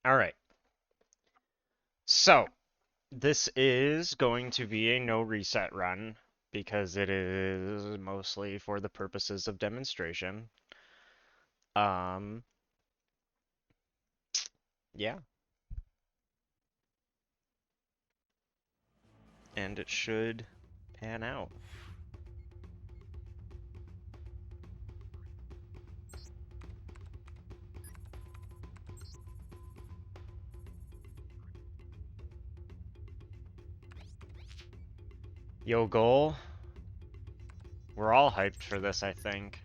Alright, so this is going to be a no reset run because it is mostly for the purposes of demonstration. Um, yeah, and it should pan out. Yo, goal. We're all hyped for this, I think.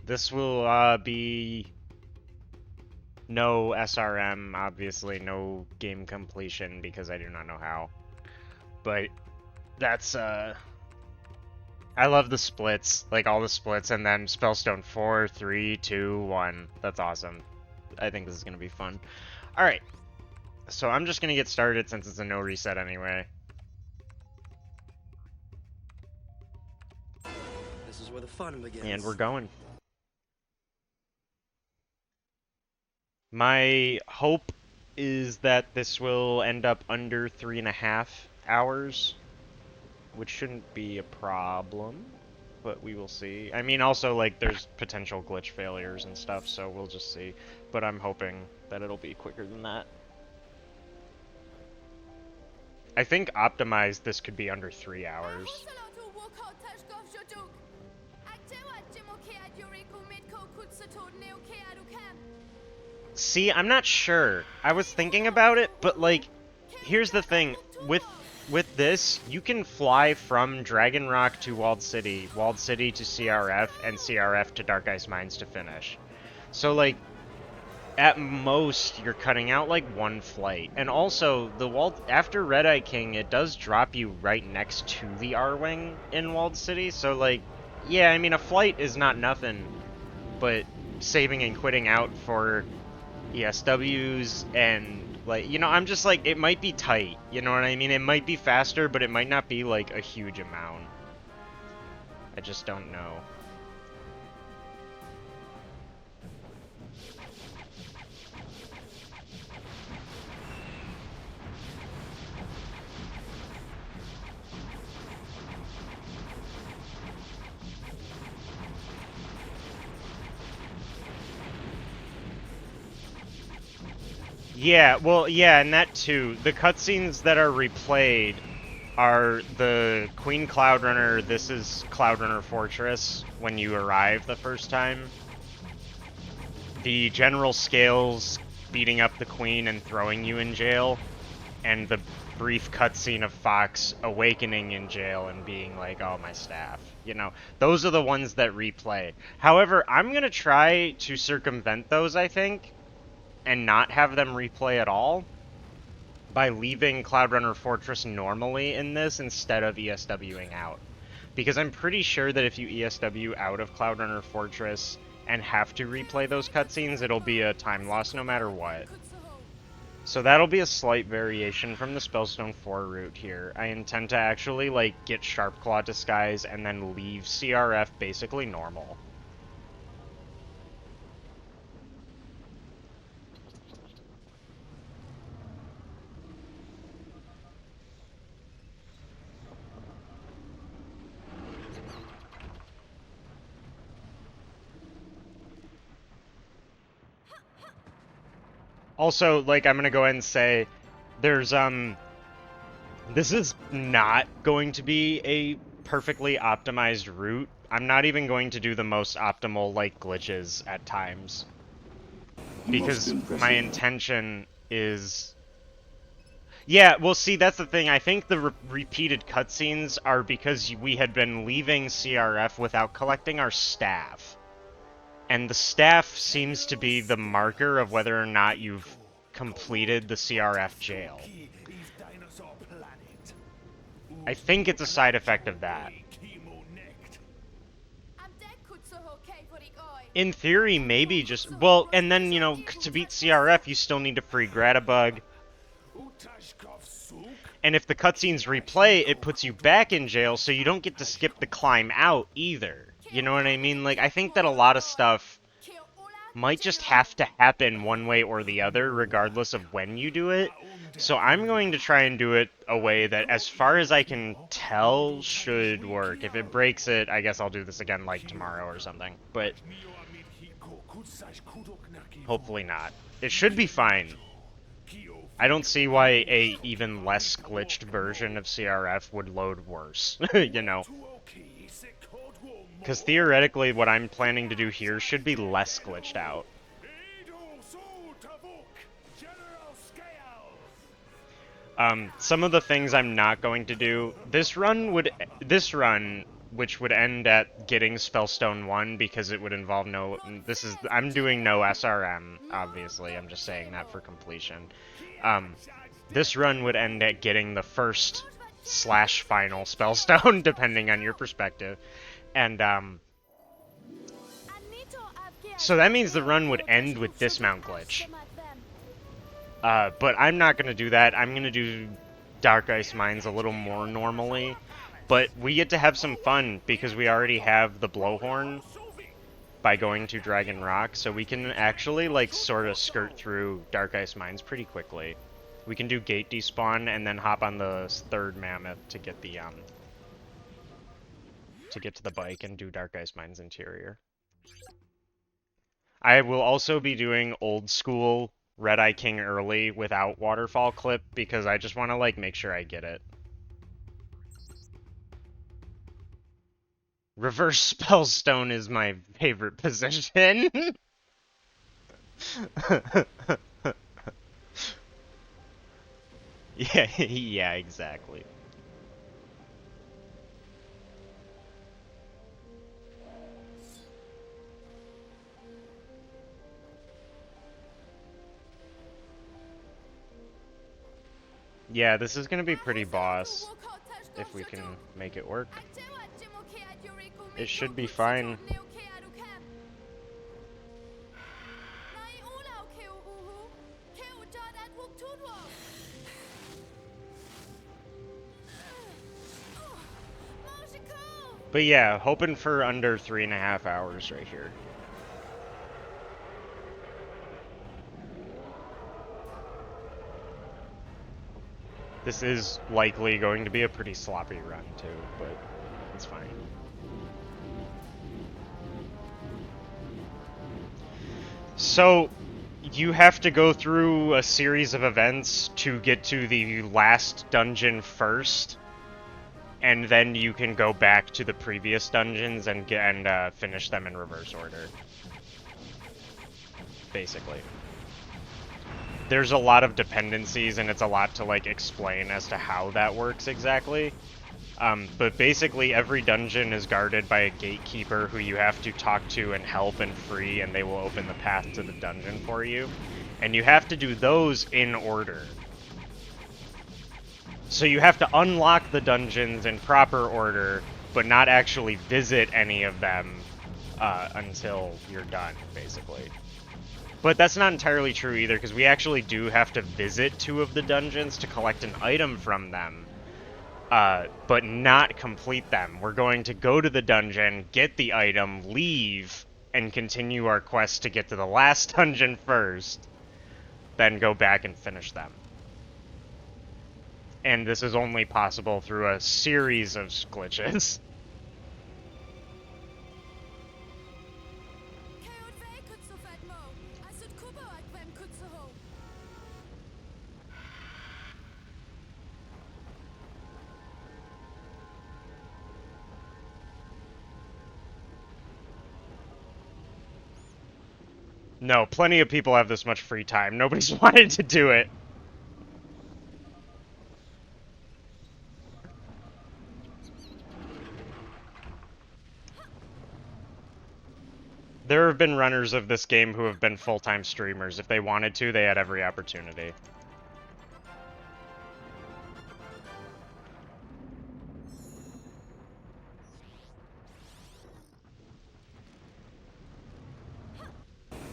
This will be no SRM, obviously, no game completion because I do not know how. But that's I love the splits, like all the splits, and then Spellstone 4, 3, 2, 1. That's awesome. I think this is going to be fun. Alright, so I'm just going to get started since it's a no reset anyway. This is where the fun begins. And we're going. My hope is that this will end up under 3.5 hours, which shouldn't be a problem, but we will see. I mean, also, like, there's potential glitch failures and stuff, so we'll just see. But I'm hoping that it'll be quicker than that. I think optimized this could be under 3 hours. See, I'm not sure. I was thinking about it, but like, here's the thing. With this, you can fly from Dragon Rock to Walled City to CRF, and CRF to Dark Ice Mines to finish. So like, at most, you're cutting out like one flight. And also, the Walled after Red Eye King, it does drop you right next to the R-Wing in Walled City. So like, yeah, I mean, a flight is not nothing, but saving and quitting out for ESWs and like, you know, I'm just like, it might be tight, you know what I mean? It might be faster, but it might not be like a huge amount. I just don't know. Yeah, well, yeah, and that too. The cutscenes that are replayed are the Queen Cloud Runner. This is Cloud Runner Fortress when you arrive the first time. The General Scales beating up the Queen and throwing you in jail, and the brief cutscene of Fox awakening in jail and being like, oh, my staff. You know, those are the ones that replay. However, I'm going to try to circumvent those, I think, and not have them replay at all by leaving Cloud Runner Fortress normally in this instead of ESWing out. Because I'm pretty sure that if you ESW out of Cloud Runner Fortress and have to replay those cutscenes, it'll be a time loss no matter what. So that'll be a slight variation from the Spellstone 4 route here. I intend to actually, like, get Sharpclaw Disguise and then leave CRF basically normal. Also, like, I'm gonna go ahead and say, there's, this is not going to be a perfectly optimized route. I'm not even going to do the most optimal, like, glitches at times. Because my intention is... Yeah, well, see, that's the thing. I think the repeated cutscenes are because we had been leaving CRF without collecting our staff. And the staff seems to be the marker of whether or not you've completed the CRF jail. I think it's a side effect of that. In theory, maybe just... Well, and then, you know, to beat CRF, you still need to free Gratabug. And if the cutscenes replay, it puts you back in jail, so you don't get to skip the climb out either. You know what I mean? Like, I think that a lot of stuff might just have to happen one way or the other, regardless of when you do it. So I'm going to try and do it a way that, as far as I can tell, should work. If it breaks it, I guess I'll do this again like tomorrow or something. But hopefully not. It should be fine. I don't see why a even less glitched version of CRF would load worse, you know? Because theoretically, what I'm planning to do here should be less glitched out. Some of the things I'm not going to do, this run, which would end at getting Spellstone 1, because it would involve I'm doing no SRM, obviously, I'm just saying that for completion. This run would end at getting the first / final Spellstone, depending on your perspective. And, so that means the run would end with Dismount Glitch. But I'm not going to do that. I'm going to do Dark Ice Mines a little more normally. But we get to have some fun because we already have the Blowhorn by going to Dragon Rock. So we can actually, like, sort of skirt through Dark Ice Mines pretty quickly. We can do Gate Despawn and then hop on the third Mammoth to get the, to get to the bike and do Dark Ice Mines Interior. I will also be doing old school Red Eye King early without Waterfall Clip because I just want to, like, make sure I get it. Reverse Spellstone is my favorite position. Yeah, yeah, exactly. Yeah, this is gonna be pretty boss if we can make it work. It should be fine. But yeah, hoping for under 3.5 hours right here. This is likely going to be a pretty sloppy run too, but it's fine. So, you have to go through a series of events to get to the last dungeon first, and then you can go back to the previous dungeons and finish them in reverse order. Basically. There's a lot of dependencies, and it's a lot to, like, explain as to how that works exactly. But basically every dungeon is guarded by a gatekeeper who you have to talk to and help and free, and they will open the path to the dungeon for you. And you have to do those in order. So you have to unlock the dungeons in proper order, but not actually visit any of them until you're done, basically. But that's not entirely true either, because we actually do have to visit 2 of the dungeons to collect an item from them. But not complete them. We're going to go to the dungeon, get the item, leave, and continue our quest to get to the last dungeon first, then go back and finish them. And this is only possible through a series of glitches. No, plenty of people have this much free time. Nobody's wanted to do it. There have been runners of this game who have been full-time streamers. If they wanted to, they had every opportunity.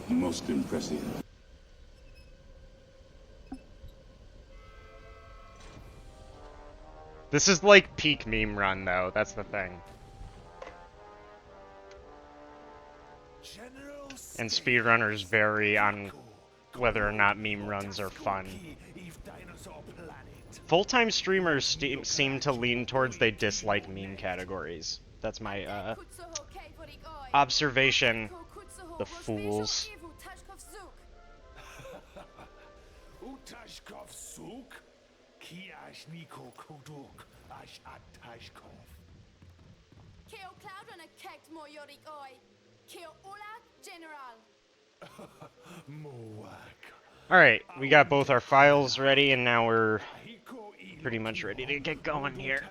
Most impressive. This is like peak meme run, though. That's the thing. And speedrunners vary on whether or not meme runs are fun. Full-time streamers seem to lean towards they dislike meme categories. That's my observation. The fools. Alright, we got both our files ready, and now we're pretty much ready to get going here.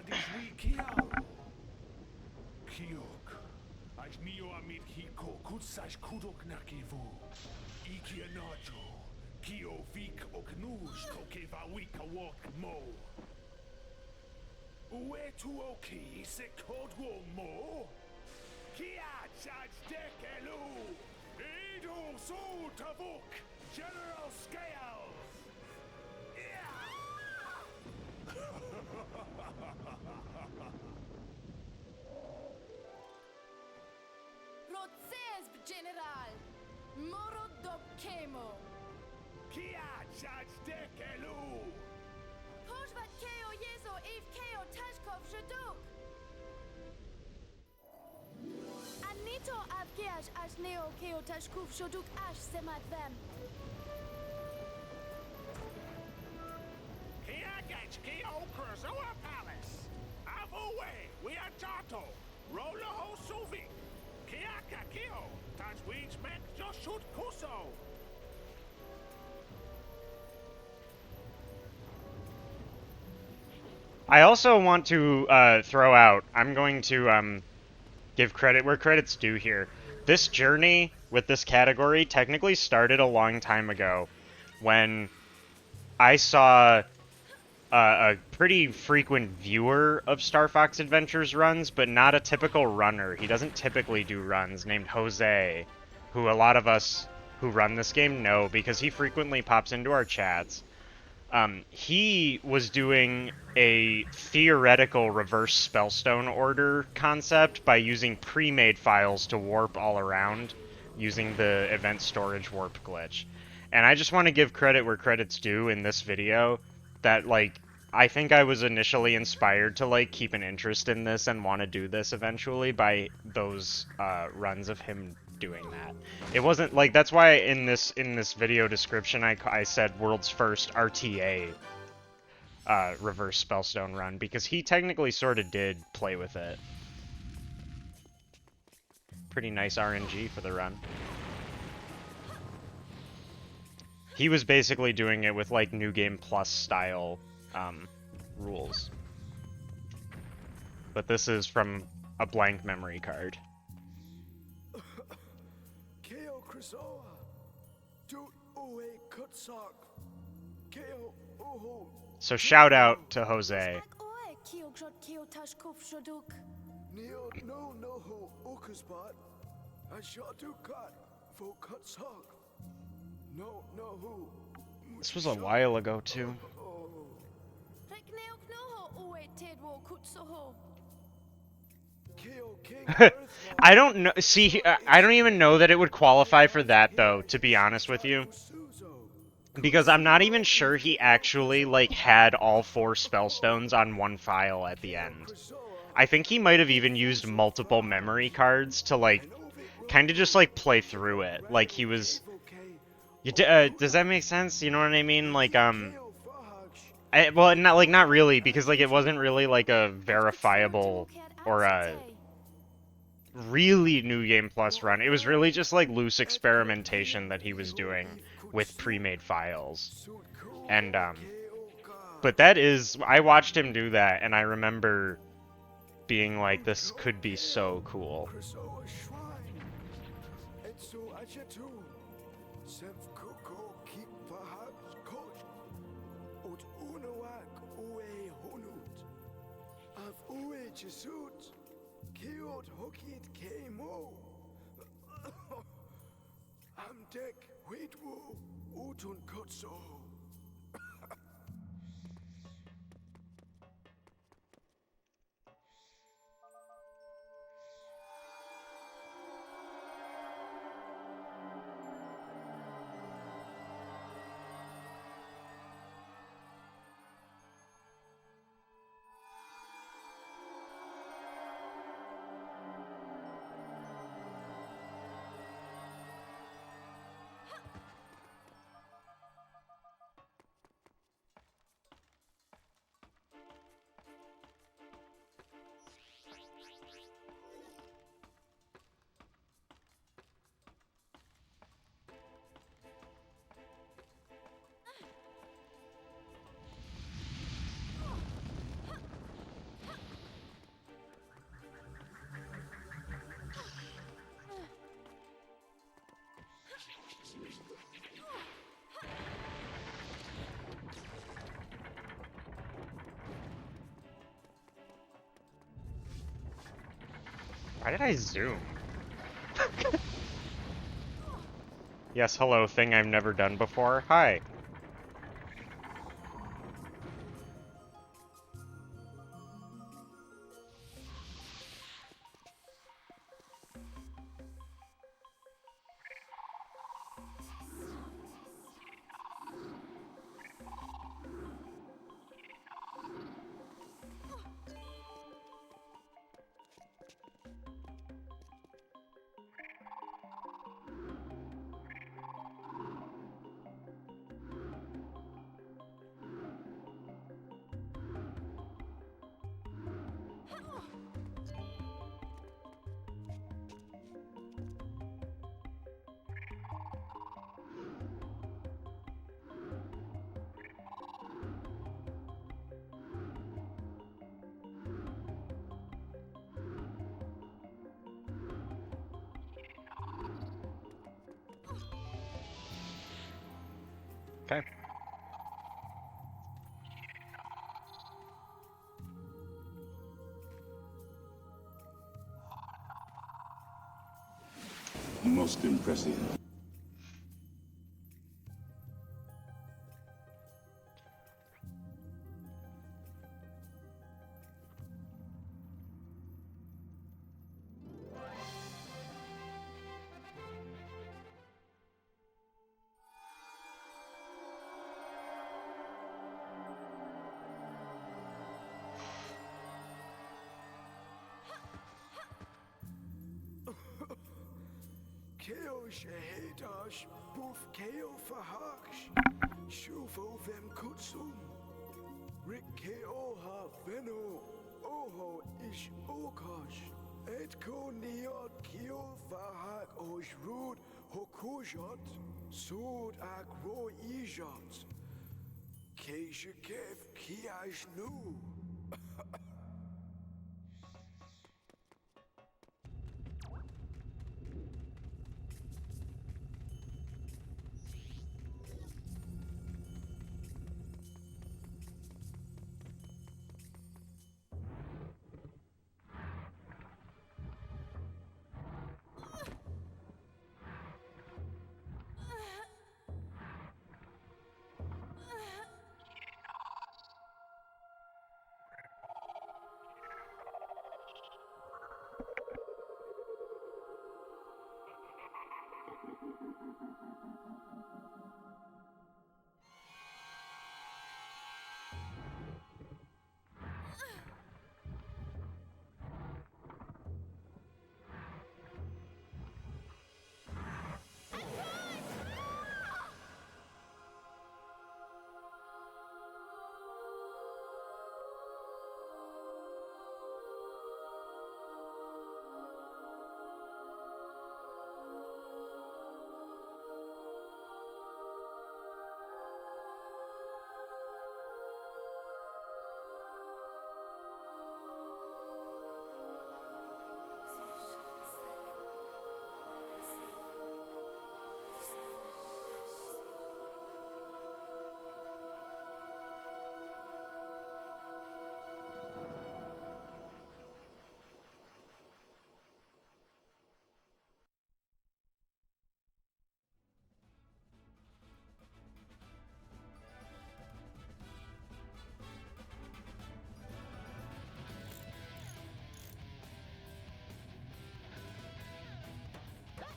General Scales! Proces General Moro do Kemo Kia charge dekelu! Poszwat Keo Jezo Eve Keo Tashkov Żyduk Anito Avgiash Ash Neo Keo Tashkov Żyduk Ash Semat Them Kia gets Kio Kurzoa Palace! Avowe, we are Jato! Rolla ho Suvi! Kia Kakio! Touch wings back just shoot Kuso! I also want to throw out, I'm going to give credit where credit's due here. This journey with this category technically started a long time ago when I saw a pretty frequent viewer of Star Fox Adventures runs, but not a typical runner. He doesn't typically do runs, named Jose, who a lot of us who run this game know because he frequently pops into our chats. He was doing a theoretical reverse Spellstone order concept by using pre-made files to warp all around using the event storage warp glitch. And I just want to give credit where credit's due in this video that, like, I think I was initially inspired to, like, keep an interest in this and want to do this eventually by those runs of him doing that. It wasn't like, that's why in this video description I said world's first RTA reverse Spellstone run, because he technically sort of did play with it. Pretty nice RNG for the run. He was basically doing it with like New Game Plus style rules. But this is from a blank memory card. So shout out to Jose. This was a while ago too. I don't know. See, I don't even know that it would qualify for that, though, to be honest with you. Because I'm not even sure he actually, like, had all 4 Spellstones on one file at the end. I think he might have even used multiple memory cards to, like, kind of just, like, play through it. Like, he was... does that make sense? You know what I mean? Like, well, not really, because, like, it wasn't really, like, a verifiable or a really New Game Plus run. It was really just, like, loose experimentation that he was doing with pre-made files. And, but that is... I watched him do that, and I remember being like, this could be so cool. Why did I zoom? Yes, hello, thing I've never done before. Hi. Okay. Most impressive. Keo shahedash, buf keo fahaksh, shuvo vem kutsum. Rick keo ha veno, oho ish okash. Et ko niot keo vahak osh rud hokujot, sud ak ro ijot. Keisha kev kiash nu.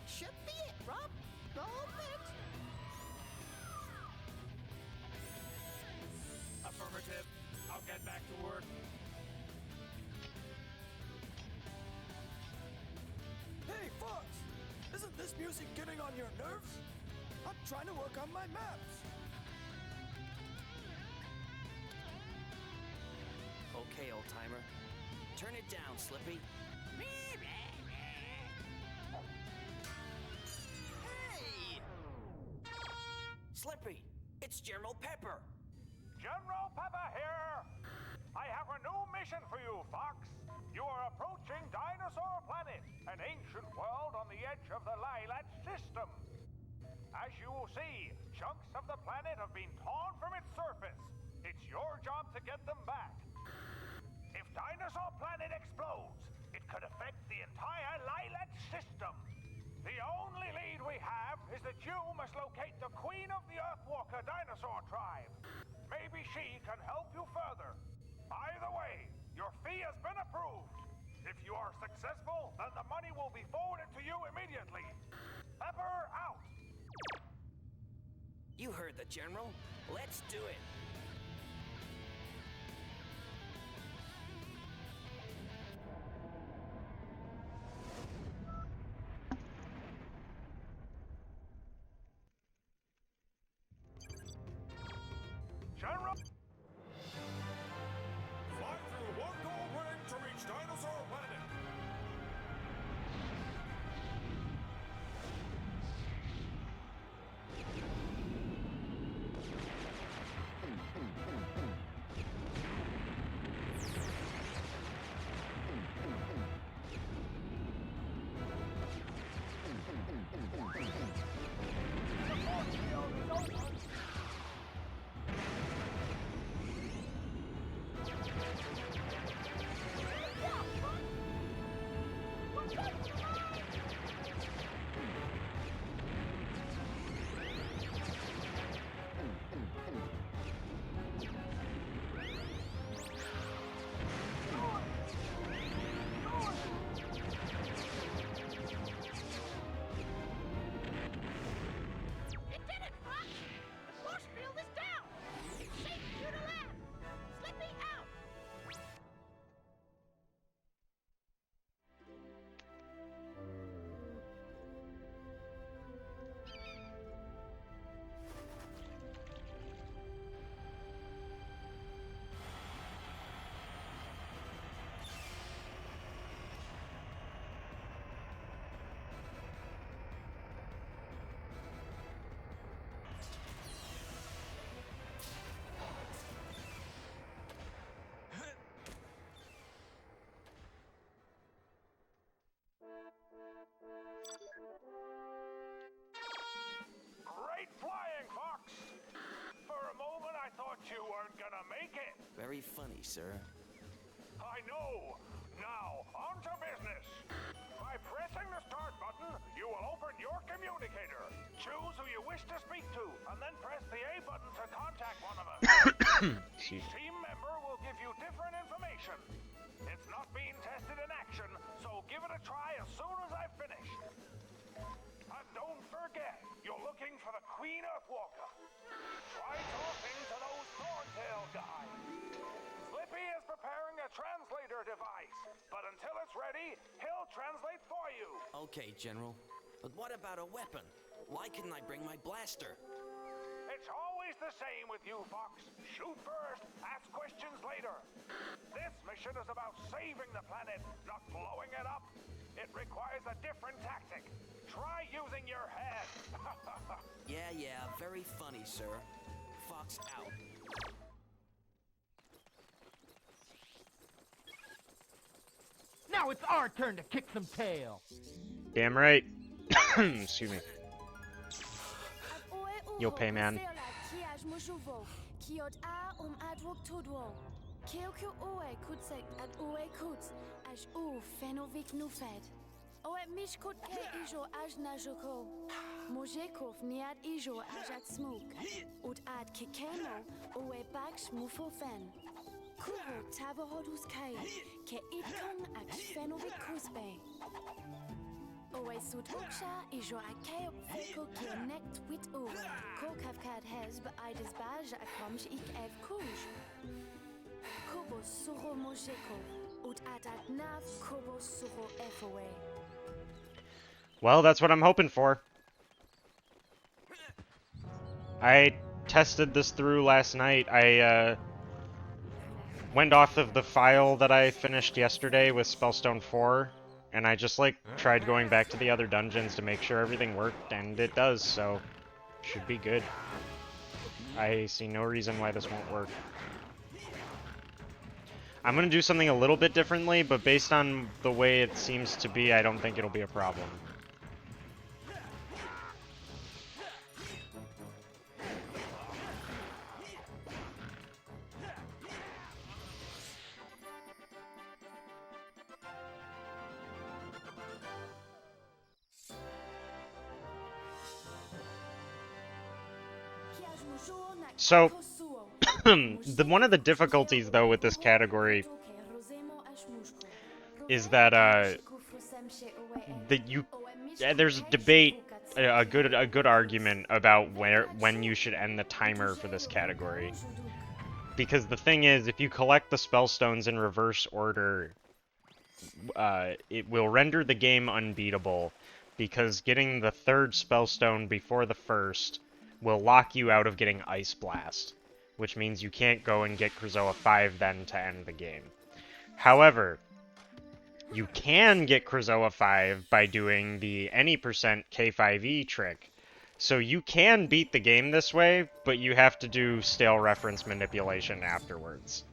Should be it, Rob. Go it. Affirmative. I'll get back to work. Hey, Fox! Isn't this music getting on your nerves? I'm trying to work on my maps. Okay, old timer. Turn it down, Slippy. Hey! Slippy, it's General Pepper. General Pepper here! I have a new mission for you, Fox. You are approaching Dinosaur Planet, an ancient world on the edge of the Lilat system. As you will see, chunks of the planet have been torn from its surface. It's your job to get them back. If Dinosaur Planet explodes, it could affect the entire Lilat system. The only lead we have is that you must locate the Queen of the Earthwalker dinosaur tribe. Maybe she can help you further. Either way, your fee has been approved. If you are successful, then the money will be forwarded to you immediately. Pepper out! You heard the General. Let's do it. General! Fly through one gold ring to reach Dinosaur Planet. It did it, Fox! The force field is down! It's safe for you to land! Slippy out! Great flying, Fox! For a moment, I thought you weren't gonna make it. Very funny, sir. I know. Now, on to business. By pressing the start button, you will open your communicator. Choose who you wish to speak to, and then press the A button to contact one of us. Each team member will give you different information. It's not being tested in action, so give it a try as soon as I've finished. And don't forget, you're looking for the Queen Earthwalker. Try talking to those Thorntail guys. Slippy is preparing a translator device, but until it's ready, he'll translate for you. Okay, General. But what about a weapon? Why couldn't I bring my blaster? It's always the same with you, Fox. Shoot first, ask questions later. This mission is about saving the planet, not blowing it up. It requires a different tactic. Try using your head. Yeah, very funny, sir. Fox out. Now it's our turn to kick some tail. Damn right. Excuse me. You'll pay, man. Oe mishkot ke ijo aj najoko. Mojekov niad ijo aj at smoke. Ut ad kikeno oe baksh mufofen. Kuho tavohodus kai. Ke itkong ak fenovik kusbe. Oe sut uksha ijo akeo feko ke nekt wit oe. Kokavkad hezb ides baj akomj ik ev kuj. Kobo suro mojekov. Ut adat nav kobo suro efoe. Well, that's what I'm hoping for. I tested this through last night. I went off of the file that I finished yesterday with Spellstone 4, and I just tried going back to the other dungeons to make sure everything worked, and it does, so should be good. I see no reason why this won't work. I'm gonna do something a little bit differently, but based on the way it seems to be, I don't think it'll be a problem. So, one of the difficulties, though, with this category is that, there's a debate, a good argument about when you should end the timer for this category. Because the thing is, if you collect the spellstones in reverse order, it will render the game unbeatable, because getting the third spellstone before the first will lock you out of getting Ice Blast, which means you can't go and get Krazoa 5 then to end the game. However, you can get Krazoa 5 by doing the any percent K5E trick. So you can beat the game this way, but you have to do stale reference manipulation afterwards.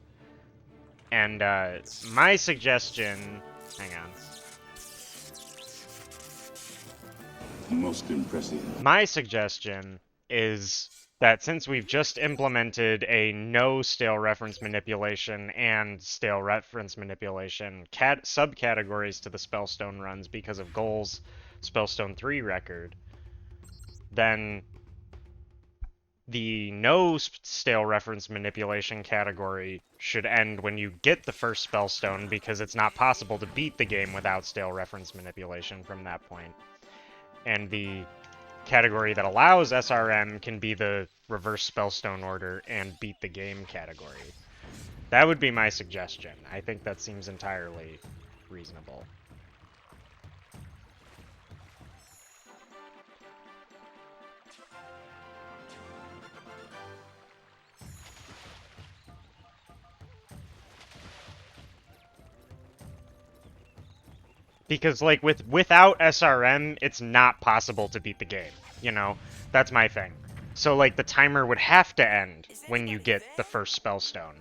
And my suggestion... Hang on. Most impressive. My suggestion is that since we've just implemented a no stale reference manipulation and stale reference manipulation subcategories to the Spellstone runs because of Goal's Spellstone 3 record, then the no stale reference manipulation category should end when you get the first Spellstone, because it's not possible to beat the game without stale reference manipulation from that point. And the category that allows SRM can be the reverse Spellstone order and beat the game category. That would be my suggestion. I think that seems entirely reasonable. Because, like, without SRM, it's not possible to beat the game, you know? That's my thing. So, like, the timer would have to end when you get the first Spellstone.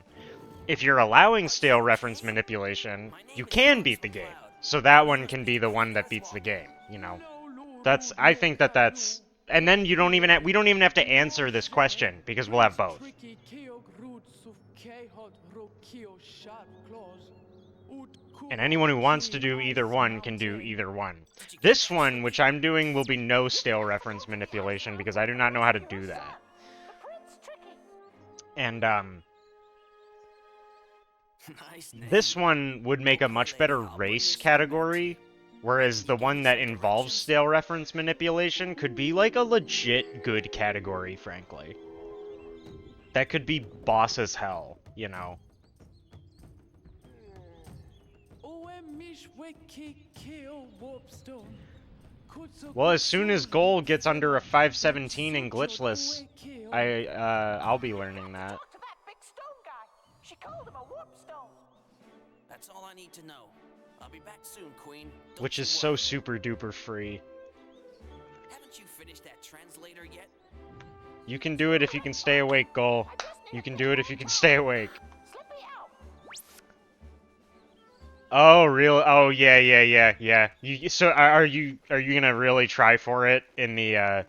If you're allowing stale reference manipulation, you can beat the game. So that one can be the one that beats the game, you know? I think that's... And then we don't even have to answer this question, because we'll have both. And anyone who wants to do either one can do either one. This one, which I'm doing, will be no stale reference manipulation, because I do not know how to do that. And, this one would make a much better race category, whereas the one that involves stale reference manipulation could be, like, a legit good category, frankly. That could be boss as hell, you know? Well, as soon as Goal gets under a 517 in glitchless, I'll be learning that. Talk to that big stone guy. She called him a warp stone. That's all I need to know. I'll be back soon, Queen. Don't Which you is so worry. super duper free. Haven't you finished that translator yet? You can do it if you can stay awake, Goal. You can do it if you can stay awake. Slip me out. Oh, real? Oh, yeah. So are you gonna really try for it in the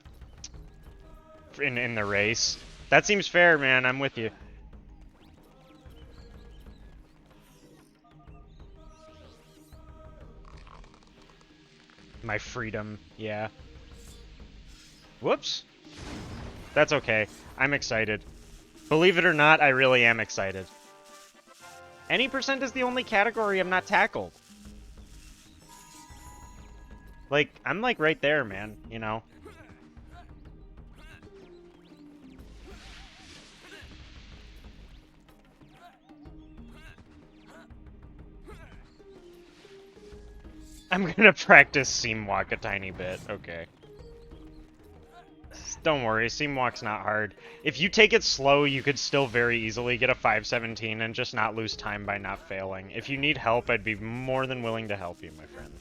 in the race? That seems fair, man. I'm with you. My freedom, yeah. Whoops. That's okay. I'm excited. Believe it or not, I really am excited. Any percent is the only category I'm not tackled. Like, I'm like right there, man, you know? I'm gonna practice Seam Walk a tiny bit, okay. Don't worry, Seam Walk's not hard. If you take it slow, you could still very easily get a 517 and just not lose time by not failing. If you need help, I'd be more than willing to help you, my friend.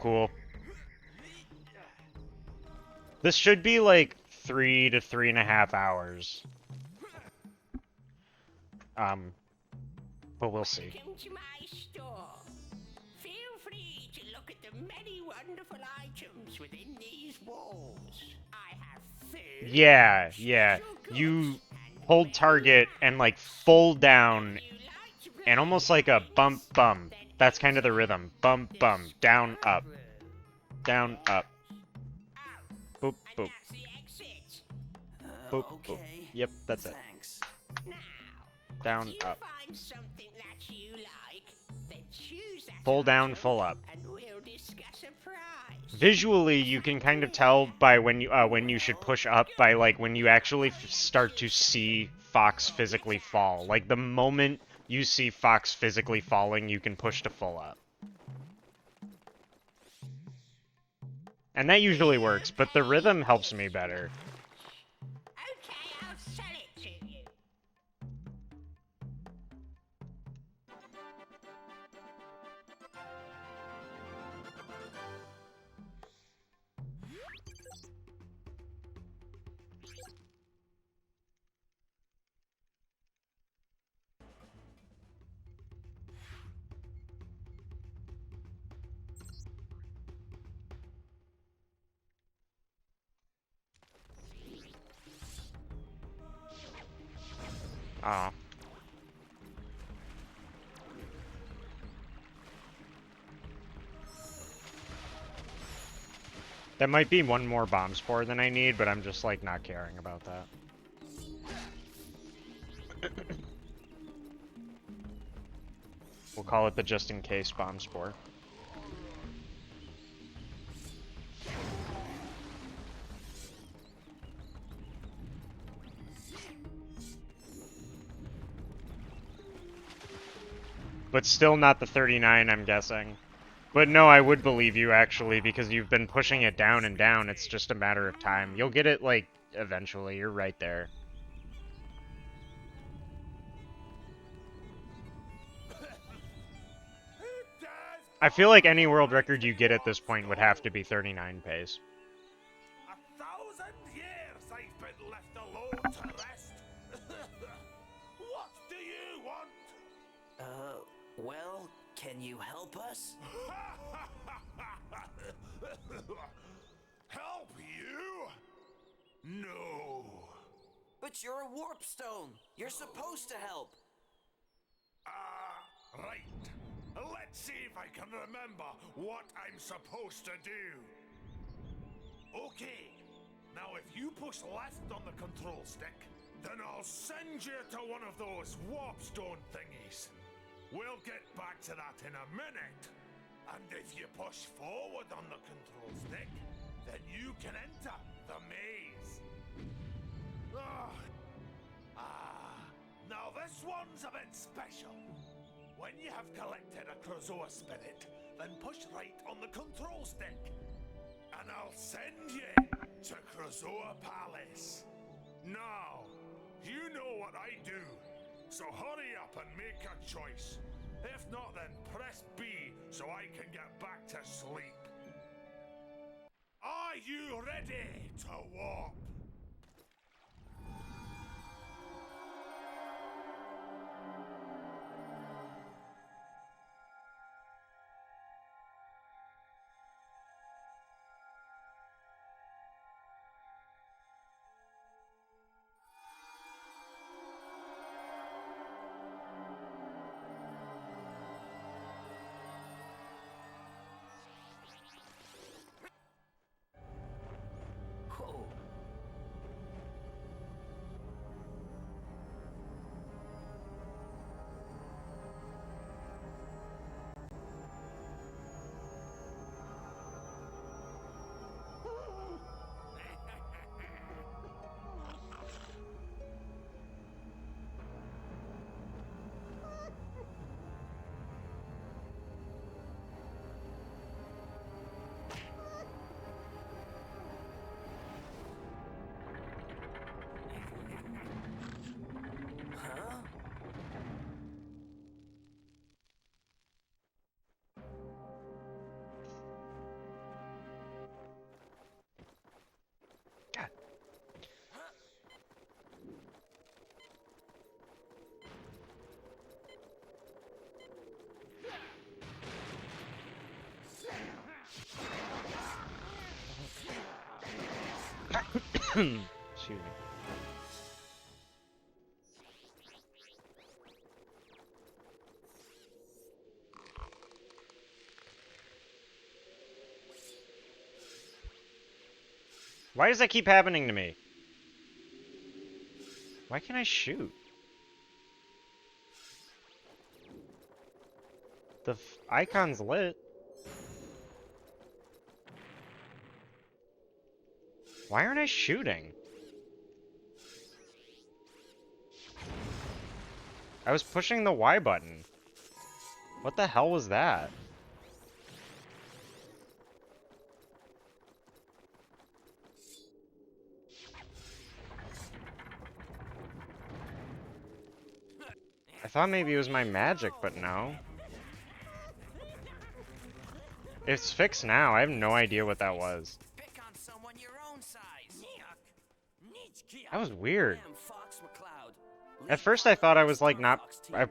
Cool. This should be like 3 to 3.5 hours. but we'll see. Welcome to my store. Feel free to look at the many wonderful items within these walls. I have food. Yeah, yeah. You hold target and like fold down and almost like a bump bum. That's kind of the rhythm. Bump bum. Down up. Down up. Boop boop. Boop boop. Okay. Yep, that's it. Thanks. Down If you up. find something that you like, then choose that Full down, item, full up. and we'll discuss a price. Visually, you can kind of tell by when you should push up by like when you actually start to see Fox physically fall. Like the moment you see Fox physically falling, you can push to full up. And that usually works, but the rhythm helps me better. Okay, I'll sell it to you. Aw. That might be one more bomb spore than I need, but I'm just like not caring about that. We'll call it the just in case bomb spore. But still not the 39, I'm guessing. But no, I would believe you, actually, because you've been pushing it down and down. It's just a matter of time. You'll get it, like, eventually. You're right there. I feel like any world record you get at this point would have to be 39 pace. 1,000 years I've been left alone to rest. What do you want? Well, can you help us? Help you? No. But you're a warp stone. You're supposed to help. Right. Let's see if I can remember what I'm supposed to do. Okay. Now if you push left on the control stick, then I'll send you to one of those warp stone thingies. We'll get back to that in a minute. And if you push forward on the control stick, then you can enter the maze. Now this one's a bit special. When you have collected a Krazoa spirit, then push right on the control stick. And I'll send you to Krazoa Palace. Now, you know what I do. So hurry up and make a choice. If not, then press B so I can get back to sleep. Are you ready to warp? Whoa. Excuse me. Why does that keep happening to me? Why can't I shoot? The icon's lit. Why aren't I shooting? I was pushing the Y button. What the hell was that? I thought maybe it was my magic, but no. It's fixed now. I have no idea what that was. Pick on someone your own size. That was weird. Damn, Fox McCloud. At first I thought I was like not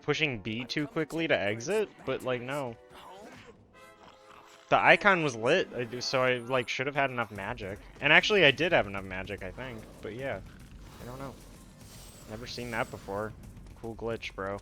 pushing B too quickly to exit, but like no. The icon was lit, so I like should have had enough magic. And actually I did have enough magic, I think. But yeah, I don't know. Never seen that before. Cool glitch, bro.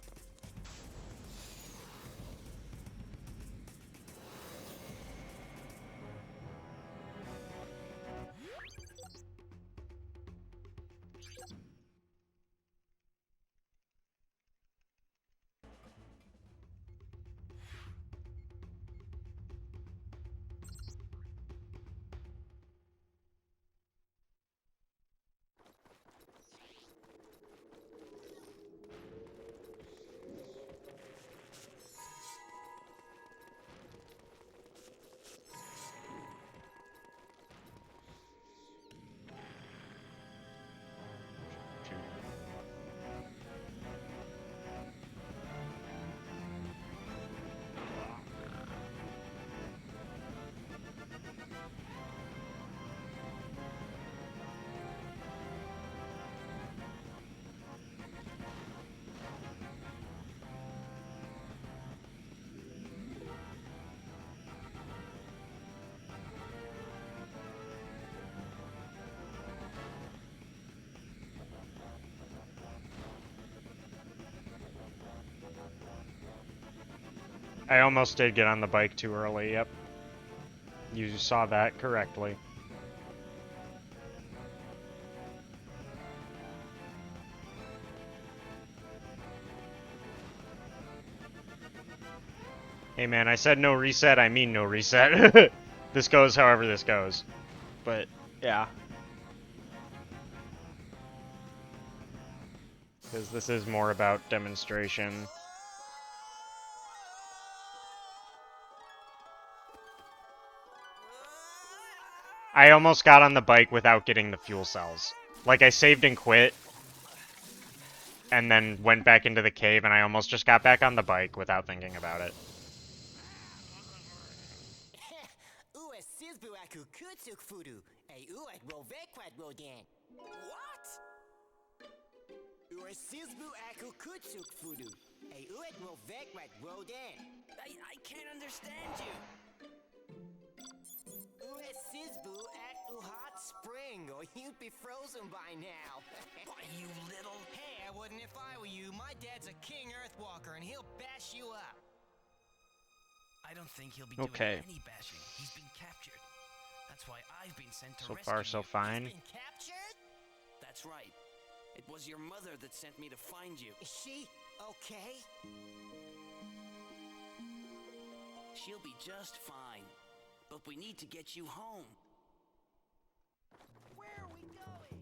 I almost did get on the bike too early, yep. You saw that correctly. Hey man, I said no reset, I mean no reset. This goes however this goes. But, yeah. Because this is more about demonstration. I almost got on the bike without getting the fuel cells. Like, I saved and quit, and then went back into the cave, and I almost just got back on the bike without thinking about it. I can't understand you. Sizbu at hot spring, or you'd be frozen by now. Why, you little... Hey, I wouldn't if I were you. My dad's a king earthwalker, and he'll bash you up. I don't think he'll be doing any bashing. He's been captured. That's why I've been sent to So rescue far, so him. fine. Been captured? That's right. It was your mother that sent me to find you. Is she okay? She'll be just fine. But we need to get you home. Where are we going?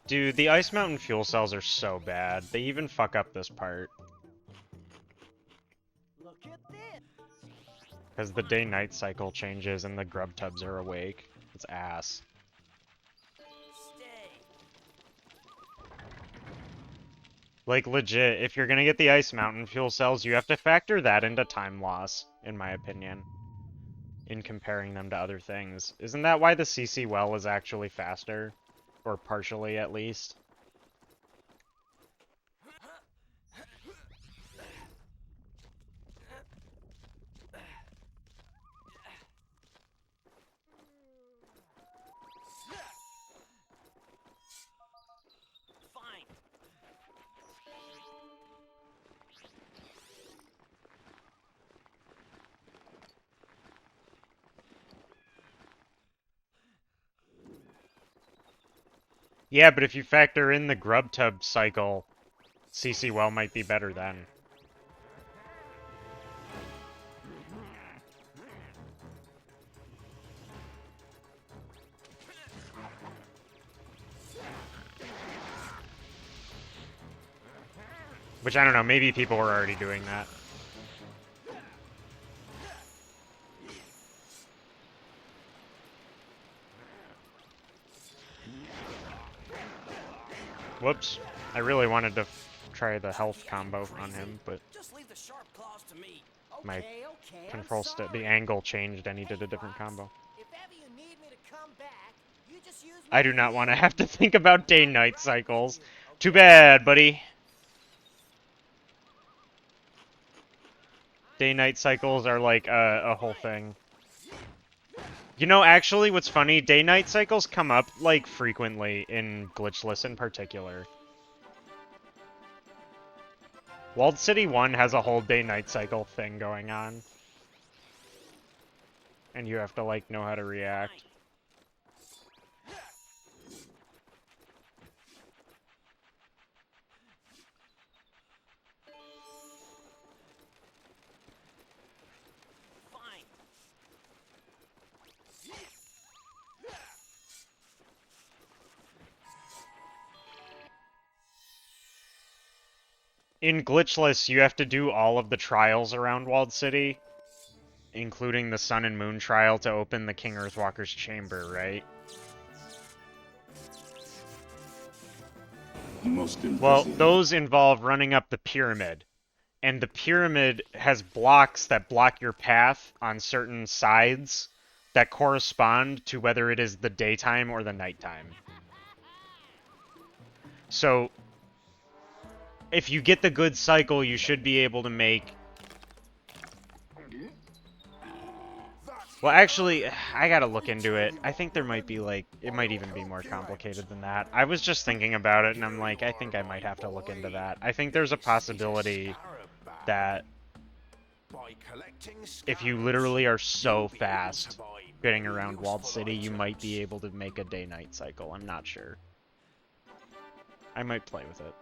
Dude, the Ice Mountain fuel cells are so bad. They even fuck up this part. Because the day-night cycle changes and the grub tubs are awake. It's ass. Stay. Like, legit, if you're gonna get the Ice Mountain fuel cells, you have to factor that into time loss, in my opinion. in comparing them to other things. Isn't that why the CC well is actually faster? Or partially, at least? Yeah, but if you factor in the grub tub cycle, CC well might be better then. Which, I don't know, maybe people were already doing that. Whoops. I really wanted to try the health combo on him, but my the angle changed and he did a different combo. I do not want to have to think about day-night cycles. Too bad, buddy. Day-night cycles are like a whole thing. You know, actually, what's funny, day-night cycles come up, like, frequently in Glitchless in particular. Walled City 1 has a whole day-night cycle thing going on. And you have to, like, know how to react. In Glitchless, you have to do all of the trials around Walled City, including the Sun and Moon trial to open the King Earthwalker's chamber, right? Well, those involve running up the pyramid. And the pyramid has blocks that block your path on certain sides that correspond to whether it is the daytime or the nighttime. So, if you get the good cycle, you should be able to make... Well, actually, I gotta look into it. I think there might be, like, it might even be more complicated than that. I was just thinking about it, and I'm like, I think I might have to look into that. I think there's a possibility that if you literally are so fast getting around Walled City, you might be able to make a day-night cycle. I'm not sure. I might play with it.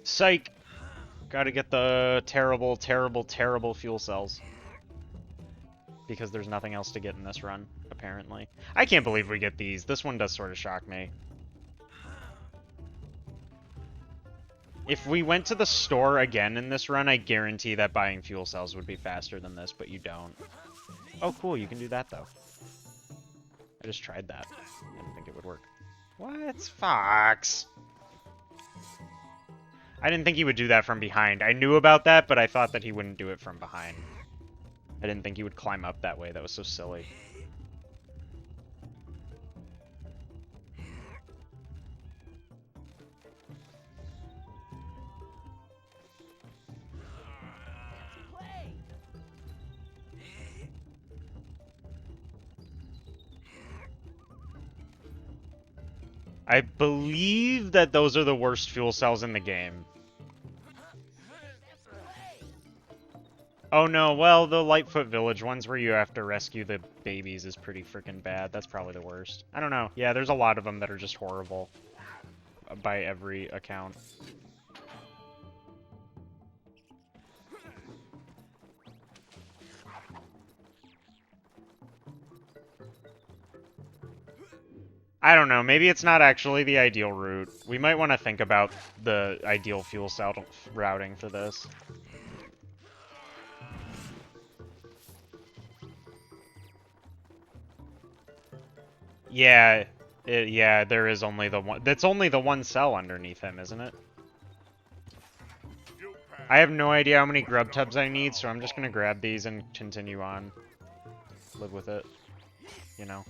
Psych! Gotta get the terrible, terrible, terrible fuel cells. Because there's nothing else to get in this run, apparently. I can't believe we get these. This one does sort of shock me. If we went to the store again in this run, I guarantee that buying fuel cells would be faster than this, but you don't. Oh, cool, you can do that, though. I just tried that. I didn't think it would work. What? Fox? I didn't think he would do that from behind. I knew about that, but I thought that he wouldn't do it from behind. I didn't think he would climb up that way. That was so silly. I believe that those are the worst fuel cells in the game. Oh no, well, the Lightfoot Village ones where you have to rescue the babies is pretty freaking bad. That's probably the worst. I don't know. Yeah, there's a lot of them that are just horrible. By every account. I don't know, maybe it's not actually the ideal route. We might want to think about the ideal fuel cell routing for this. Yeah, yeah, there is only the one. That's only the one cell underneath him, isn't it? I have no idea how many grub tubs I need, so I'm just gonna grab these and continue on. Live with it, you know.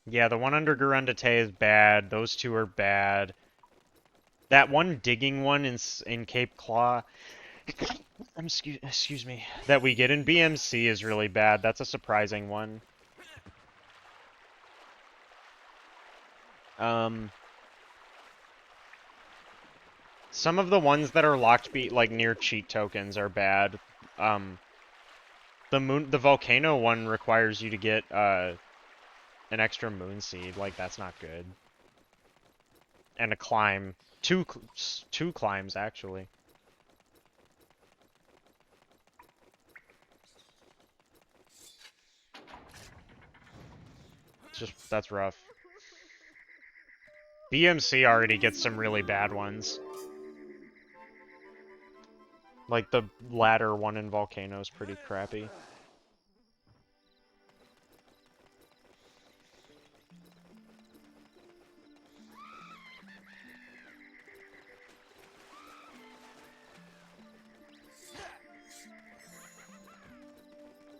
Yeah, the one under Garundate is bad. Those two are bad. That one digging one in Cape Claw, excuse me, that we get in BMC is really bad. That's a surprising one. Some of the ones that are locked like near cheat tokens are bad. The volcano one requires you to get an extra moon seed. Like, that's not good. And a climb. Two climbs, actually. That's rough. BMC already gets some really bad ones. Like, the ladder one in Volcano is pretty crappy.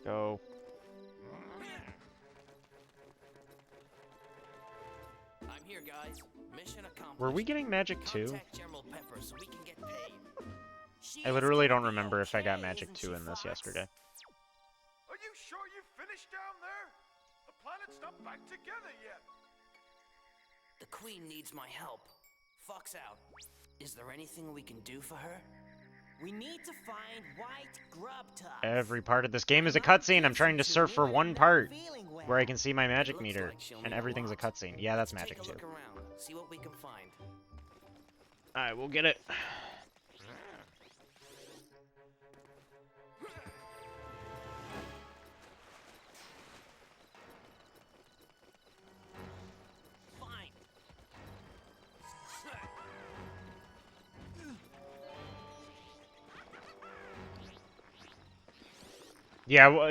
Go. I'm here, guys. Mission accomplished. Were we getting Magic 2? Contact General Pepper so we can get paid. I literally don't remember if I got Magic 2 in this yesterday. Are you sure you finished down there? The planet's not back together yet. The Queen needs my help. Fox out. Is there anything we can do for her? We need to find white grub tubs. Every part of this game is a cutscene. I'm trying to surf for one part where I can see my magic meter, and everything's a cutscene. Yeah, that's Magic 2. Take a look around. See what we can find. Alright, we'll get it. Yeah,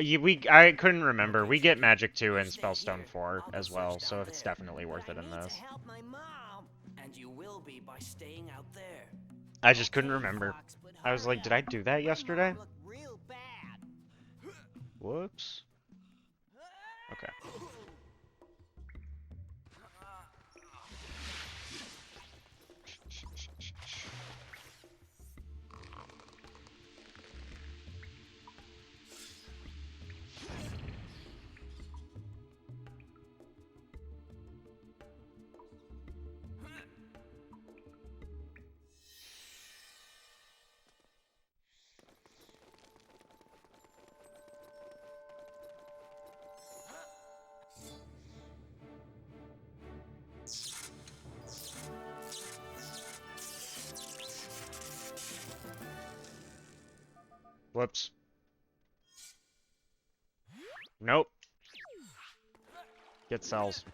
I couldn't remember. We get Magic 2 in Spellstone 4 as well, so it's definitely worth it in this. And you will be by staying out there. I just couldn't remember. I was like, did I do that yesterday? Whoops. Okay. Whoops. Nope. Get cells.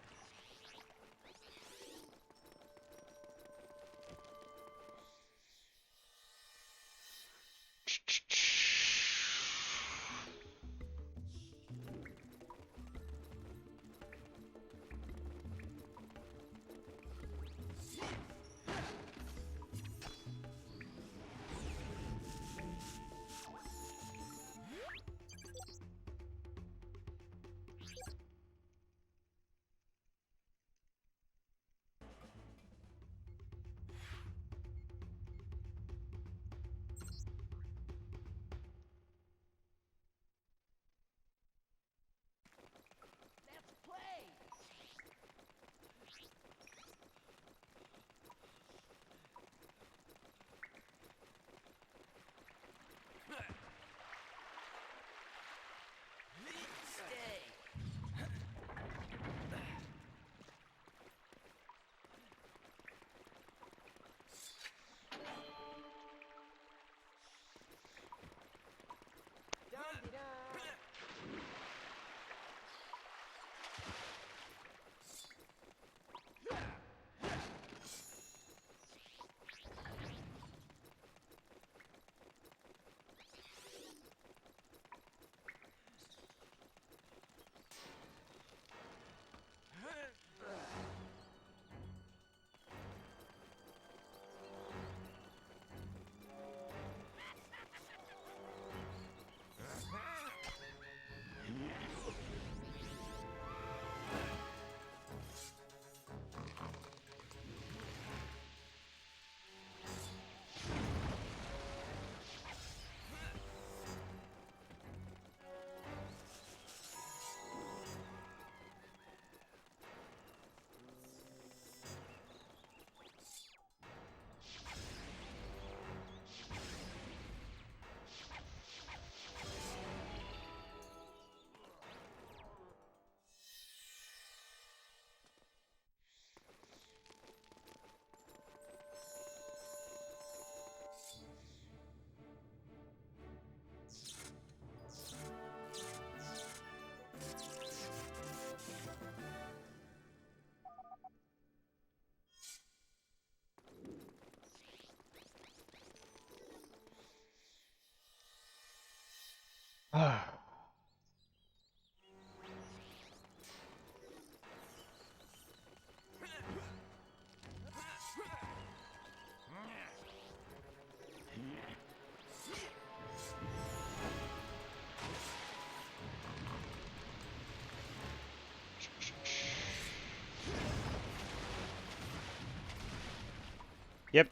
Yep.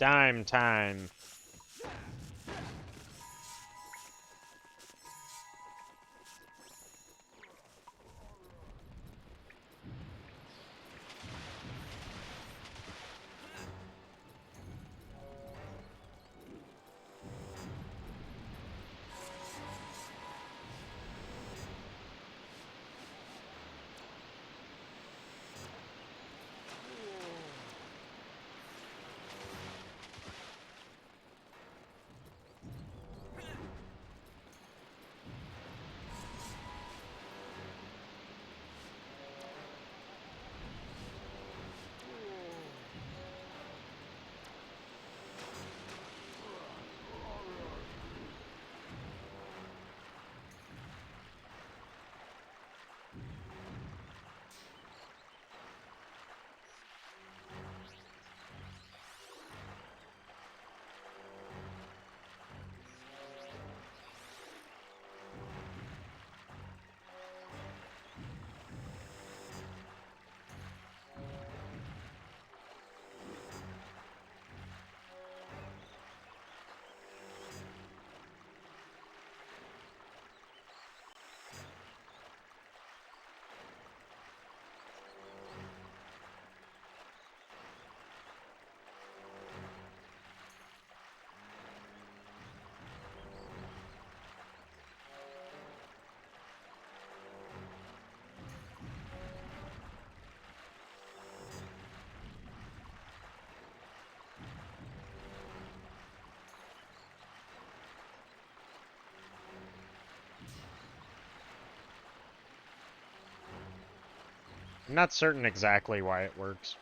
Dime time. I'm not certain exactly why it works.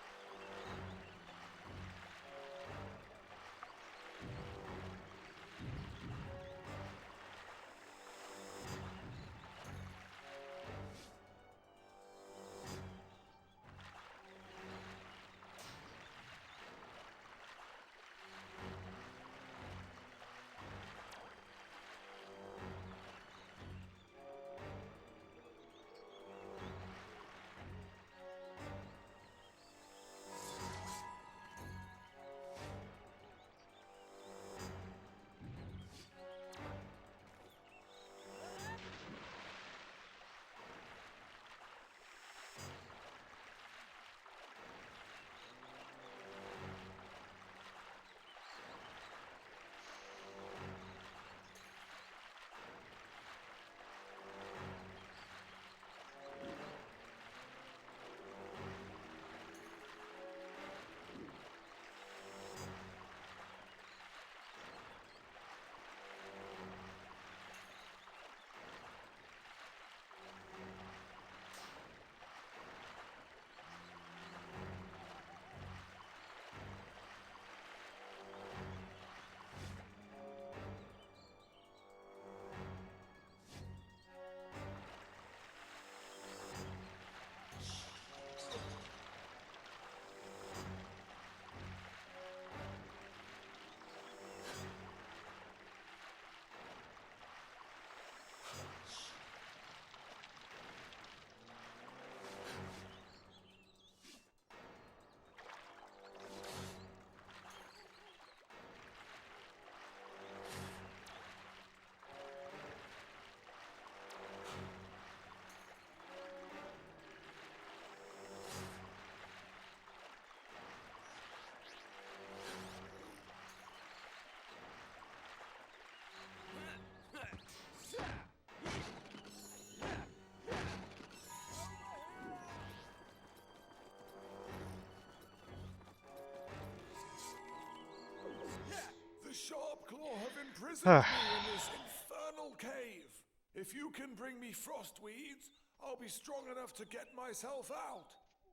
Sharp Claw have imprisoned me in this infernal cave. If you can bring me frost weeds, I'll be strong enough to get myself out.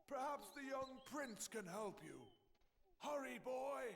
Perhaps the young prince can help you. Hurry, boy!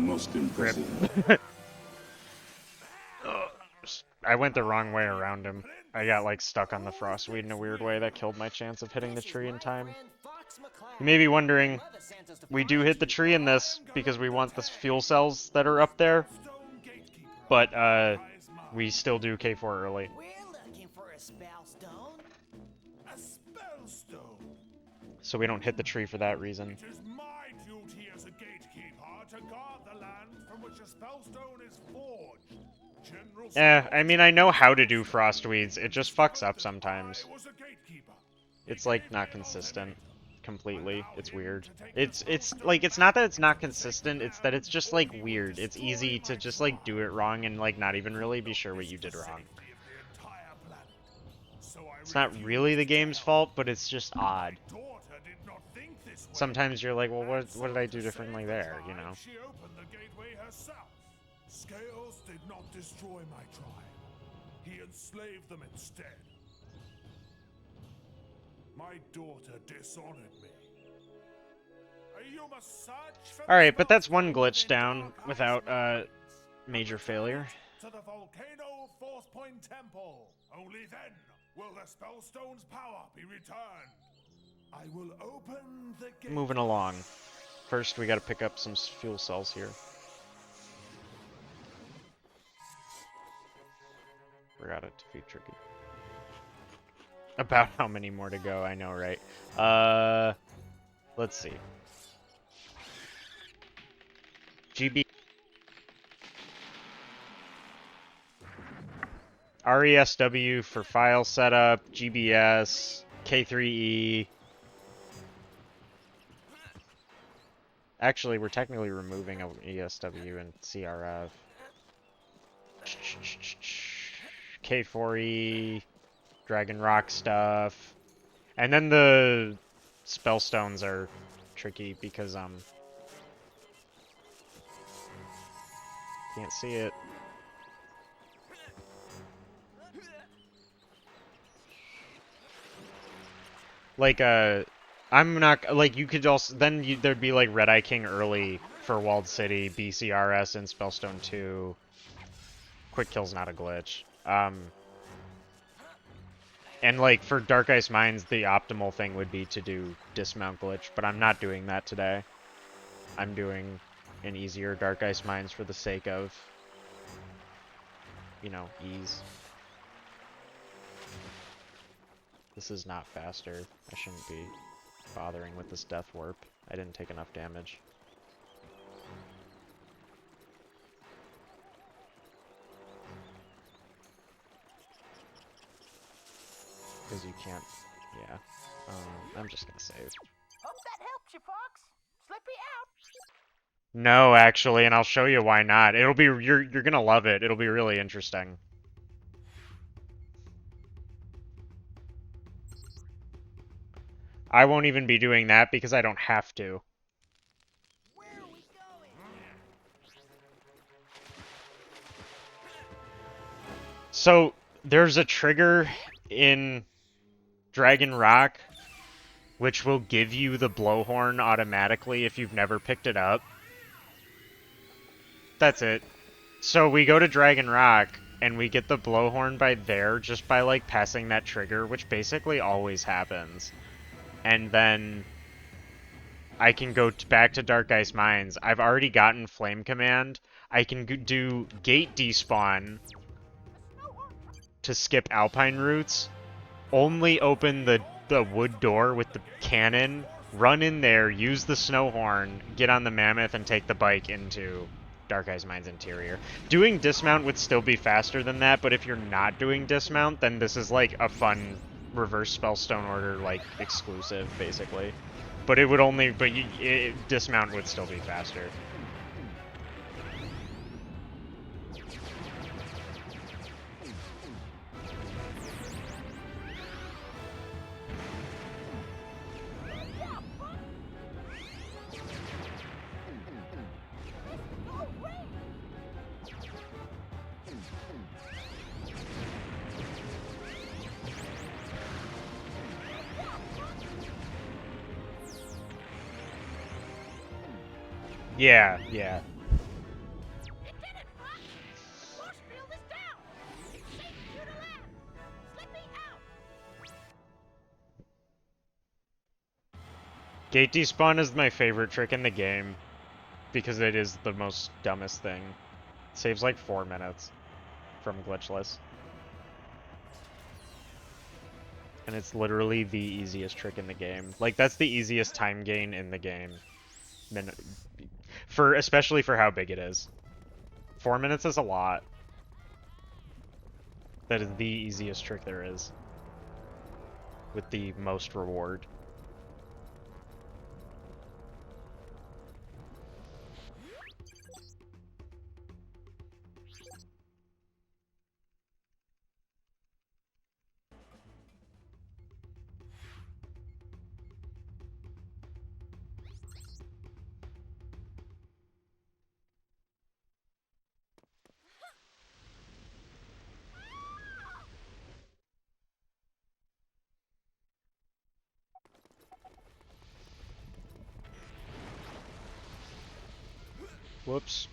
Most impressive. I went the wrong way around him. I got like stuck on the frostweed in a weird way that killed my chance of hitting the tree in time. You may be wondering, we do hit the tree in this because we want the fuel cells that are up there, but we still do K4 early. We're looking for a spellstone. A spellstone. So we don't hit the tree for that reason. It is my duty as a gatekeeper to guard the land from which a spellstone is forged. I mean, I know how to do frostweeds. It just fucks up sometimes. It's like not consistent completely. It's weird. It's like, it's not that it's not consistent, it's that it's just like weird. It's easy to just like do it wrong and like not even really be sure what you did wrong. It's not really the game's fault, but it's just odd. Sometimes you're like, well, what did I do differently there, you know? Scales did not destroy my tribe. He enslaved them instead. My daughter dishonored me. You must search for Alright, but that's one glitch down without major failure. to the Volcano Force Point Temple. Only then will the Spellstone's power be returned. I will open the gate. Moving along. First, we gotta pick up some fuel cells here. Forgot it to be tricky. About how many more to go, I know, right? Let's see. GB RESW for file setup, GBS, K3E. Actually, we're technically removing ESW and CRF. K4E, Dragon Rock stuff. And then the Spellstones are tricky because, can't see it. Like, I'm not, like, you could also, then there'd be, like, Red Eye King early for Walled City, BCRS, and Spellstone 2. Quick Kill's not a glitch. And, like, for Dark Ice Mines, the optimal thing would be to do Dismount Glitch, but I'm not doing that today. I'm doing an easier Dark Ice Mines for the sake of, you know, ease. This is not faster. I shouldn't be bothering with this Death Warp. I didn't take enough damage. Because you can't, yeah. I'm just gonna save. Hope that helps you, Fox. Slippy out. No, actually, and I'll show you why not. It'll be, you're gonna love it. It'll be really interesting. I won't even be doing that because I don't have to. Where are we going? So, there's a trigger in Dragon Rock which will give you the blowhorn automatically if you've never picked it up. That's it. So we go to Dragon Rock and we get the blowhorn by there just by like passing that trigger, which basically always happens. And then I can go back to Dark Ice Mines. I've already gotten Flame Command. I can do Gate Despawn to skip Alpine routes. Only open the wood door with the cannon, run in there, use the snow horn, get on the Mammoth, and take the bike into Dark Ice Mines interior. Doing dismount would still be faster than that, but if you're not doing dismount, then this is like a fun reverse Spellstone order like exclusive, basically. But it would only, dismount would still be faster. Yeah, yeah. Gate despawn is my favorite trick in the game because it is the most dumbest thing. It saves like 4 minutes from glitchless. And it's literally the easiest trick in the game. Like, that's the easiest time gain in the game. Especially for how big it is. 4 minutes is a lot. That is the easiest trick there is. With the most reward. Whoops.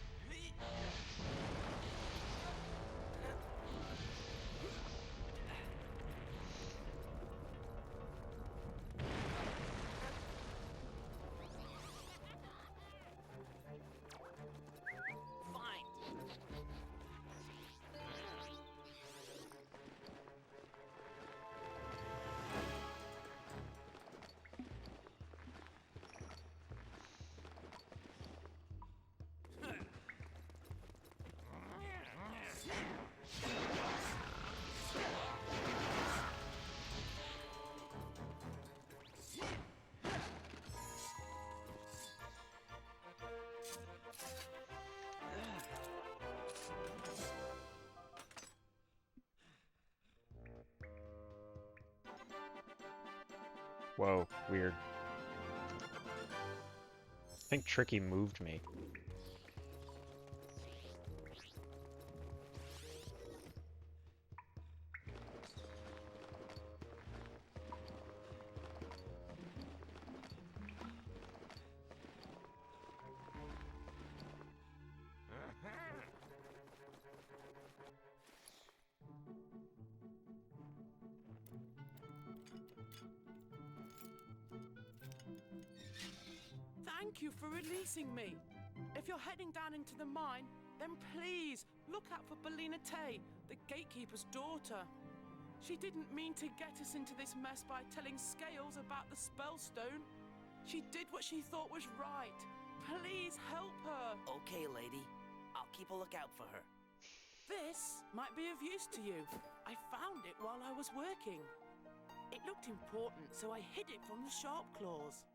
Whoa, weird. I think Tricky moved me. Thank you for releasing me. If you're heading down into the mine, then please look out for Belina Tay, the gatekeeper's daughter. She didn't mean to get us into this mess by telling Scales about the Spellstone. She did what she thought was right. Please help her. Okay, lady. I'll keep a lookout for her. This might be of use to you. I found it while I was working. It looked important, so I hid it from the sharp claws.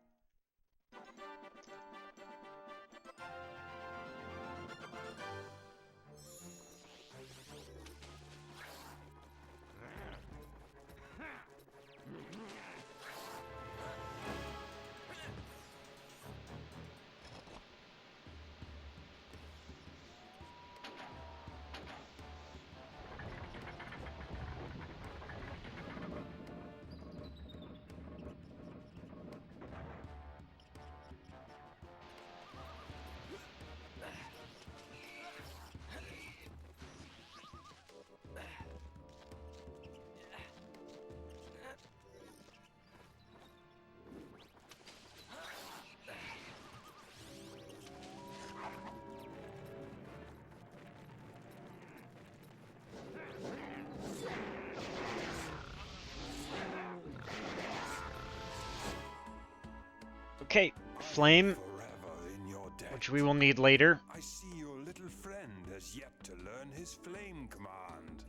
Okay, Flame, which we will need later. I see your little friend has yet to learn his flame command.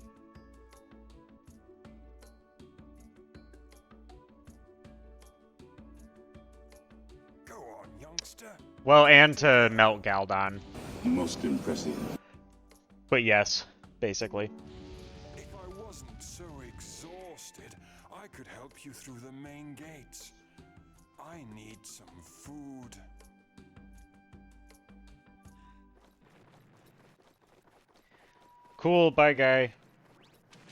Go on, youngster. Well, and to melt Galdon. Most impressive. But yes, basically. If I wasn't so exhausted, I could help you through the main gates. I need some food. Cool, bye guy.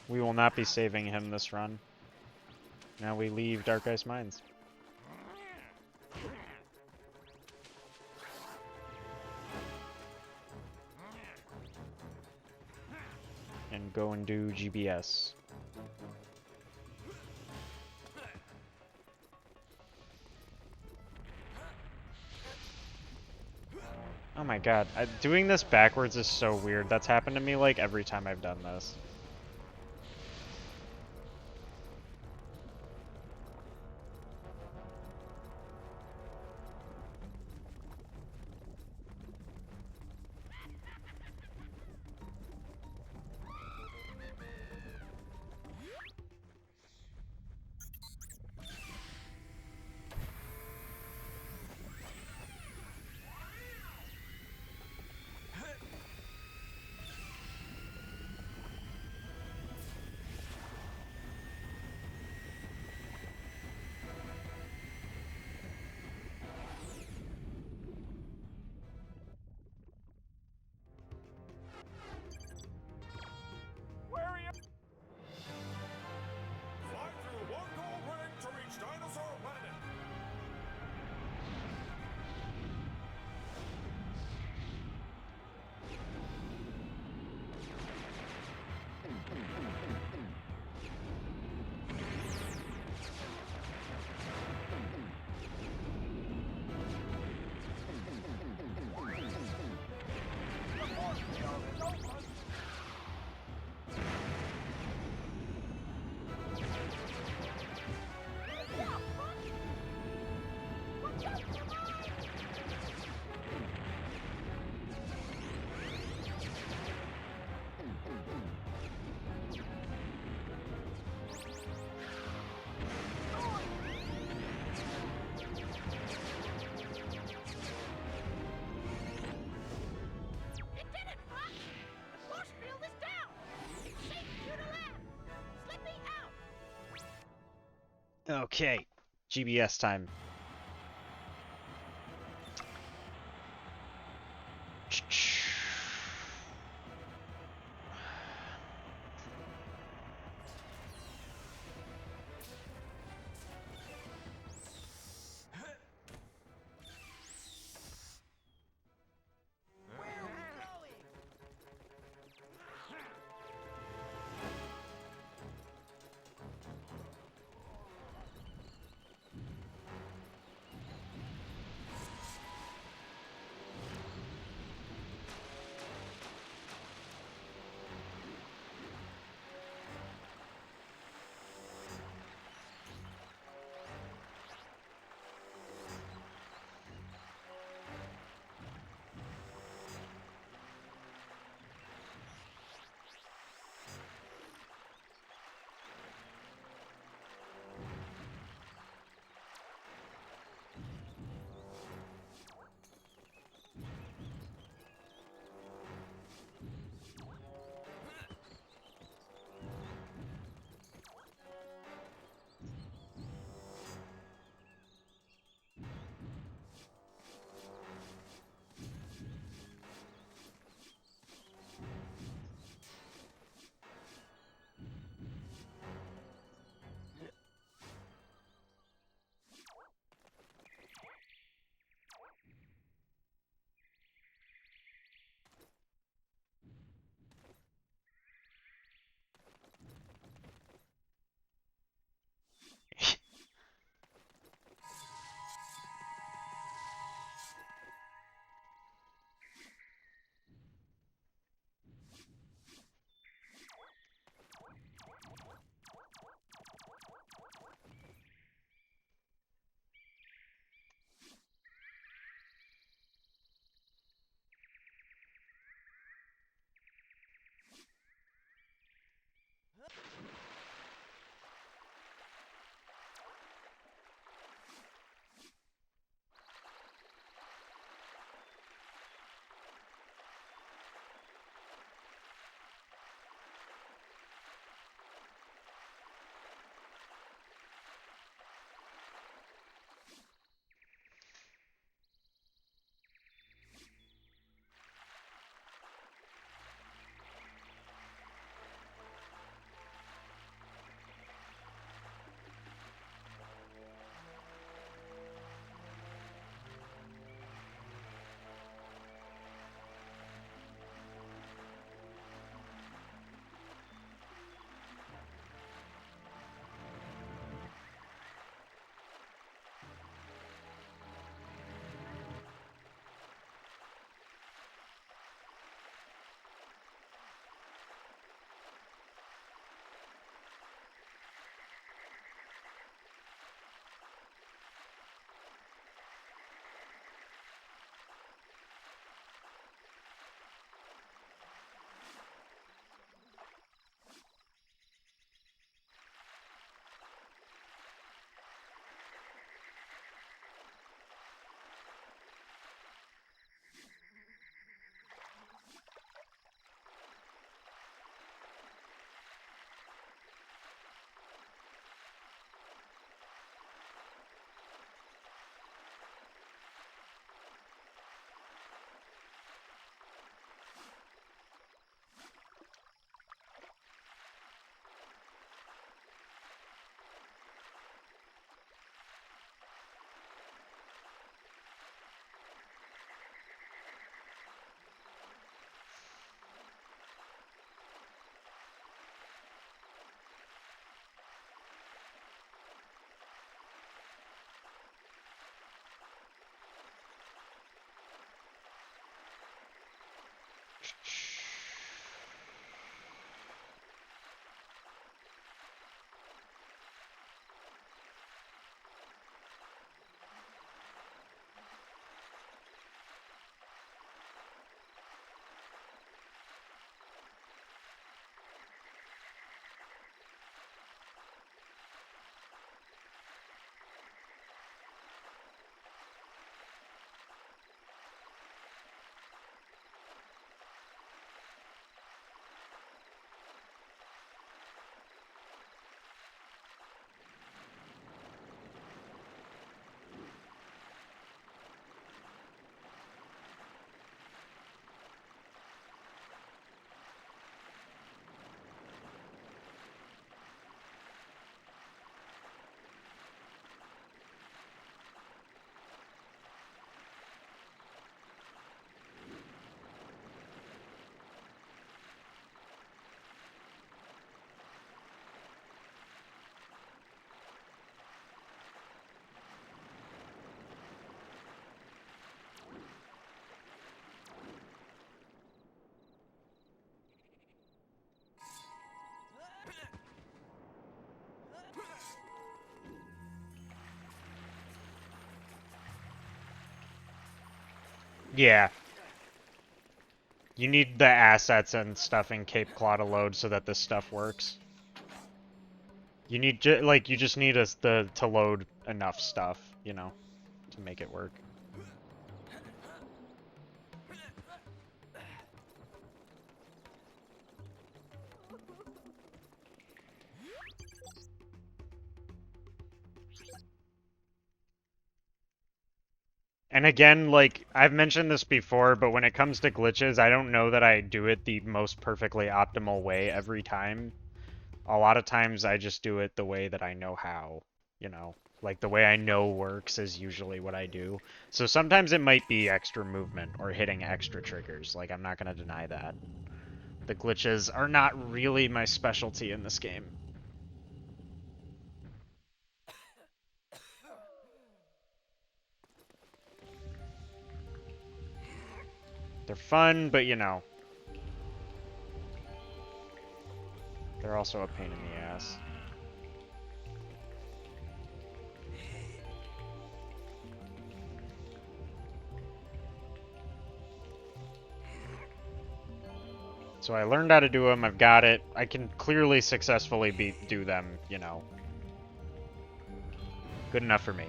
We will not be saving him this run. Now we leave Dark Ice Mines. And go and do GBS. my god. Doing this backwards is so weird. That's happened to me like every time I've done this. Where are you? Fly through one gold ring to reach Dinosaur Planet. It did it, Fox! The force field is down! It's safe for you to land! Slippy out! Okay. GBS time. Yeah. You need the assets and stuff in Cape Claw to load so that this stuff works. You need, like, you just need to load enough stuff, you know, to make it work. And again, like, I've mentioned this before, but when it comes to glitches, I don't know that I do it the most perfectly optimal way every time. A lot of times I just do it the way that I know how, you know. Like, the way I know works is usually what I do. So sometimes it might be extra movement or hitting extra triggers. Like, I'm not going to deny that. The glitches are not really my specialty in this game. They're fun, but you know. They're also a pain in the ass. So I learned how to do them, I've got it. I can clearly successfully do them, you know. Good enough for me.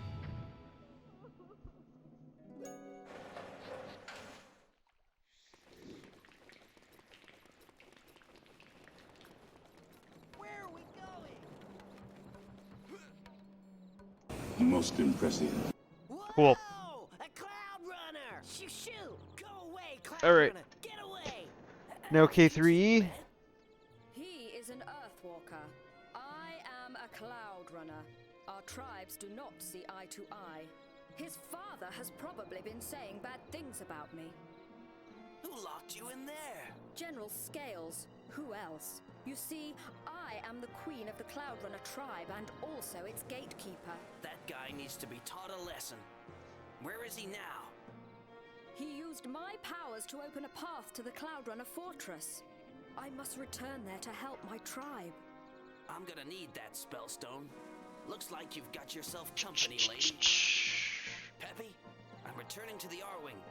Most impressive. Cool. A cloud runner! Shoo shoo! Go away, cloud Alright. runner! Get away! Now K3. He is an Earthwalker. I am a Cloud Runner. Our tribes do not see eye to eye. His father has probably been saying bad things about me. Who locked you in there? General Scales. Who else? You see, I am the queen of the Cloud Runner tribe and also its gatekeeper. That guy needs to be taught a lesson. Where is he now? He used my powers to open a path to the Cloud Runner fortress. I must return there to help my tribe. I'm gonna need that spellstone. Looks like you've got yourself company, lady. Peppy, I'm returning to the R-Wing.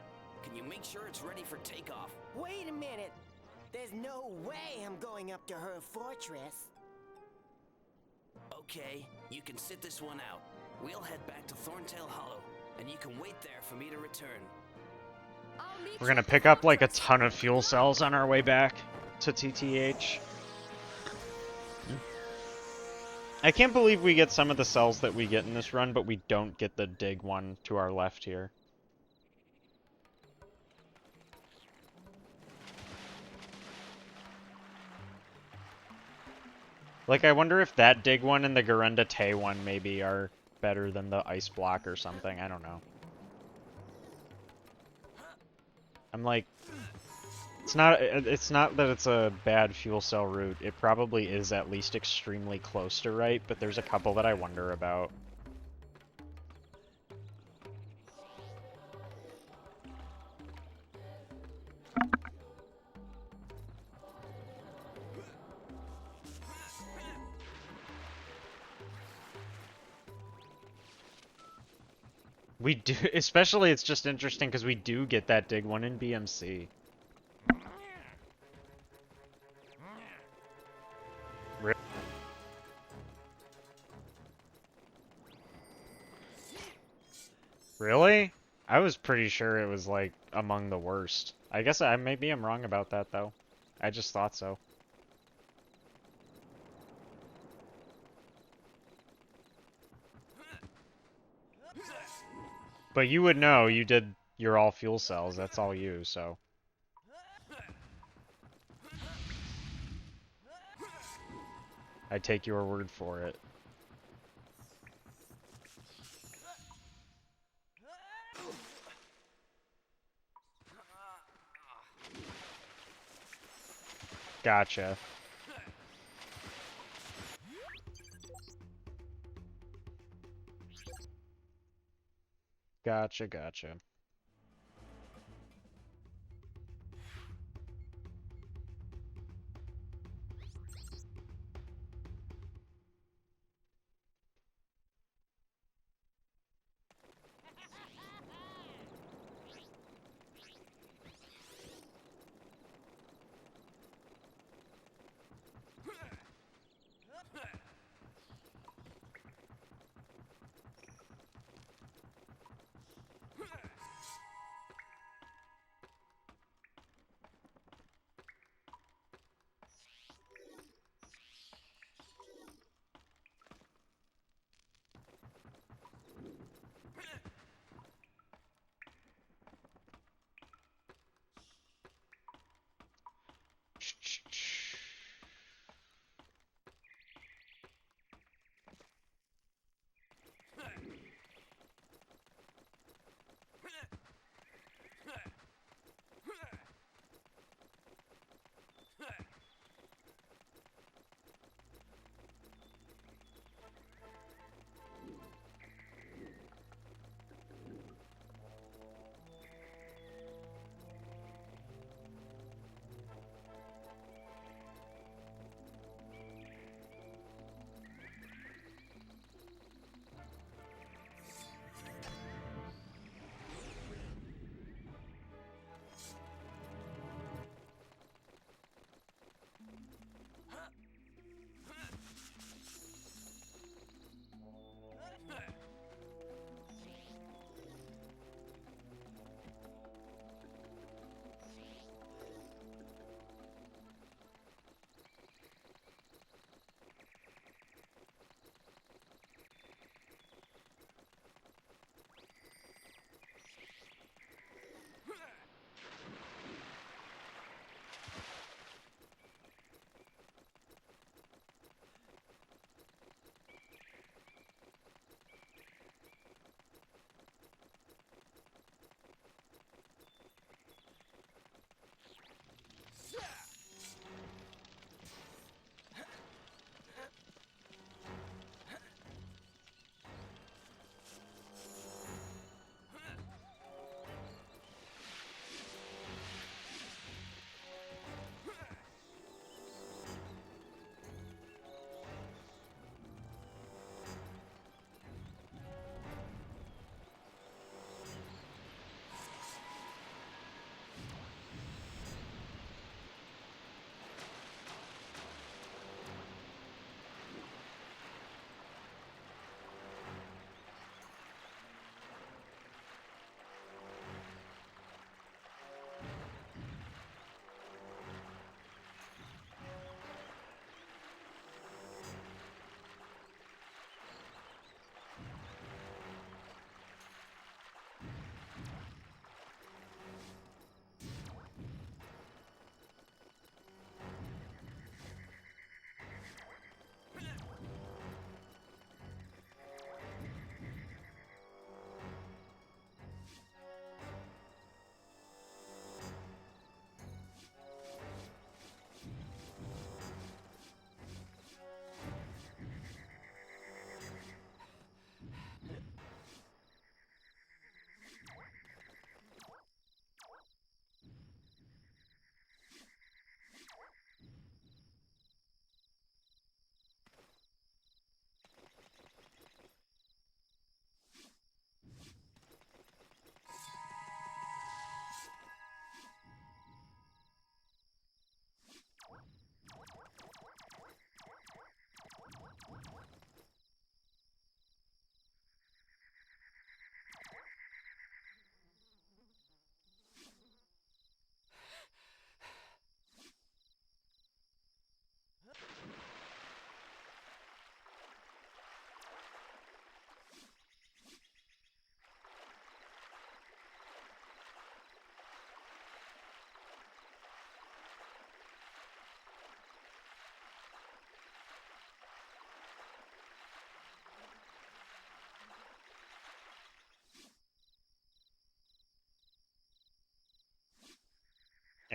Can you make sure it's ready for takeoff? Wait a minute. There's no way I'm going up to her fortress. Okay, you can sit this one out. We'll head back to Thorntail Hollow, and you can wait there for me to return. We're gonna pick up like a ton of fuel cells on our way back to TTH. I can't believe we get some of the cells that we get in this run, but we don't get the dig one to our left here. Like, I wonder if that dig one and the Garenda Tay one maybe are better than the ice block or something. I don't know. I'm like, it's not that it's a bad fuel cell route. It probably is at least extremely close to right, but there's a couple that I wonder about. We do, especially it's just interesting because we do get that dig one in BMC. Really? I was pretty sure it was like among the worst. I guess maybe I'm wrong about that though. I just thought so. But you would know, you did your all fuel cells, that's all you, so. I take your word for it. Gotcha. Gotcha, gotcha.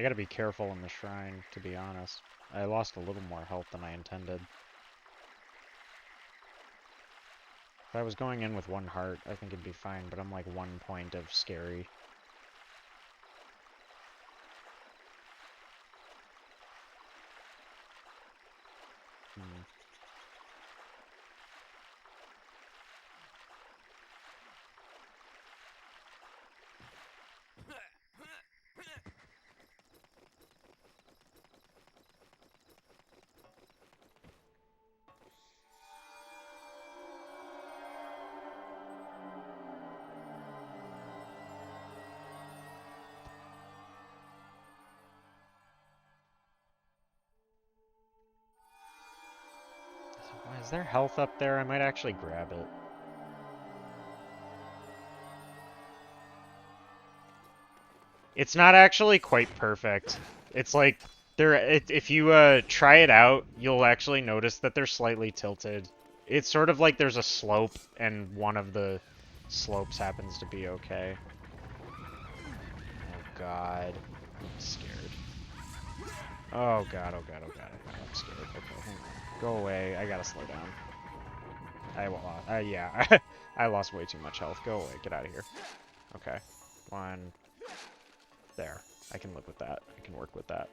I gotta be careful in the shrine, to be honest. I lost a little more health than I intended. If I was going in with 1 heart, I think it'd be fine, but I'm like 1 point of scary. Is there health up there? I might actually grab it. It's not actually quite perfect. It's like, if you try it out, you'll actually notice that they're slightly tilted. It's sort of like there's a slope, and one of the slopes happens to be okay. Oh god. I'm scared. Oh god, oh god, oh god. I'm scared. Okay, hang on. Go away. I gotta slow down. Yeah. I lost way too much health. Go away. Get out of here. Okay. 1. There. I can live with that. I can work with that.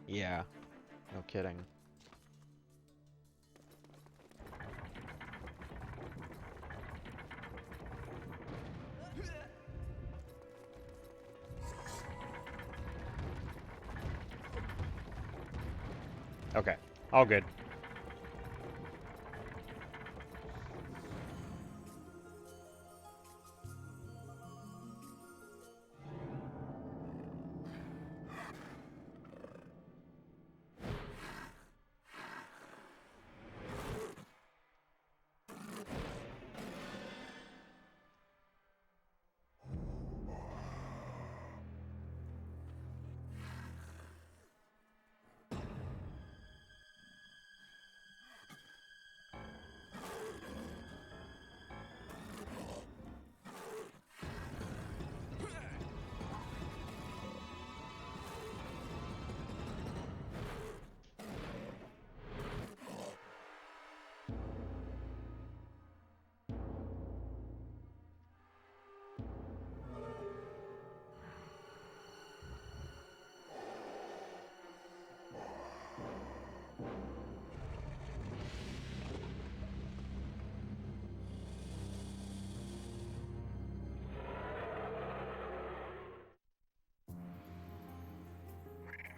Yeah. No kidding. Okay. All good.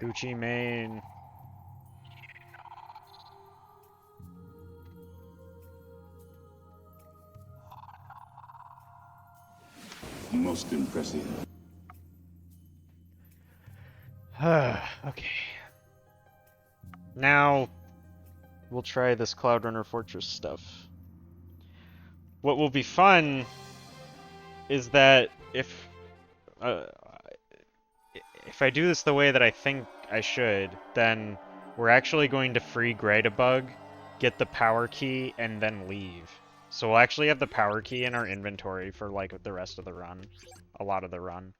Gucci Mane. Most impressive. Okay. Now, we'll try this Cloud Runner Fortress stuff. What will be fun is that if I do this the way that I think I should, then we're actually going to free Greydebug, get the power key, and then leave. So we'll actually have the power key in our inventory for like the rest of the run. A lot of the run.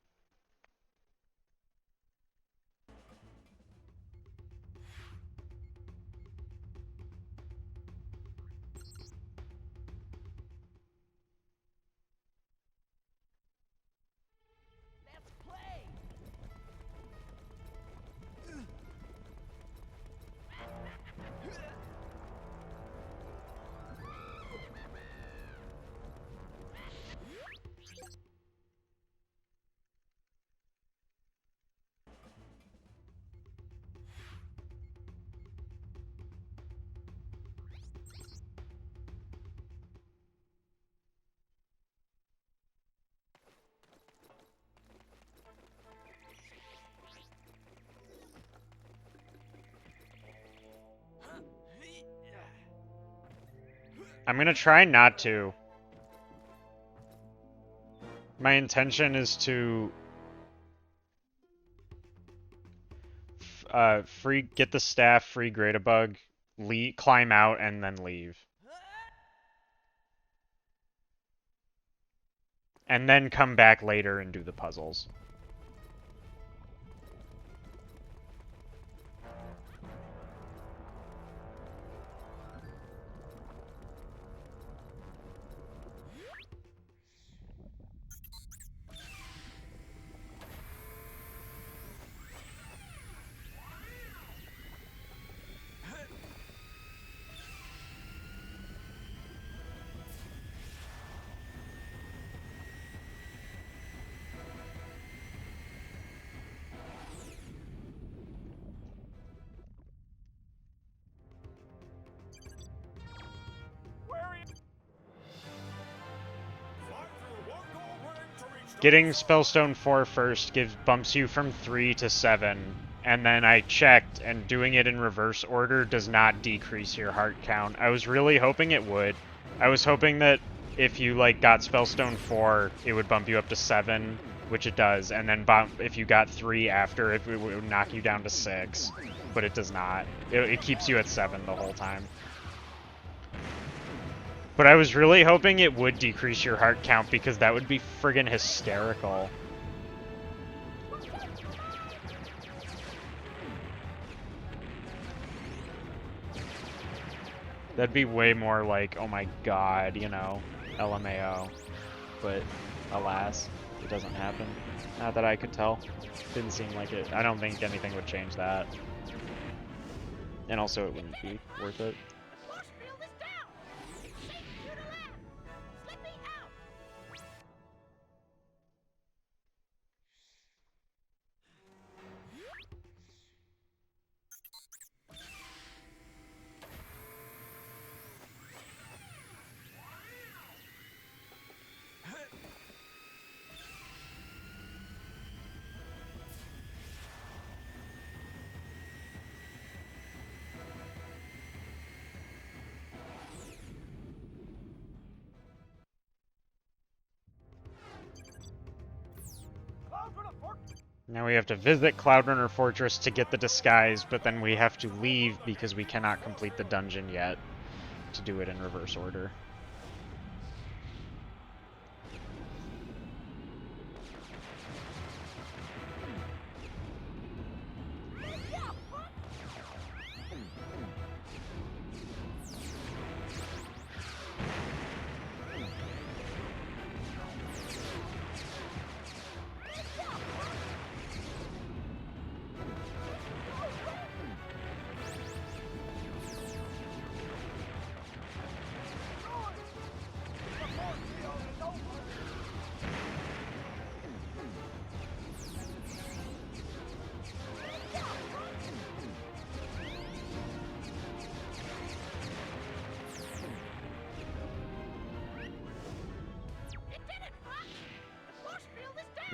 I'm gonna try not to. My intention is to get the staff, free Grade-a-Bug, climb out, and then leave. And then come back later and do the puzzles. Getting Spellstone 4 first bumps you from 3 to 7, and then I checked, and doing it in reverse order does not decrease your heart count. I was really hoping it would. I was hoping that if you, like, got Spellstone 4, it would bump you up to 7, which it does, and then if you got 3 after, it would knock you down to 6, but it does not. It keeps you at 7 the whole time. But I was really hoping it would decrease your heart count because that would be friggin' hysterical. That'd be way more like, oh my god, you know, LMAO. But alas, it doesn't happen. Not that I could tell. Didn't seem like it. I don't think anything would change that. And also it wouldn't be worth it. Now we have to visit Cloudrunner Fortress to get the disguise, but then we have to leave because we cannot complete the dungeon yet to do it in reverse order.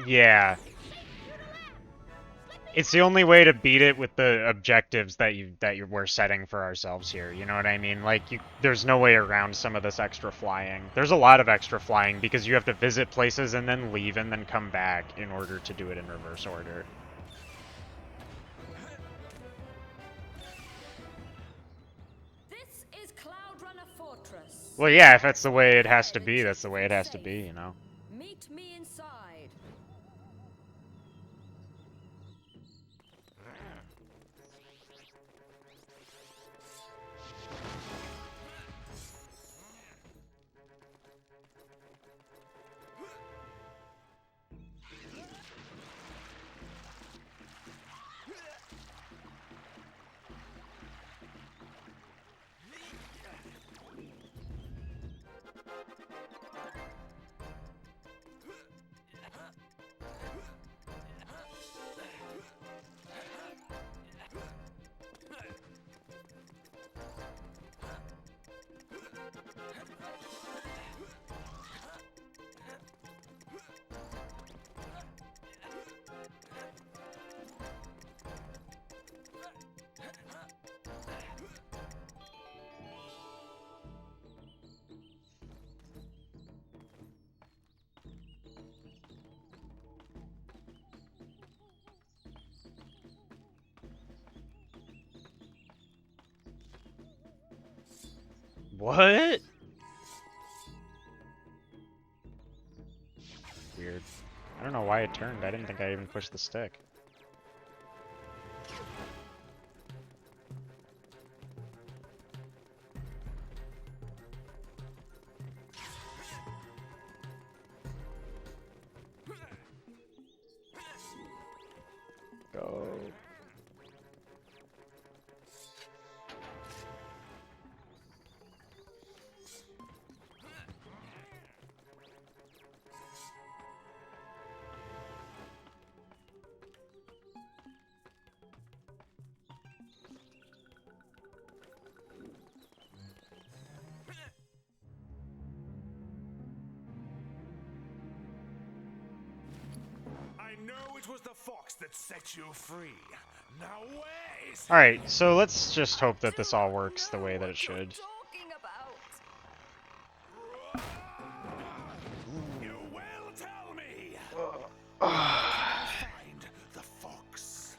Yeah. It's the only way to beat it with the objectives that we're setting for ourselves here. You know what I mean? Like, there's no way around some of this extra flying. There's a lot of extra flying because you have to visit places and then leave and then come back in order to do it in reverse order. This is Cloudrunner Fortress. Well, yeah, if that's the way it has to be, that's the way it has to be, you know? Meet me inside. What? Weird. I don't know why it turned. I didn't think I even pushed the stick. Go. I know it was the fox that set you free. Now where is he? Alright, so let's just hope that this all works the way that it should. Talking about. You will tell me. Find the fox.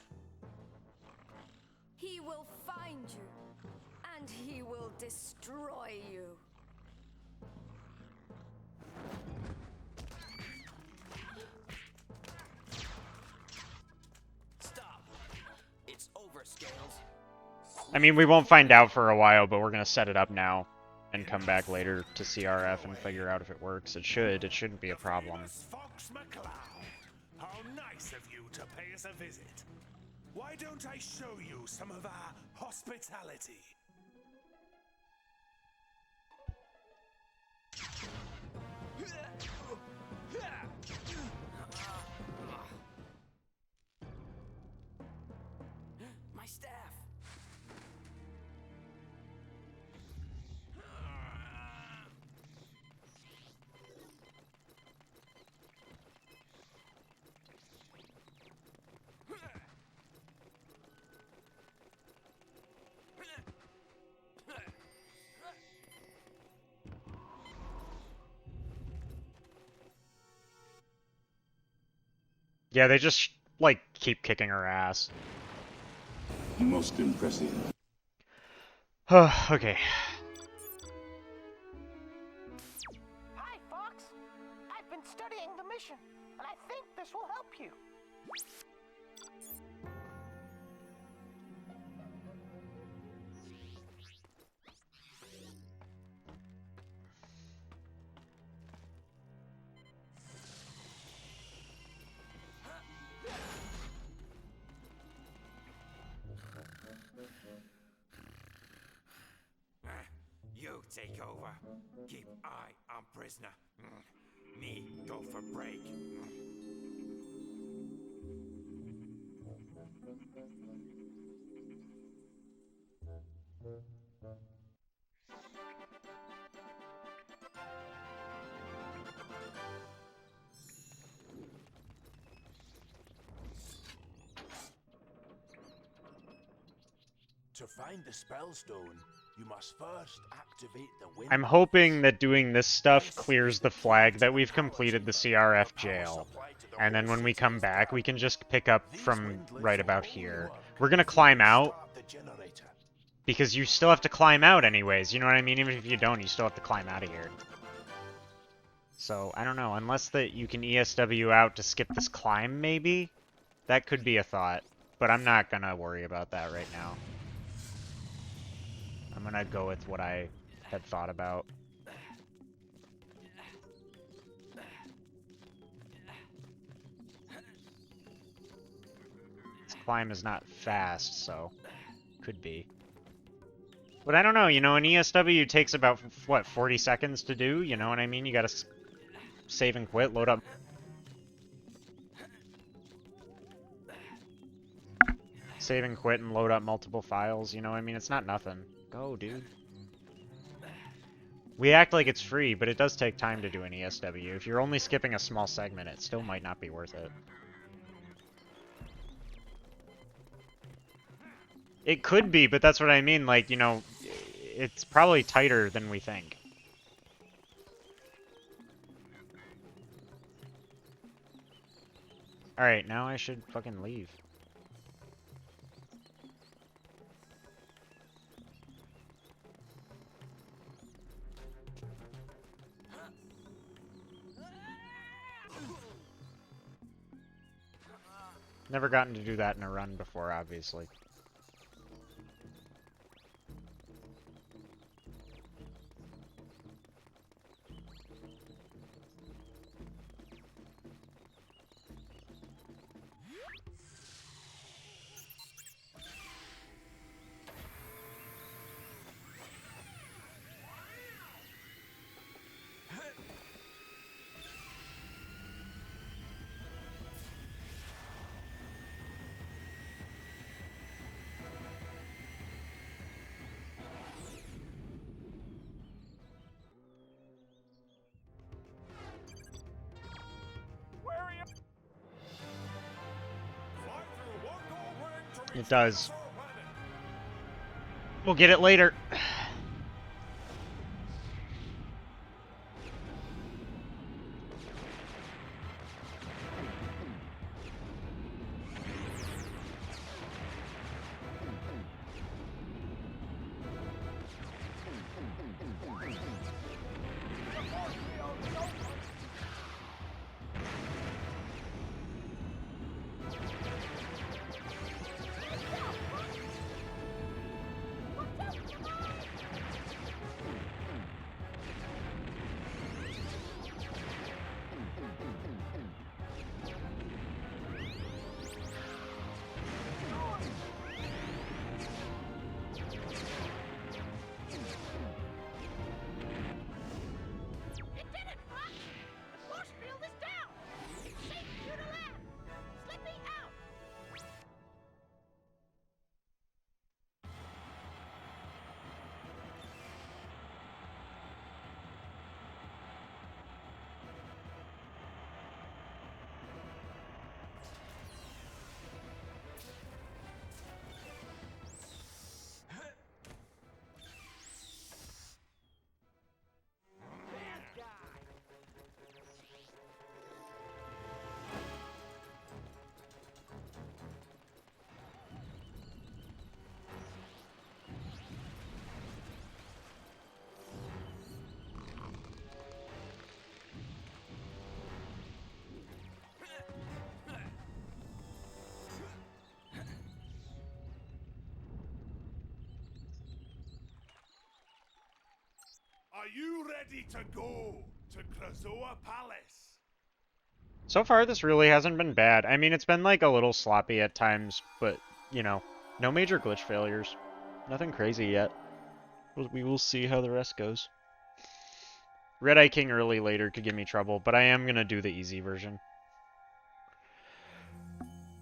He will find you, and he will destroy you. Stop. It's over, Scales. I mean, we won't find out for a while, but we're gonna set it up now and come back later to CRF and figure out if it works. It should. It shouldn't be a problem. Fox McCloud. How nice of you to pay us a visit. Why don't I show you some of our hospitality? My staff. Yeah, they just, like, keep kicking her ass. Most impressive. Okay. Hi, Fox. I've been studying the mission, and I think this will help you. You take over. Keep eye on prisoner. Me go for break. To find the Spellstone, you must first activate the wind. I'm hoping that doing this stuff clears the flag that we've completed the CRF jail. And then when we come back, we can just pick up from right about here. We're gonna climb out, because you still have to climb out anyways, you know what I mean? Even if you don't, you still have to climb out of here. So, I don't know, unless that you can ESW out to skip this climb, maybe? That could be a thought, but I'm not gonna worry about that right now. I'm gonna go with what I had thought about. This climb is not fast, so could be. But I don't know, you know, an ESW takes about, what, 40 seconds to do? You know what I mean? You gotta save and quit, load up. Save and quit and load up multiple files, you know what I mean? It's not nothing. Go, dude. We act like it's free, but it does take time to do an ESW. If you're only skipping a small segment, it still might not be worth it. It could be, but that's what I mean, like, you know, it's probably tighter than we think. Alright, now I should fucking leave. Never gotten to do that in a run before, obviously. It does. We'll get it later. Are you ready to go to Krazoa Palace? So far, this really hasn't been bad. I mean, it's been like a little sloppy at times, but, you know, no major glitch failures. Nothing crazy yet. We will see how the rest goes. Red Eye King early later could give me trouble, but I am going to do the easy version.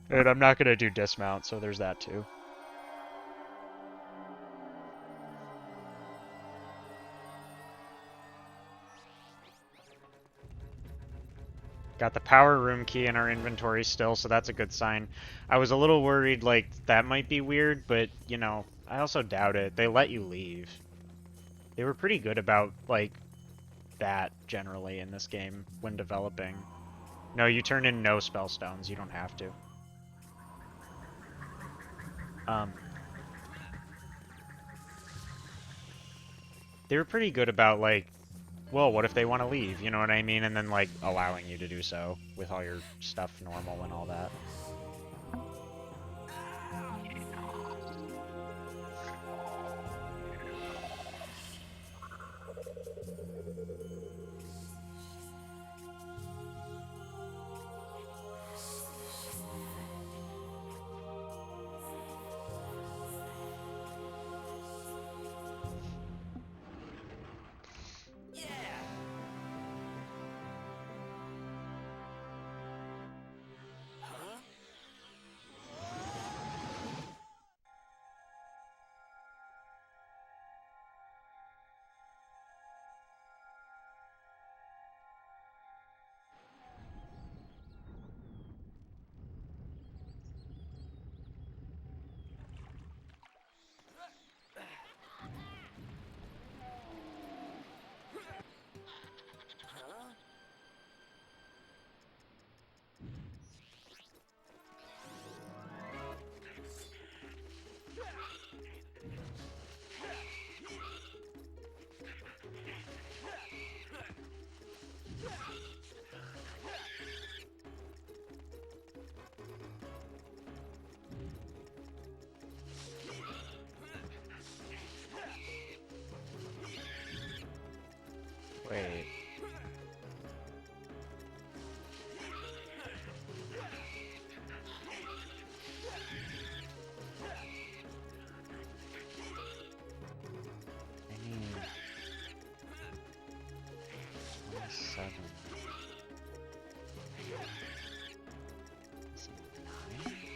And I'm not going to do dismount, so there's that too. Got the power room key in our inventory still, so that's a good sign. I was a little worried, like, that might be weird, but, you know, I also doubt it. They let you leave. They were pretty good about, like, that, generally, in this game, when developing. No, you turn in no spellstones. You don't have to. They were pretty good about, like, well, what if they want to leave? You know what I mean? And then, like, allowing you to do so with all your stuff normal and all that. Wait. I need 27.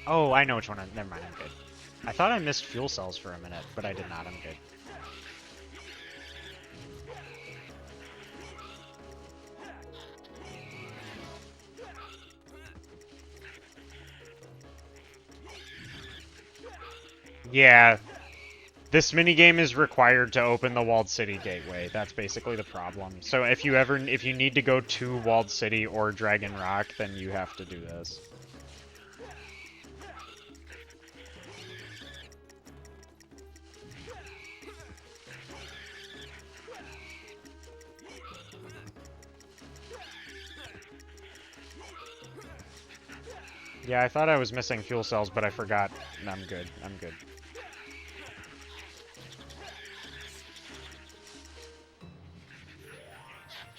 Oh, I know which one. Never mind, I'm good. I thought I missed fuel cells for a minute, but I did not. I'm good. Yeah, this minigame is required to open the Walled City gateway. That's basically the problem. So if you need to go to Walled City or Dragon Rock, then you have to do this. Yeah, I thought I was missing fuel cells, but I forgot. I'm good. I'm good.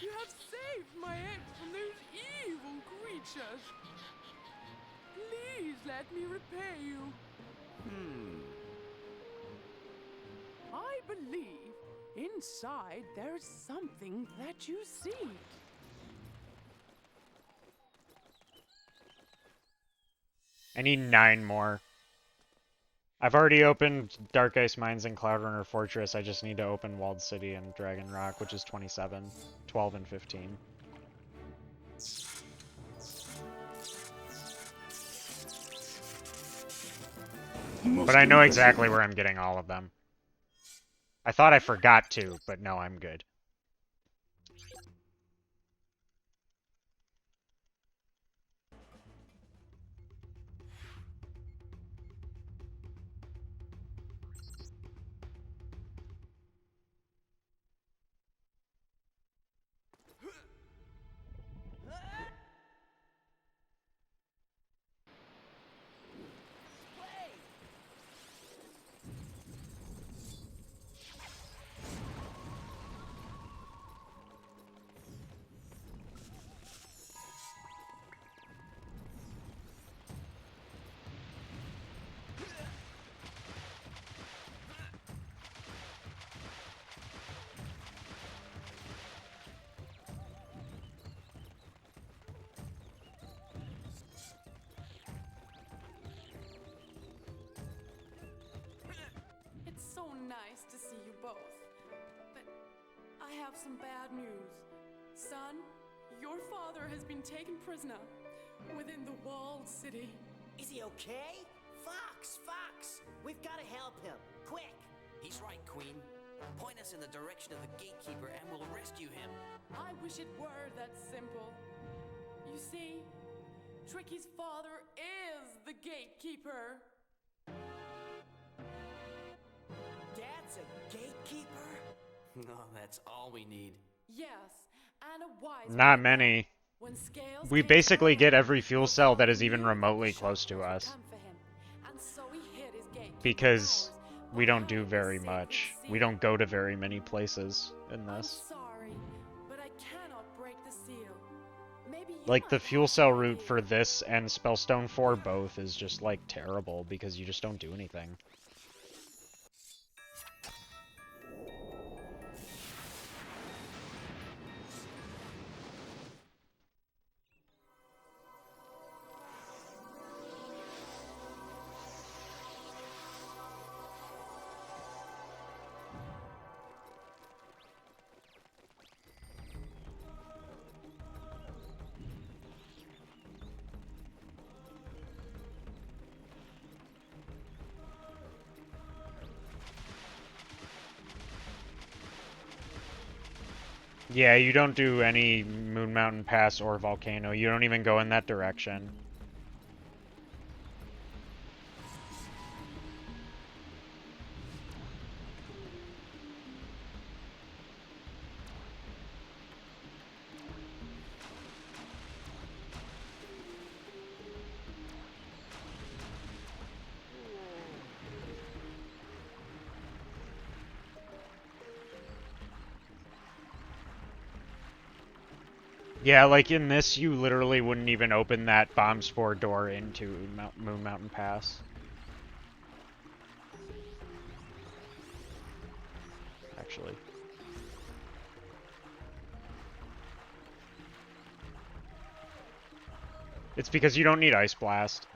You have saved my egg from those evil creatures. Please let me repay you. I believe inside there is something that you see. I need 9 more. I've already opened Dark Ice Mines and Cloudrunner Fortress. I just need to open Walled City and Dragon Rock, which is 27, 12, and 15. But I know exactly where I'm getting all of them. I thought I forgot to, but no, I'm good. It's so nice to see you both. But I have some bad news. Son, your father has been taken prisoner within the Walled City. Is he okay? Fox! We've got to help him. Quick! He's right, Queen. Point us in the direction of the gatekeeper and we'll rescue him. I wish it were that simple. You see, Tricky's father is the gatekeeper. Dad's a gatekeeper? No, that's all we need. Yes, and a wise Not one. many. When Scales We came to basically our get land, every fuel your cell that father is even knew remotely the close to Sharpers would us. come for him, and so he hid his gatekeeper Because powers we don't do behind the very sacred much. We seal. don't go to very many places in I'm this. sorry, but I cannot break the seal. Maybe you Like, the might fuel have cell an route idea. for this and Spellstone 4 both is just, like, terrible because you just don't do anything. Yeah, you don't do any Moon Mountain Pass or Volcano. You don't even go in that direction. Yeah, like in this, you literally wouldn't even open that bomb spore door into Moon Mountain Pass. Actually. It's because you don't need Ice Blast.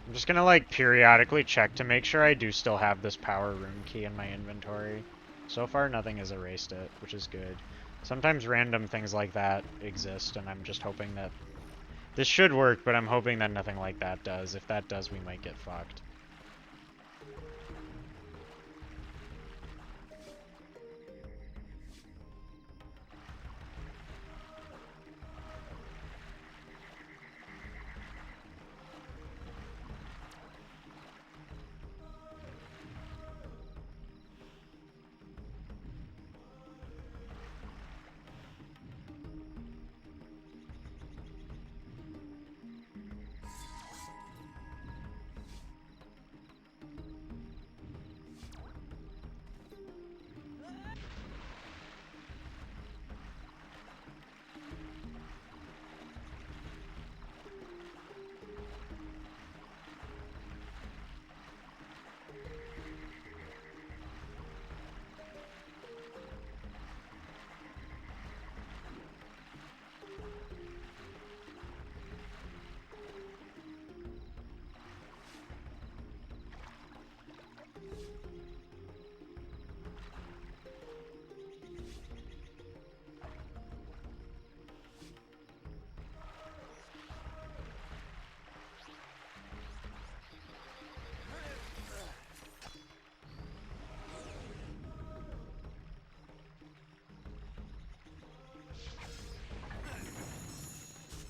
I'm just gonna like periodically check to make sure I do still have this power room key in my inventory. So far nothing has erased it, which is good. Sometimes random things like that exist, and I'm just hoping that this should work, but I'm hoping that nothing like that does. If that does, we might get fucked.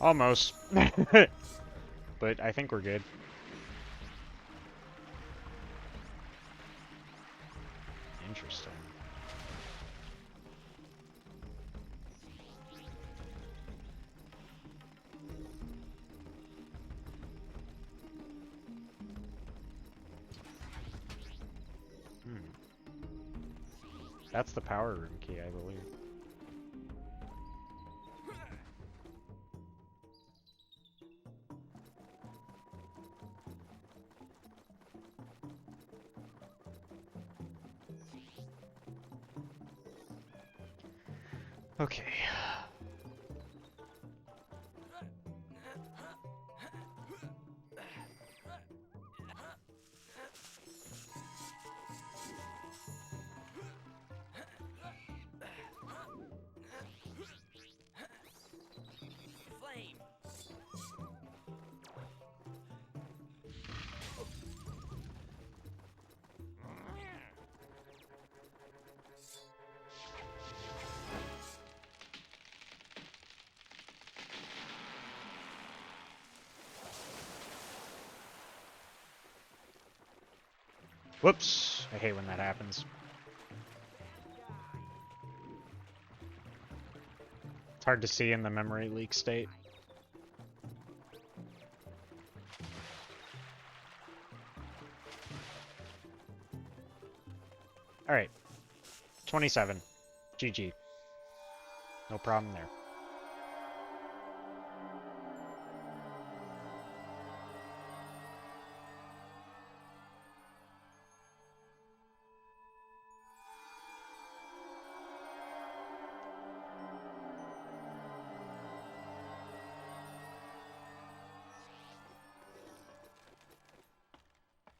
Almost. But I think we're good. Interesting. That's the power room key, I believe. Okay. Flame. Whoops. I hate when that happens. It's hard to see in the memory leak state. Alright. 27. GG. No problem there.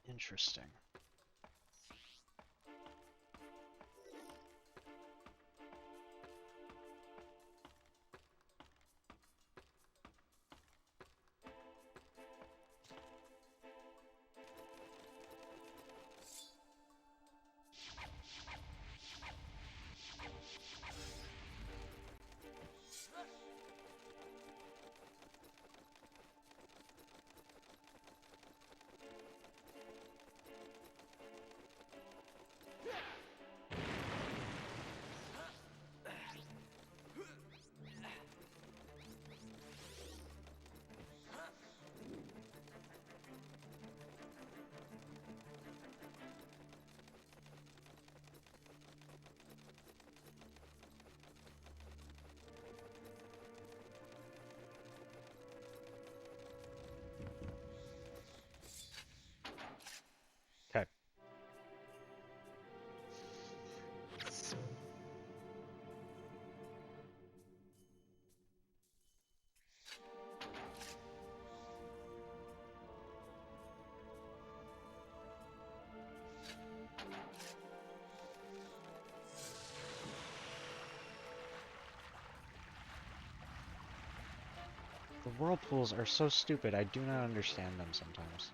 Interesting. The whirlpools are so stupid, I do not understand them sometimes.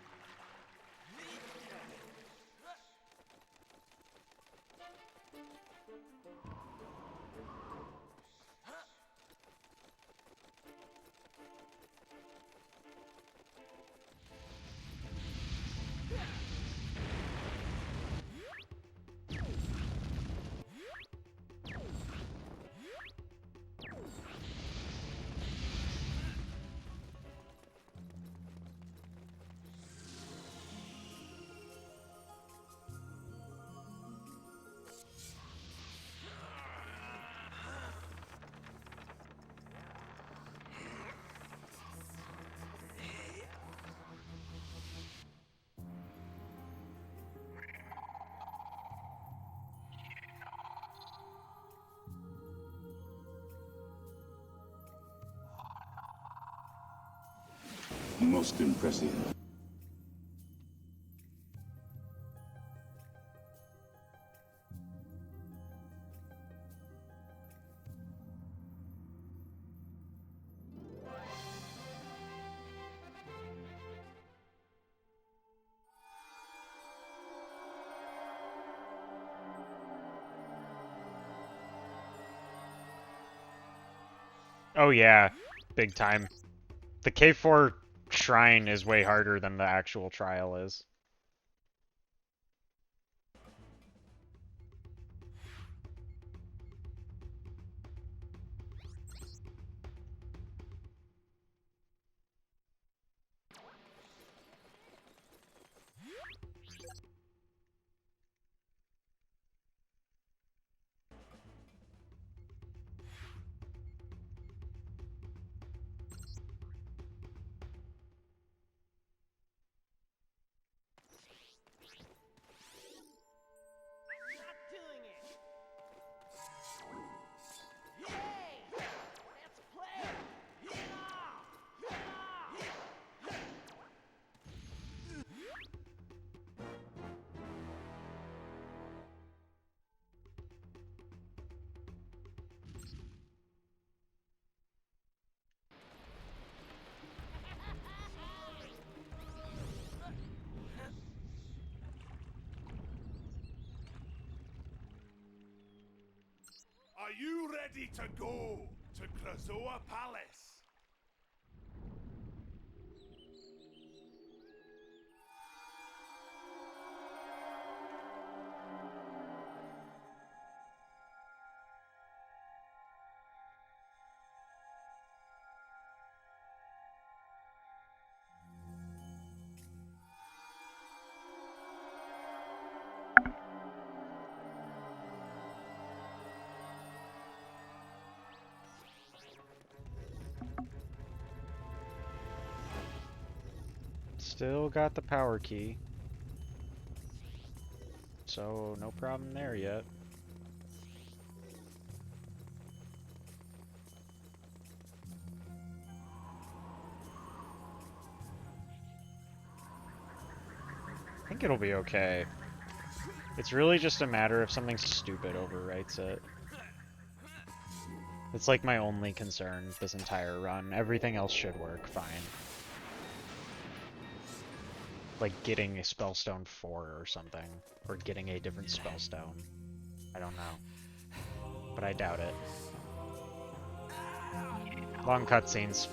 Most impressive. Oh yeah, big time. The K4 shrine is way harder than the actual trial is. Are you ready to go to Krazoa Palace? Still got the power key. So, no problem there yet. I think it'll be okay. It's really just a matter if something stupid overwrites it. It's like my only concern this entire run. Everything else should work fine. Like getting a Spellstone 4 or something. Or getting a different Spellstone. I don't know. But I doubt it. Long cutscenes.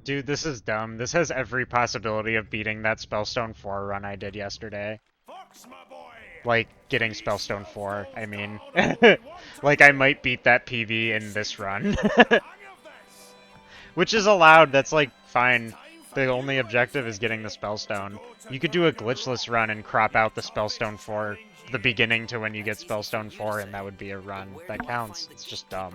Dude, this is dumb. This has every possibility of beating that Spellstone 4 run I did yesterday. Like, getting Spellstone 4, I mean. Like, I might beat that PV in this run. Which is allowed, that's like, fine. the only objective is getting the Spellstone. You could do a glitchless run and crop out the Spellstone for the beginning to when you get Spellstone 4, and that would be a run. That counts. It's just dumb.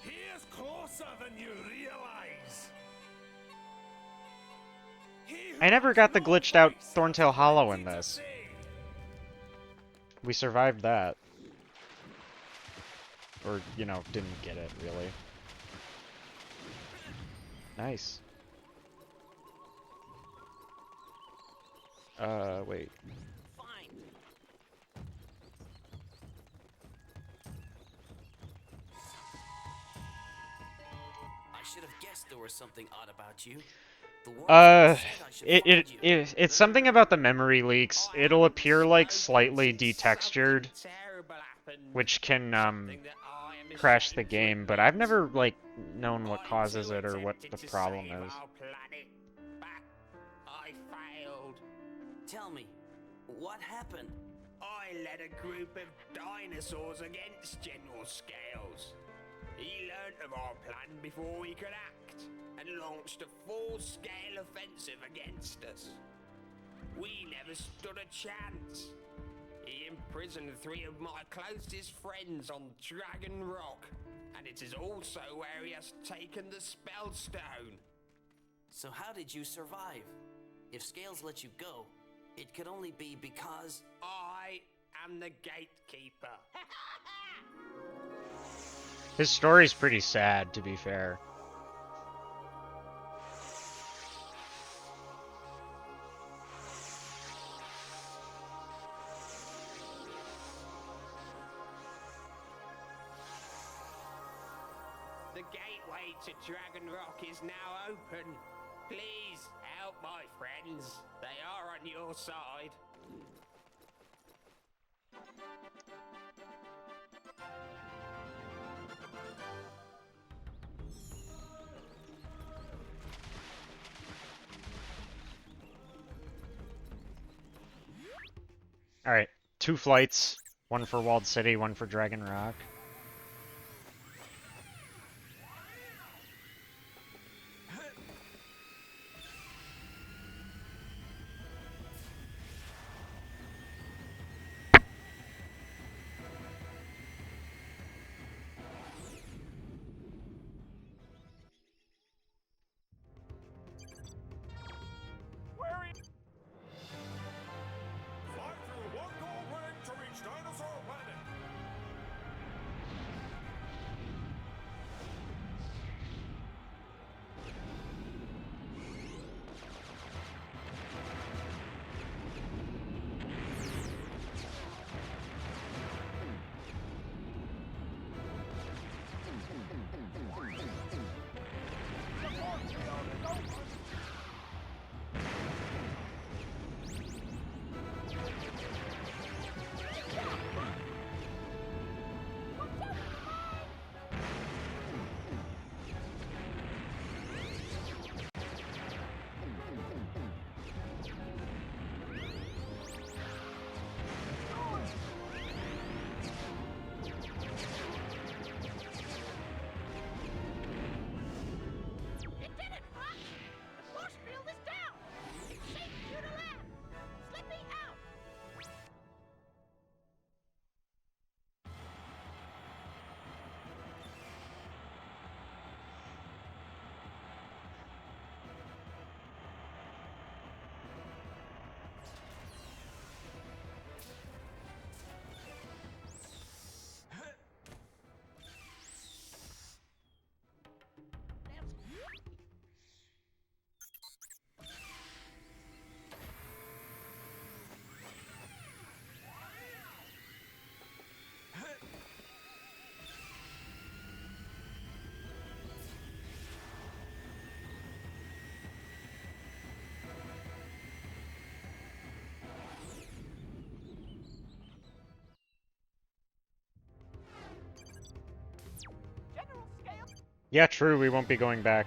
He is closer than you realize. I never got the glitched out Thorntail Hollow in this. We survived that. Or, you know, didn't get it, really. Nice. Wait. Fine. I should have guessed there was something odd about you. It's something about the memory leaks. It'll appear like slightly detextured, which can crash the game, but I've never like known what causes it or what the problem is. I failed. Tell me, what happened? I led a group of dinosaurs against General Scales. He learnt of our plan before we could act, and launched a full-scale offensive against us. We never stood a chance. He imprisoned 3 of my closest friends on Dragon Rock, and it is also where he has taken the Spellstone. So how did you survive? If Scales let you go, it could only be because... I am the gatekeeper. His story's pretty sad, to be fair. The gateway to Dragon Rock is now open. Please help my friends. They are on your side. Alright, 2 flights. 1 for Walled City, 1 for Dragon Rock. Fly through one gold ring to reach Dinosaur Planet. Yeah, true, we won't be going back.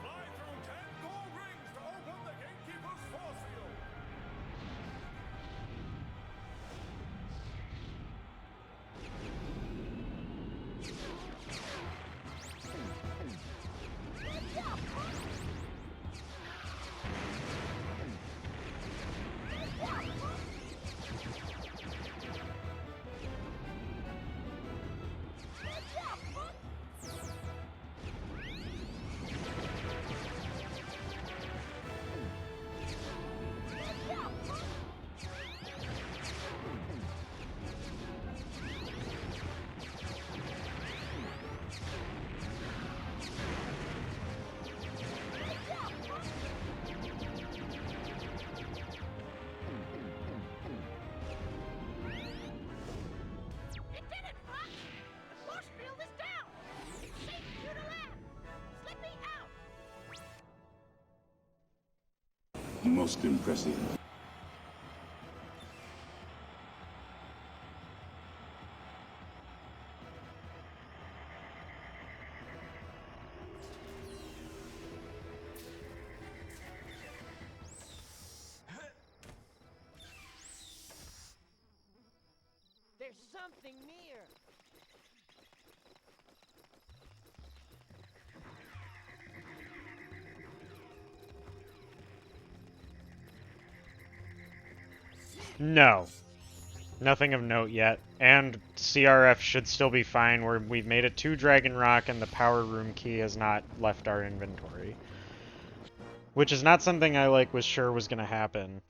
Fly through 10 gold rings to open the Gatekeeper's force field. Most impressive. There's something near. No. Nothing of note yet. And CRF should still be fine. We've made it to Dragon Rock and the power room key has not left our inventory. Which is not something I was sure was gonna happen.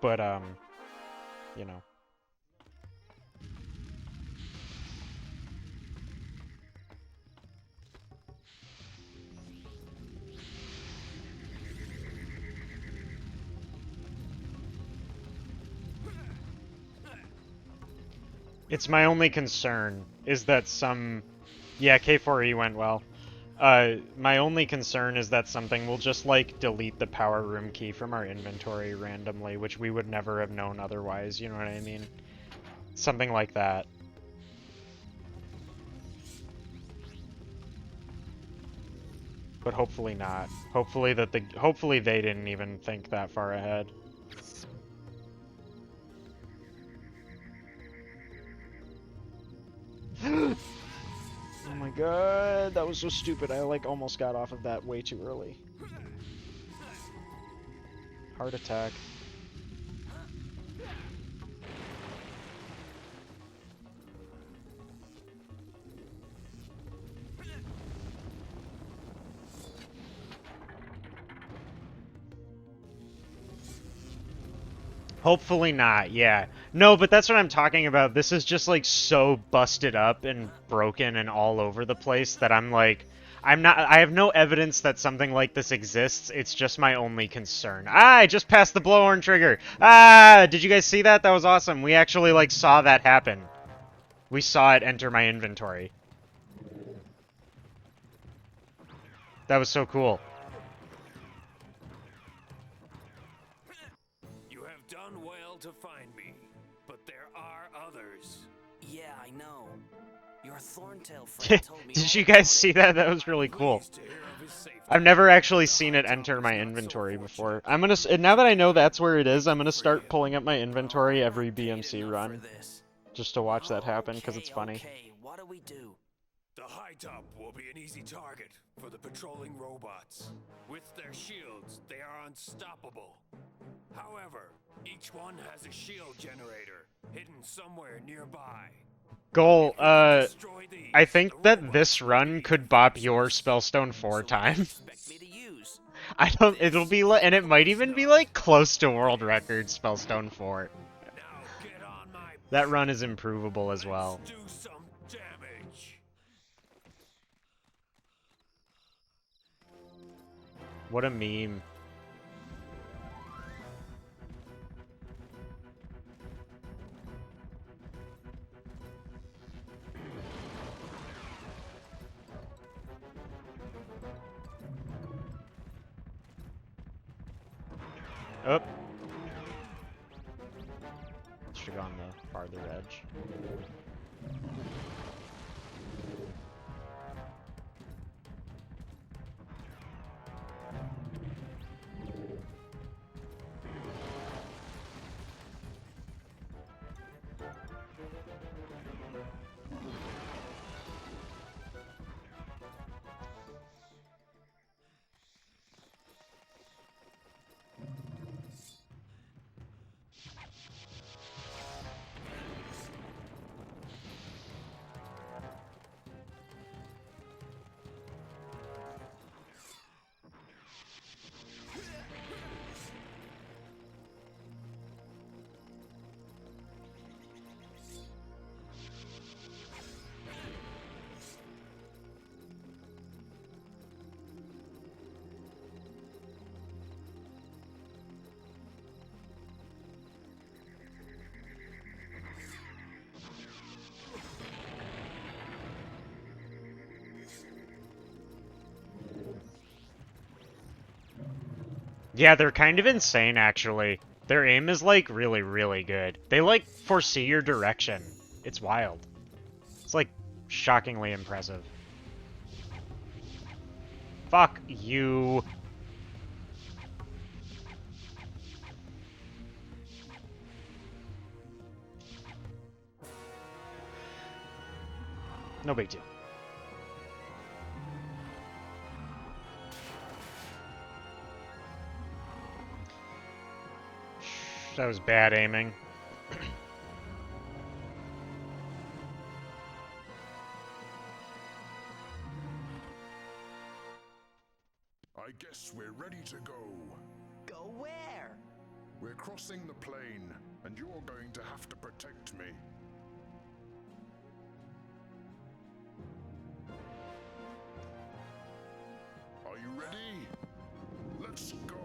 But you know. It's my only concern is that yeah, K4E went well. My only concern is that something will just, delete the power room key from our inventory randomly, which we would never have known otherwise, you know what I mean? Something like that. But hopefully not. Hopefully they didn't even think that far ahead. Oh my god, that was so stupid. I almost got off of that way too early. Heart attack. Hopefully not, yeah. No, but that's what I'm talking about. This is just, so busted up and broken and all over the place that I have no evidence that something like this exists. It's just my only concern. Ah, I just passed the blowhorn trigger. Ah, did you guys see that? That was awesome. We actually, saw that happen. We saw it enter my inventory. That was so cool. Done well to find me, but there are others. Yeah, I know. Your Thorntail friend told me. Did you guys see that? That was really cool. I've never actually seen it enter my inventory before. Now that I know that's where it is, I'm gonna start pulling up my inventory every BMC run, just to watch that happen, because it's funny. Okay, what do we do? The high top will be an easy target for the patrolling robots. With their shields, they are unstoppable. However, each one has a shield generator hidden somewhere nearby. Goal, I think that this run could bop your Spellstone 4 time. It'll be and it might even be close to world record Spellstone 4. That run is improvable as well. What a meme. Oh. Should have gone the farther edge. Yeah, they're kind of insane, actually. Their aim is, like, really, really good. They, like, foresee your direction. It's wild. It's, like, shockingly impressive. Fuck you. No big deal. That was bad aiming. I guess we're ready to go. Go where? We're crossing the plain, and you're going to have to protect me. Are you ready? Let's go.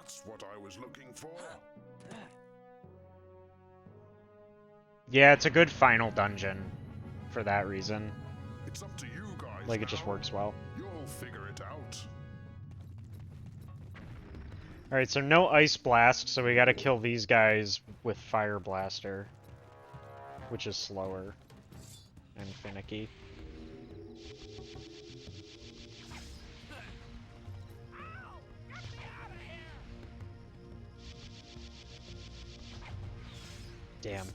That's what I was looking for. Yeah, it's a good final dungeon for that reason. It's up to you guys. Like, it just works well. You'll figure it out. Alright, so no Ice Blast, so we gotta kill these guys with Fire Blaster. Which is slower and finicky. Damn.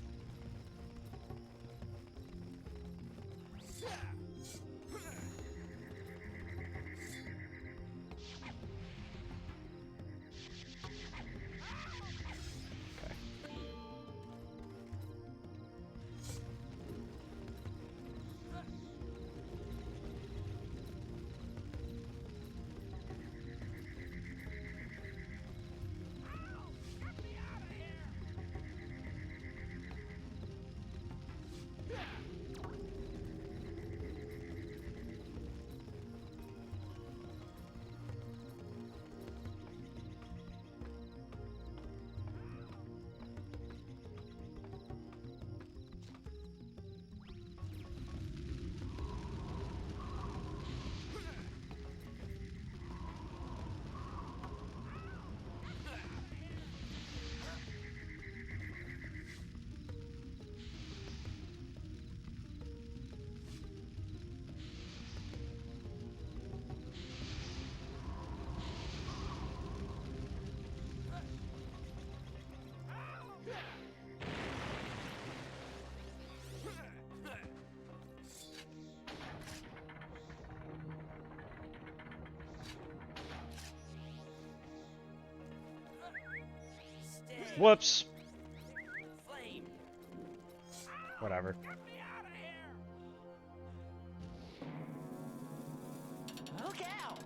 Whoops. Whatever. Look out!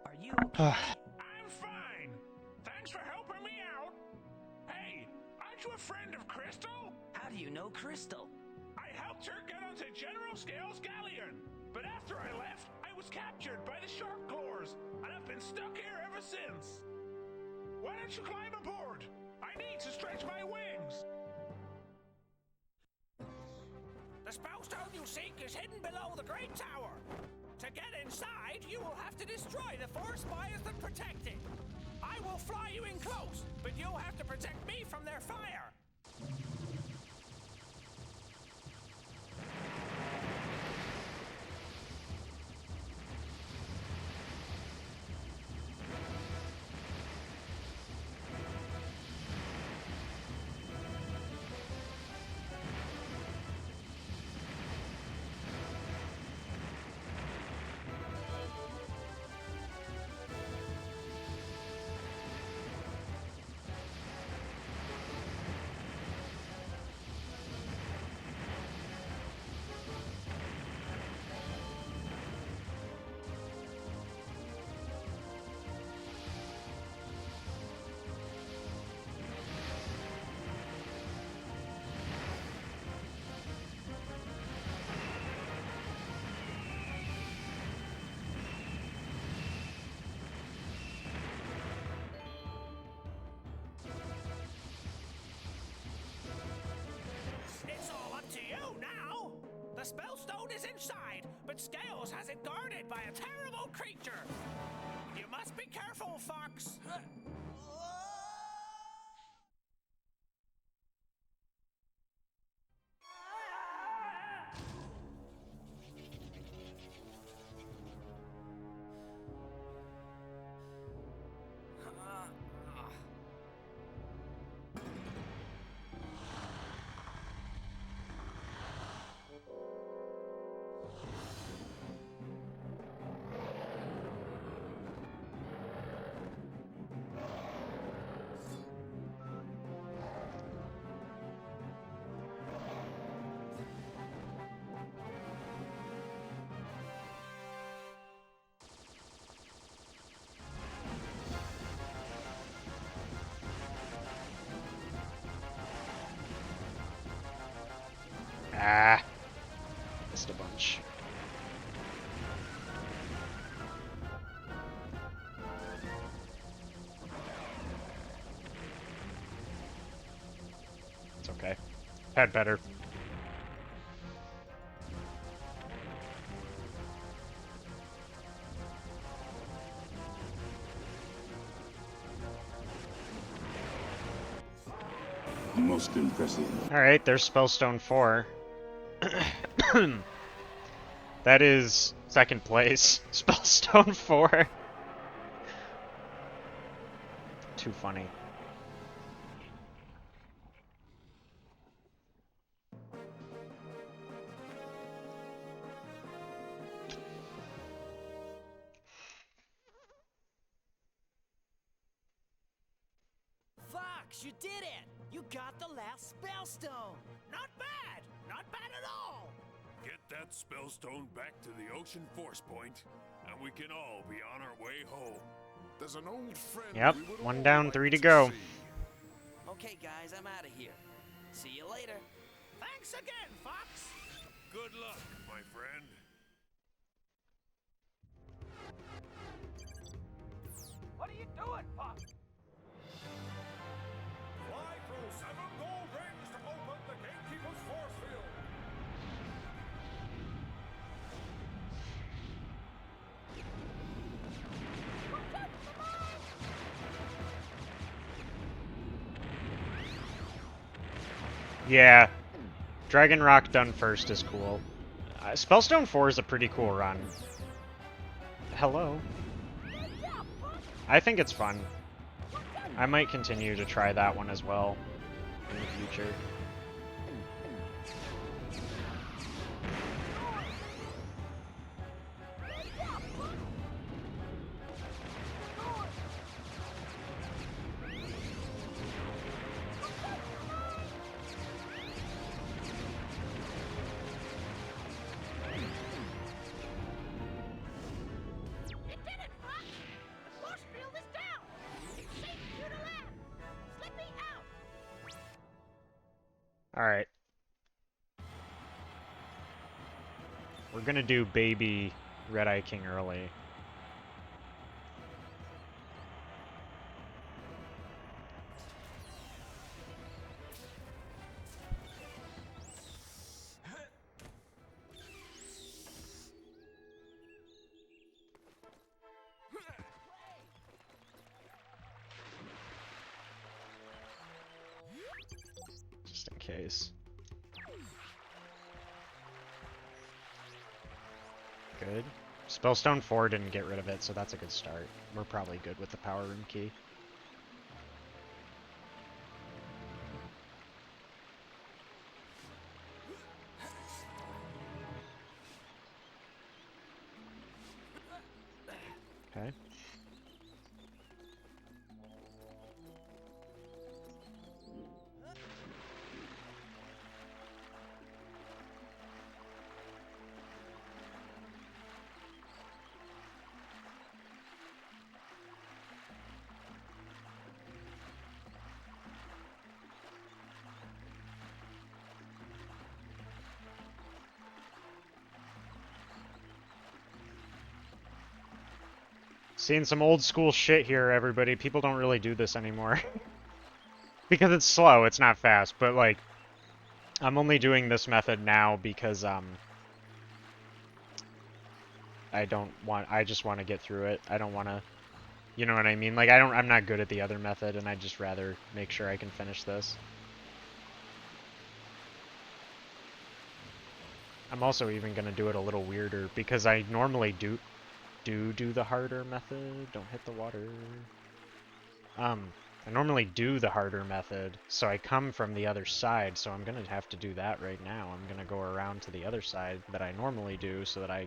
Are you okay? I'm fine. Thanks for helping me out. Hey, aren't you a friend of Crystal? How do you know Crystal? I helped her get onto General Scale's galleon. But after I left, I was captured by the shark claws, and I've been stuck here ever since. Why don't you climb aboard? I need to stretch my wings. The spellstone you seek is hidden below the Great Tower. To get inside, you will have to destroy the four spires that protect it. I will fly you in close, but you'll have to protect me from their fire. It's all up to you now. The spellstone is inside, but Scales has it guarded by a terrible creature. You must be careful, Fox. Ah. Missed a bunch. It's okay. Had better. Most impressive. Alright, there's Spellstone 4. That is second place. Spellstone 4. Too funny. Fox, you did it! You got the last spellstone! Not bad! Not bad at all! Get that spellstone back to the ocean force point, and we can all be on our way home. There's an old friend. Yep, we would 1 all down, like 3 to go. see. Okay, guys, I'm out of here. See you later. Thanks again, Fox! Good luck, my friend. What are you doing, Fox? Fly through 7 gold rings to open the gatekeeper's force field. Yeah. Dragon Rock done first is cool. Spellstone 4 is a pretty cool run. Hello. I think it's fun. I might continue to try that one as well in the future. Alright. We're gonna do baby Red Eye King early. Just in case. Good. Spellstone 4 didn't get rid of it, so that's a good start. We're probably good with the power room key. Okay. Seeing some old school shit here, everybody. People don't really do this anymore. Because it's slow, it's not fast, but like, I'm only doing this method now because, I just want to get through it. I don't want to, you know what I mean? Like, I'm not good at the other method, and I'd just rather make sure I can finish this. I'm also even going to do it a little weirder, because I normally do the harder method. Don't hit the water. I normally do the harder method, so I come from the other side, so I'm going to have to do that right now. I'm going to go around to the other side that I normally do so that I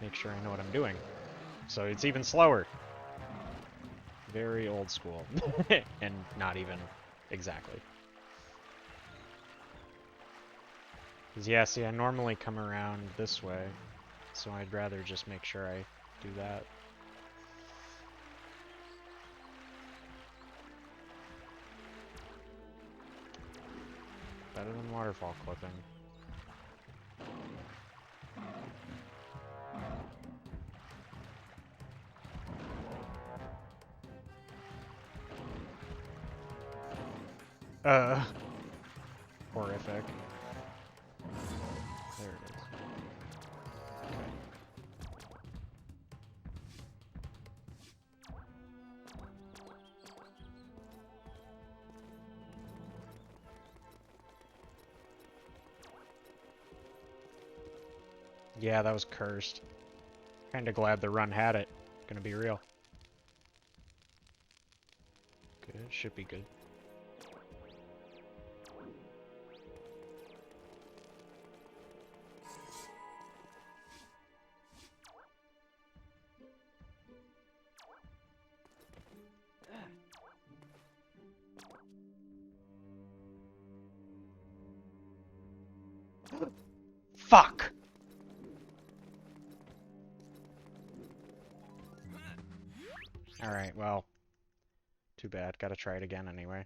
make sure I know what I'm doing. So it's even slower. Very old school. And not even exactly. Because yeah, see, I normally come around this way, so I'd rather just make sure I do that. Better than waterfall clipping. Horrific. There it is. Okay. Yeah, that was cursed. Kinda glad the run had it. Gonna be real. Good, should be good. Fuck! Alright, well. Too bad. Gotta try it again anyway.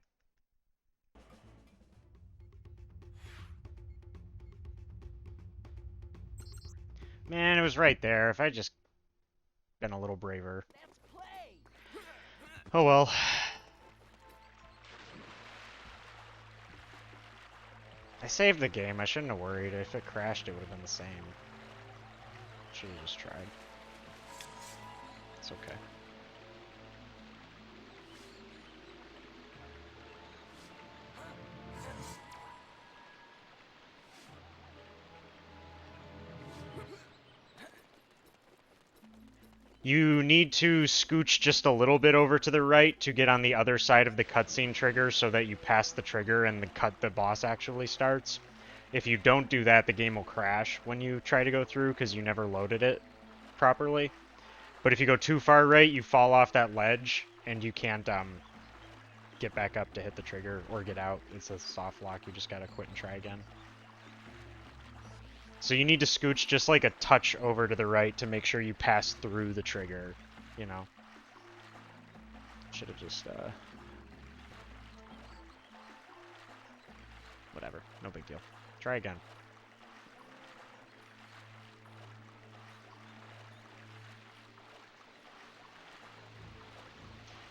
Man, it was right there. If I just been a little braver. Oh well. I saved the game. I shouldn't have worried. If it crashed, it would have been the same. Should have just tried. It's okay. You need to scooch just a little bit over to the right to get on the other side of the cutscene trigger so that you pass the trigger and the boss actually starts. If you don't do that, the game will crash when you try to go through because you never loaded it properly. But if you go too far right, you fall off that ledge and you can't get back up to hit the trigger or get out. It's a soft lock. You just gotta quit and try again. So you need to scooch just like a touch over to the right to make sure you pass through the trigger, you know. Should have just, Whatever. No big deal. Try again.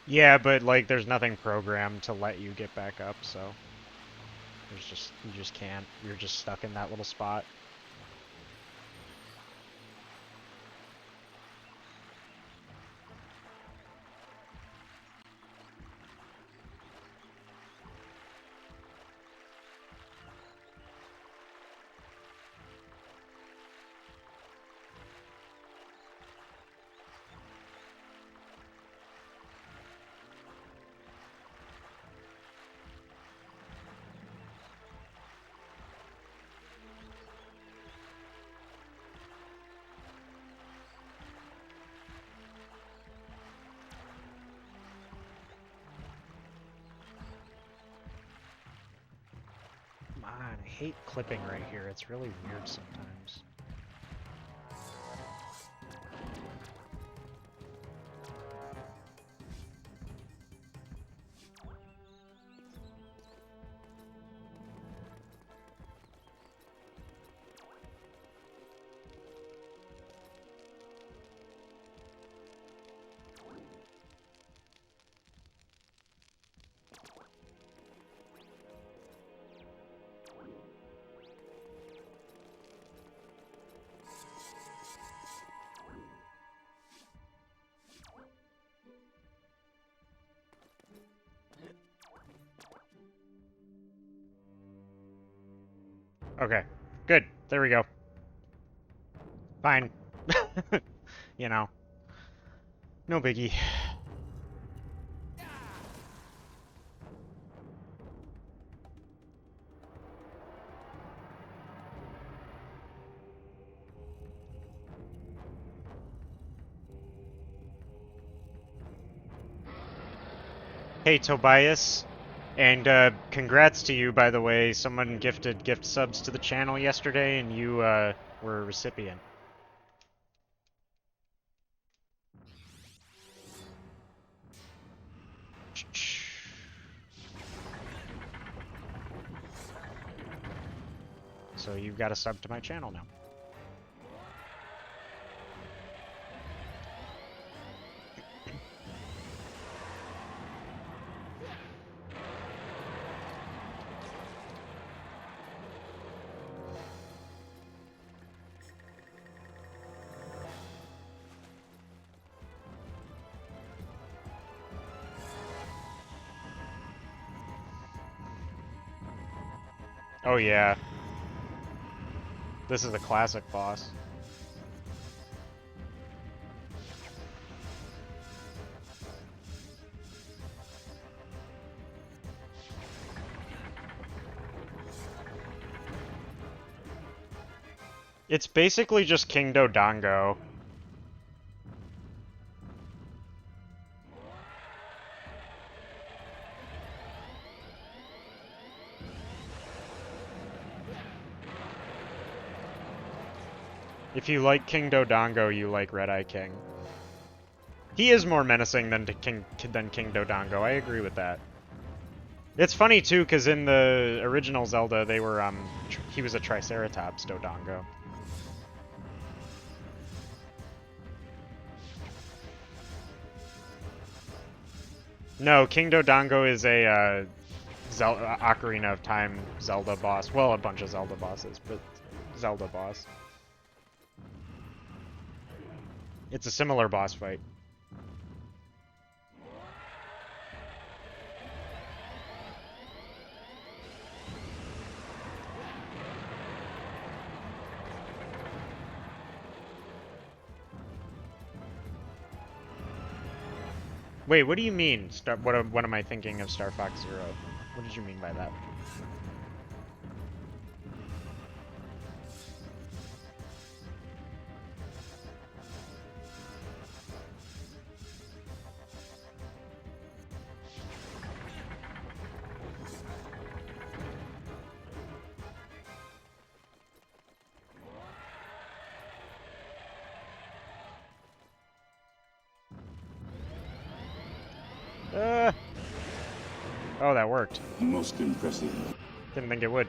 Yeah, but like there's nothing programmed to let you get back up, so you just can't. You're just stuck in that little spot. Man, I hate clipping right here. It's really weird sometimes. Okay, good. There we go. Fine. You know, no biggie. Hey, Tobias. And congrats to you, by the way. Someone gifted gift subs to the channel yesterday, and you were a recipient. So you've got a sub to my channel now. Oh yeah. This is a classic boss. It's basically just King Dodongo. If you like King Dodongo, you like Red Eye King. He is more menacing than King Dodongo. I agree with that. It's funny too, because in the original Zelda, they were he was a Triceratops Dodongo. No, King Dodongo is a Ocarina of Time Zelda boss. Well, a bunch of Zelda bosses, but Zelda boss. It's a similar boss fight. Wait, what do you mean? What am I thinking of Star Fox Zero? What did you mean by that? Oh, that worked. Most impressive. Didn't think it would.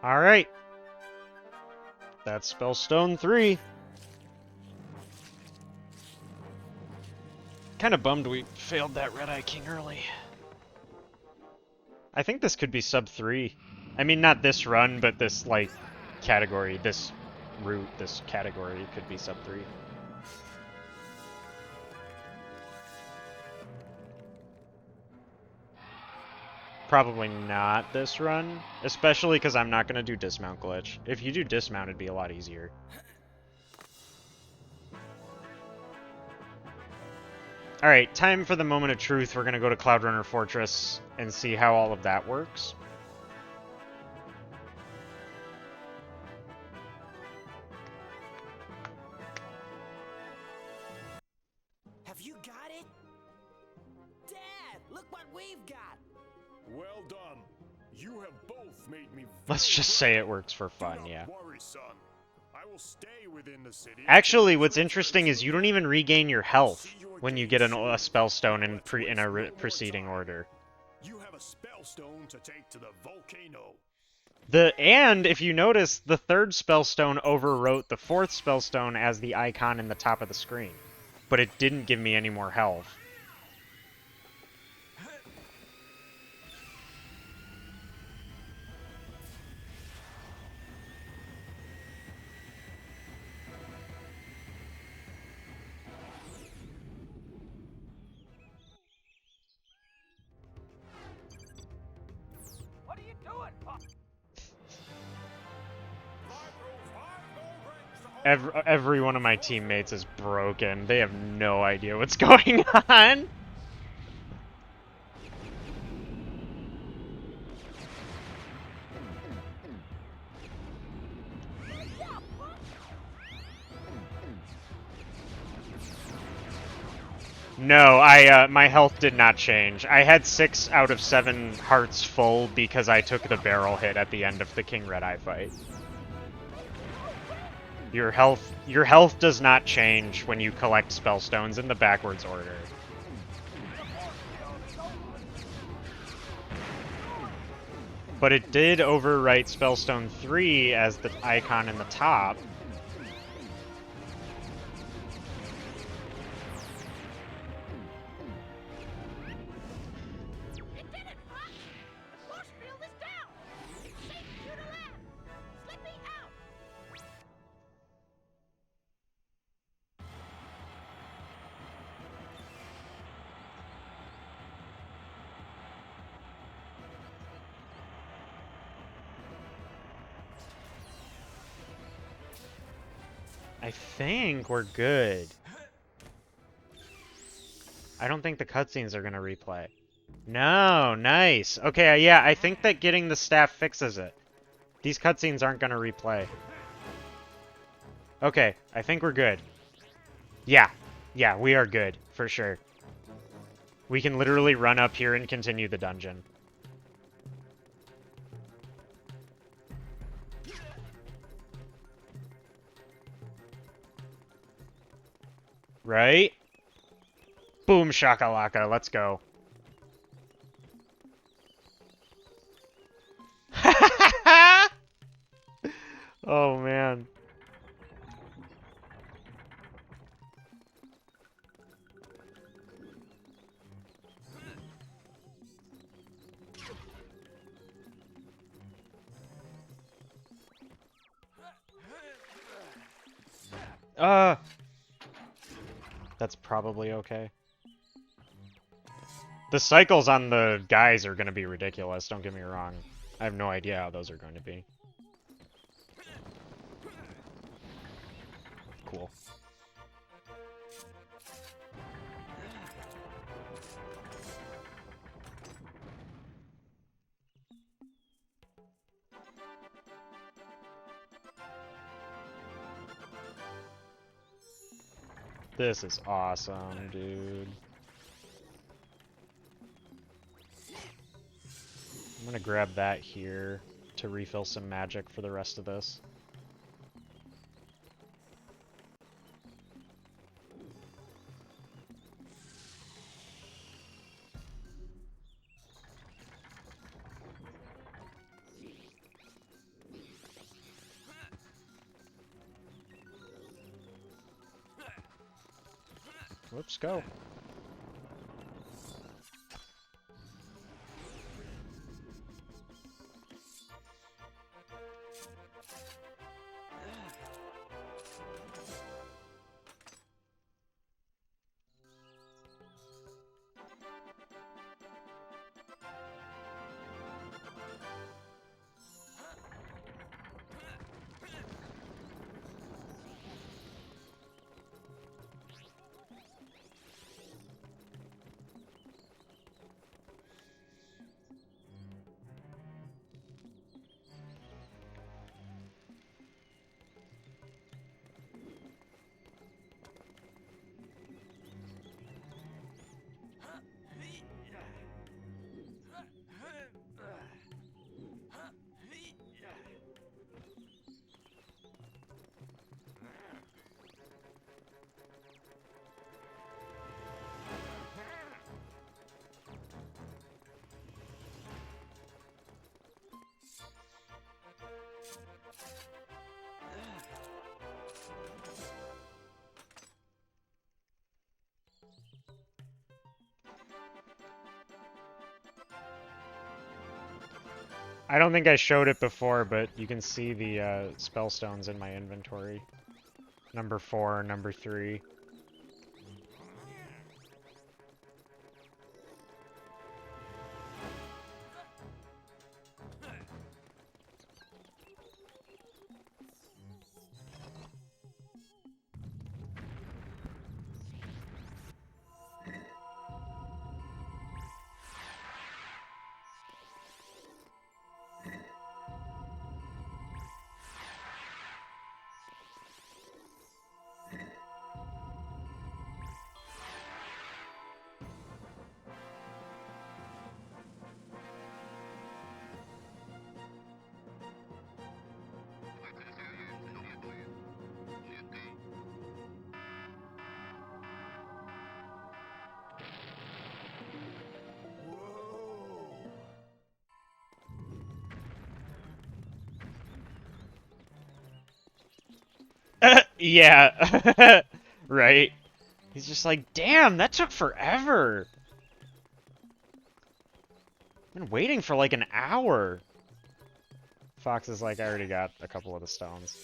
Alright. That's Spellstone 3. Kinda bummed we failed that Red-Eye King early. I think this could be sub 3. I mean, not this run, but this, like, category, this route, this category could be sub 3. Probably not this run, especially because I'm not going to do dismount glitch. If you do dismount, it'd be a lot easier. Alright, time for the moment of truth. We're going to go to Cloudrunner Fortress and see how all of that works. Have you got it? Dad, look what we've got! Well done. You have both made me. Let's just say it works for fun, yeah. Worry, son. I will stay within the city. Actually, what's interesting is you don't even regain your health when you get a Spellstone in a preceding order. You have a Spellstone to take to the volcano. And if you notice, the third Spellstone overwrote the fourth Spellstone as the icon in the top of the screen, but it didn't give me any more health. What are you doing, Pop? Every one of my teammates is broken. They have no idea what's going on. No, my health did not change. I had 6 out of 7 hearts full because I took the barrel hit at the end of the King Red-Eye fight. Your health does not change when you collect Spellstones in the backwards order. But it did overwrite Spellstone 3 as the icon in the top. I think we're good. I don't think the cutscenes are going to replay. No, nice. Okay, yeah, I think that getting the staff fixes it. These cutscenes aren't going to replay. Okay, I think we're good. Yeah, we are good, for sure. We can literally run up here and continue the dungeon. Right? Boom shakalaka, let's go. Oh man. That's probably okay. The cycles on the guys are going to be ridiculous, don't get me wrong. I have no idea how those are going to be. Cool. This is awesome, dude. I'm gonna grab that here to refill some magic for the rest of this. Whoops, go. I don't think I showed it before, but you can see the spellstones in my inventory. Number 4, number 3. Yeah, right. He's just like, damn, that took forever. I've been waiting for like an hour. Fox is like, I already got a couple of the stones.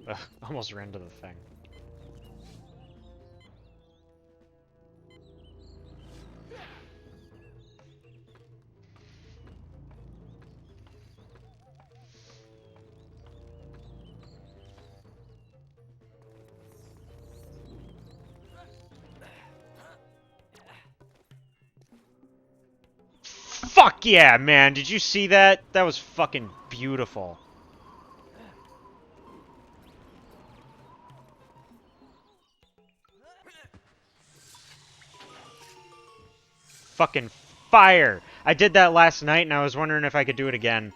Ugh, almost ran to the thing. Fuck yeah, man. Did you see that? That was fucking beautiful. Fucking fire. I did that last night and I was wondering if I could do it again.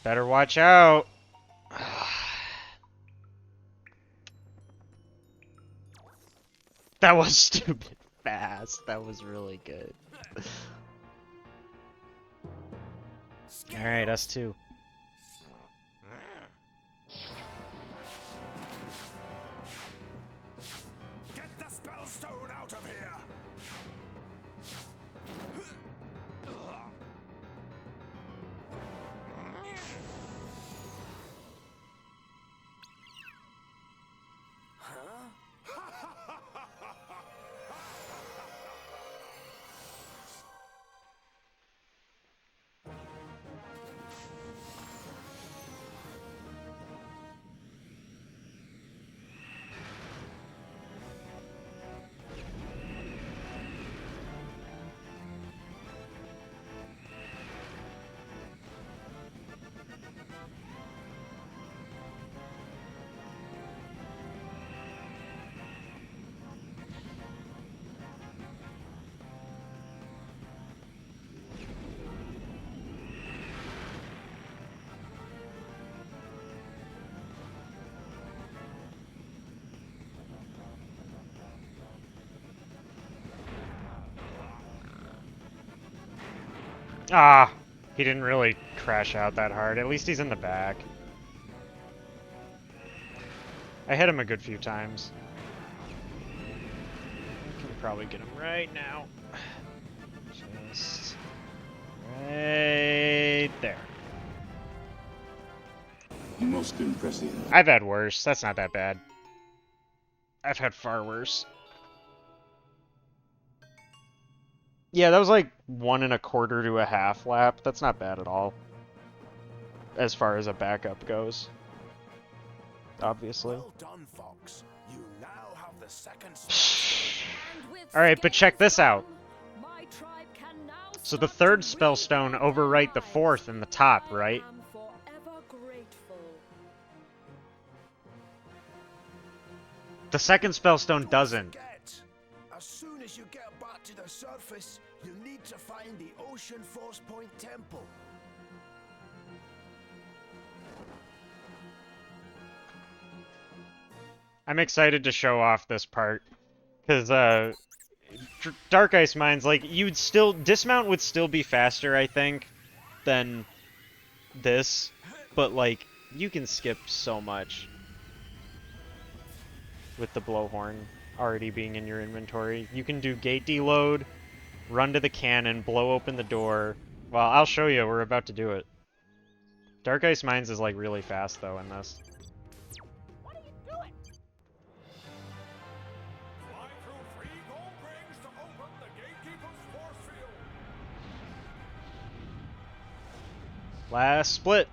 Better watch out. That was stupid fast. That was really good. Alright, us too. Get the Spellstone out of here! Ah, he didn't really crash out that hard. At least he's in the back. I hit him a good few times. I can probably get him right now. Just right there. Most impressive. I've had worse. That's not that bad. I've had far worse. Yeah, that was like 1 1/4 to a half lap. That's not bad at all. As far as a backup goes. Obviously. Well done, Fox. You now have the second Alright, but check this out. So the third Spellstone overwrite the fourth in the top, right? The second Spellstone doesn't. As soon as you get back to the surface, you need to find the Ocean Force Point Temple. I'm excited to show off this part. Because, Dark Ice Mines, like, you'd still... Dismount would still be faster, I think, than this. But, like, you can skip so much with the blowhorn already being in your inventory. You can do gate deload, run to the cannon, blow open the door. Well, I'll show you. We're about to do it. Dark Ice Mines is, like, really fast, though, in this. What are you doing? Fly through 3 gold rings to open the gatekeeper's force field. Last split.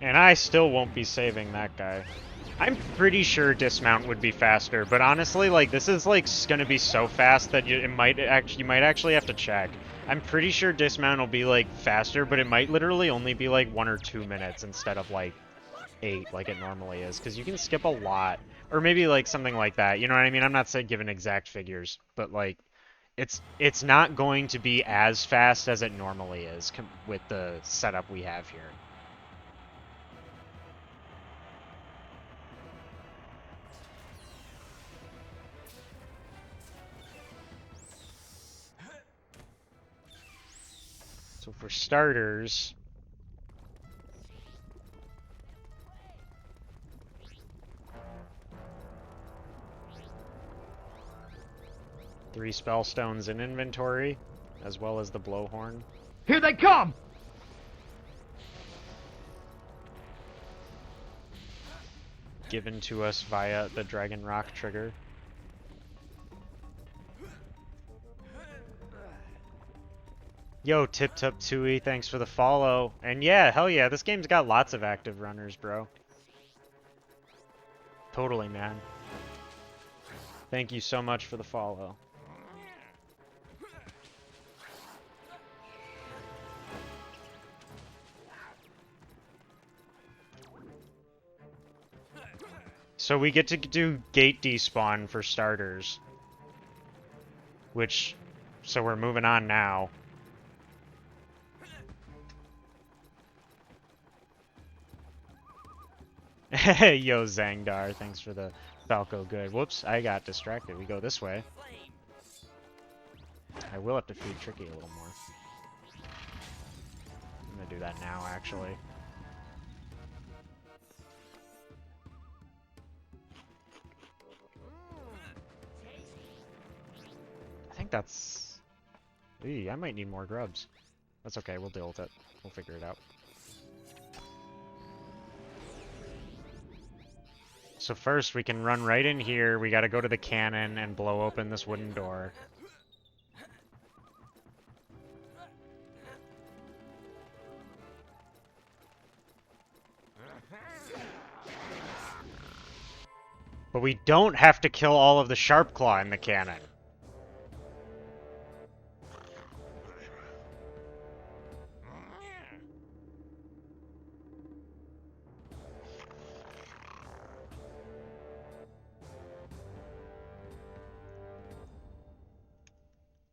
And I still won't be saving that guy. I'm pretty sure dismount would be faster, but honestly, like, this is, like, gonna be so fast that you might actually have to check. I'm pretty sure dismount will be, like, faster, but it might literally only be, like, 1 or 2 minutes instead of, like, 8, like it normally is, because you can skip a lot. Or maybe, like, something like that, you know what I mean? I'm not saying giving exact figures, but, like, it's not going to be as fast as it normally is with the setup we have here. So for starters, 3 spellstones in inventory, as well as the blowhorn. Here they come! Given to us via the Dragon Rock trigger. Yo, Tip Tup Tui, thanks for the follow. And yeah, hell yeah, this game's got lots of active runners, bro. Totally, man. Thank you so much for the follow. So we get to do gate despawn for starters. Which, so we're moving on now. Yo, Zangdar, thanks for the Falco good. Whoops, I got distracted. We go this way. I will have to feed Tricky a little more. I'm gonna do that now, actually. I think that's... Eee, I might need more grubs. That's okay, we'll deal with it. We'll figure it out. So first, we can run right in here. We gotta go to the cannon and blow open this wooden door. But we don't have to kill all of the Sharpclaw in the cannon.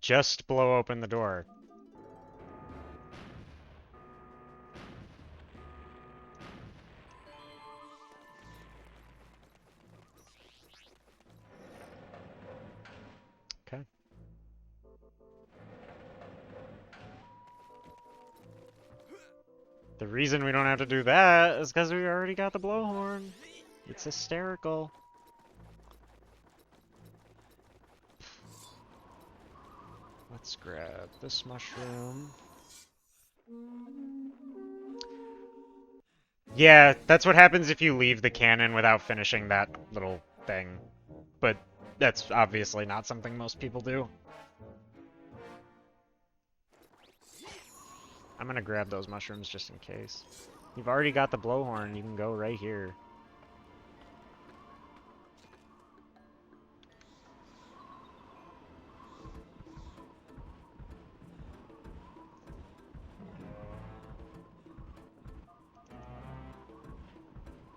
Just blow open the door. Okay. The reason we don't have to do that is because we already got the blowhorn. It's hysterical. Let's grab this mushroom. Yeah, that's what happens if you leave the cannon without finishing that little thing. But that's obviously not something most people do. I'm gonna grab those mushrooms just in case. You've already got the blowhorn, you can go right here.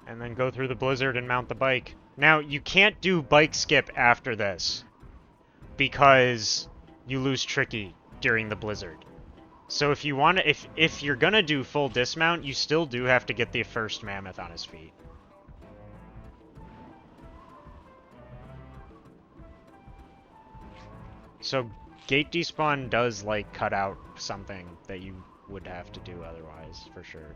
And then go through the blizzard and mount the bike. Now, you can't do bike skip after this, because you lose Tricky during the blizzard. So if you want to, if you're gonna do full dismount, you still do have to get the first mammoth on his feet. So gate despawn does like cut out something that you would have to do otherwise, for sure.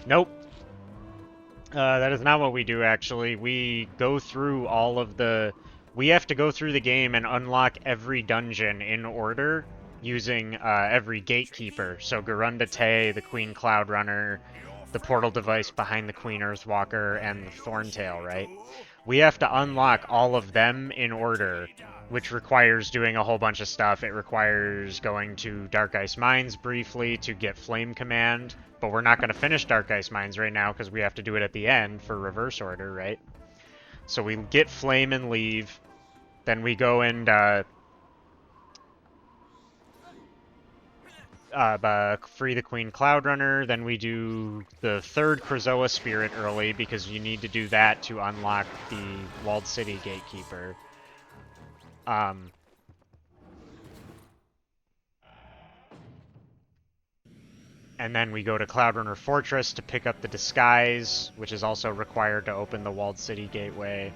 Nope. That is not what we do, actually. We go through all of the... We have to go through the game and unlock every dungeon in order using every gatekeeper. So Garunda Tay, the Queen Cloud Runner, the portal device behind the Queen Earthwalker, and the Thorntail, right? We have to unlock all of them in order, which requires doing a whole bunch of stuff. It requires going to Dark Ice Mines briefly to get Flame Command, but we're not going to finish Dark Ice Mines right now because we have to do it at the end for reverse order, right? So we get Flame and leave, then we go and free the Queen Cloud Runner, then we do the third Krazoa Spirit early because you need to do that to unlock the Walled City Gatekeeper. And then we go to Cloudrunner Fortress to pick up the disguise, which is also required to open the Walled City Gateway.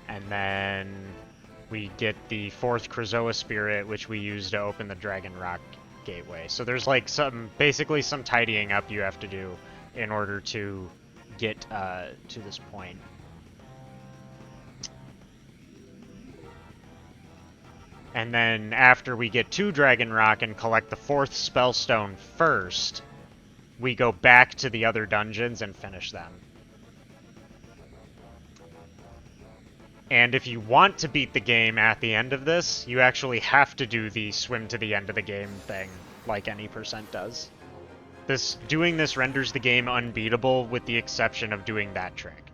And then we get the 4th Krazoa Spirit, which we use to open the Dragon Rock Gateway. So there's like basically some tidying up you have to do in order to get to this point. And then after we get to Dragon Rock and collect the 4th Spellstone first, we go back to the other dungeons and finish them. And if you want to beat the game at the end of this, you actually have to do the swim to the end of the game thing, like any percent does. Doing this renders the game unbeatable with the exception of doing that trick.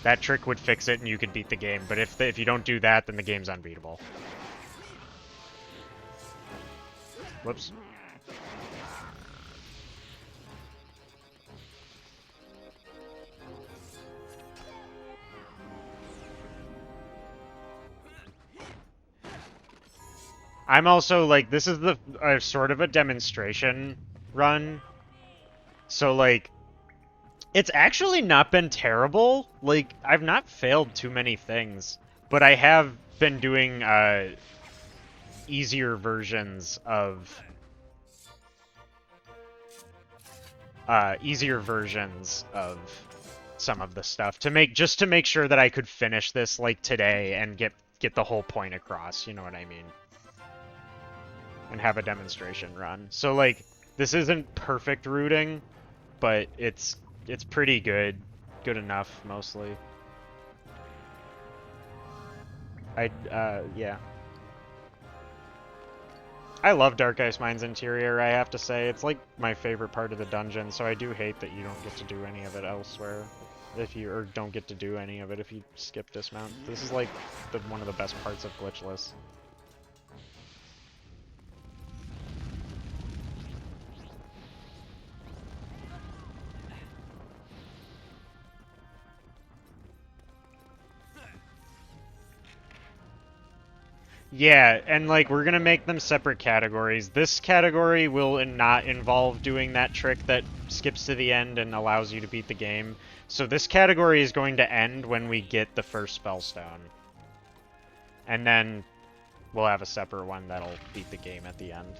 That trick would fix it and you could beat the game, but if you don't do that, then the game's unbeatable. Whoops. I'm also, like, this is sort of a demonstration run. So, like, it's actually not been terrible. Like, I've not failed too many things. But I have been doing, easier versions of... some of the stuff just to make sure that I could finish this, like, today and get the whole point across, you know what I mean? And have a demonstration run. So, like, this isn't perfect routing, but it's pretty good. Good enough, mostly. Yeah. I love Dark Ice Mine's interior, I have to say. It's, like, my favorite part of the dungeon, so I do hate that you don't get to do any of it elsewhere. Or don't get to do any of it if you skip Dismount. This is, like, one of the best parts of Glitchless. Yeah, and like we're gonna make them separate categories. This category will not involve doing that trick that skips to the end and allows you to beat the game. So this category is going to end when we get the first Spellstone. And then we'll have a separate one that'll beat the game at the end.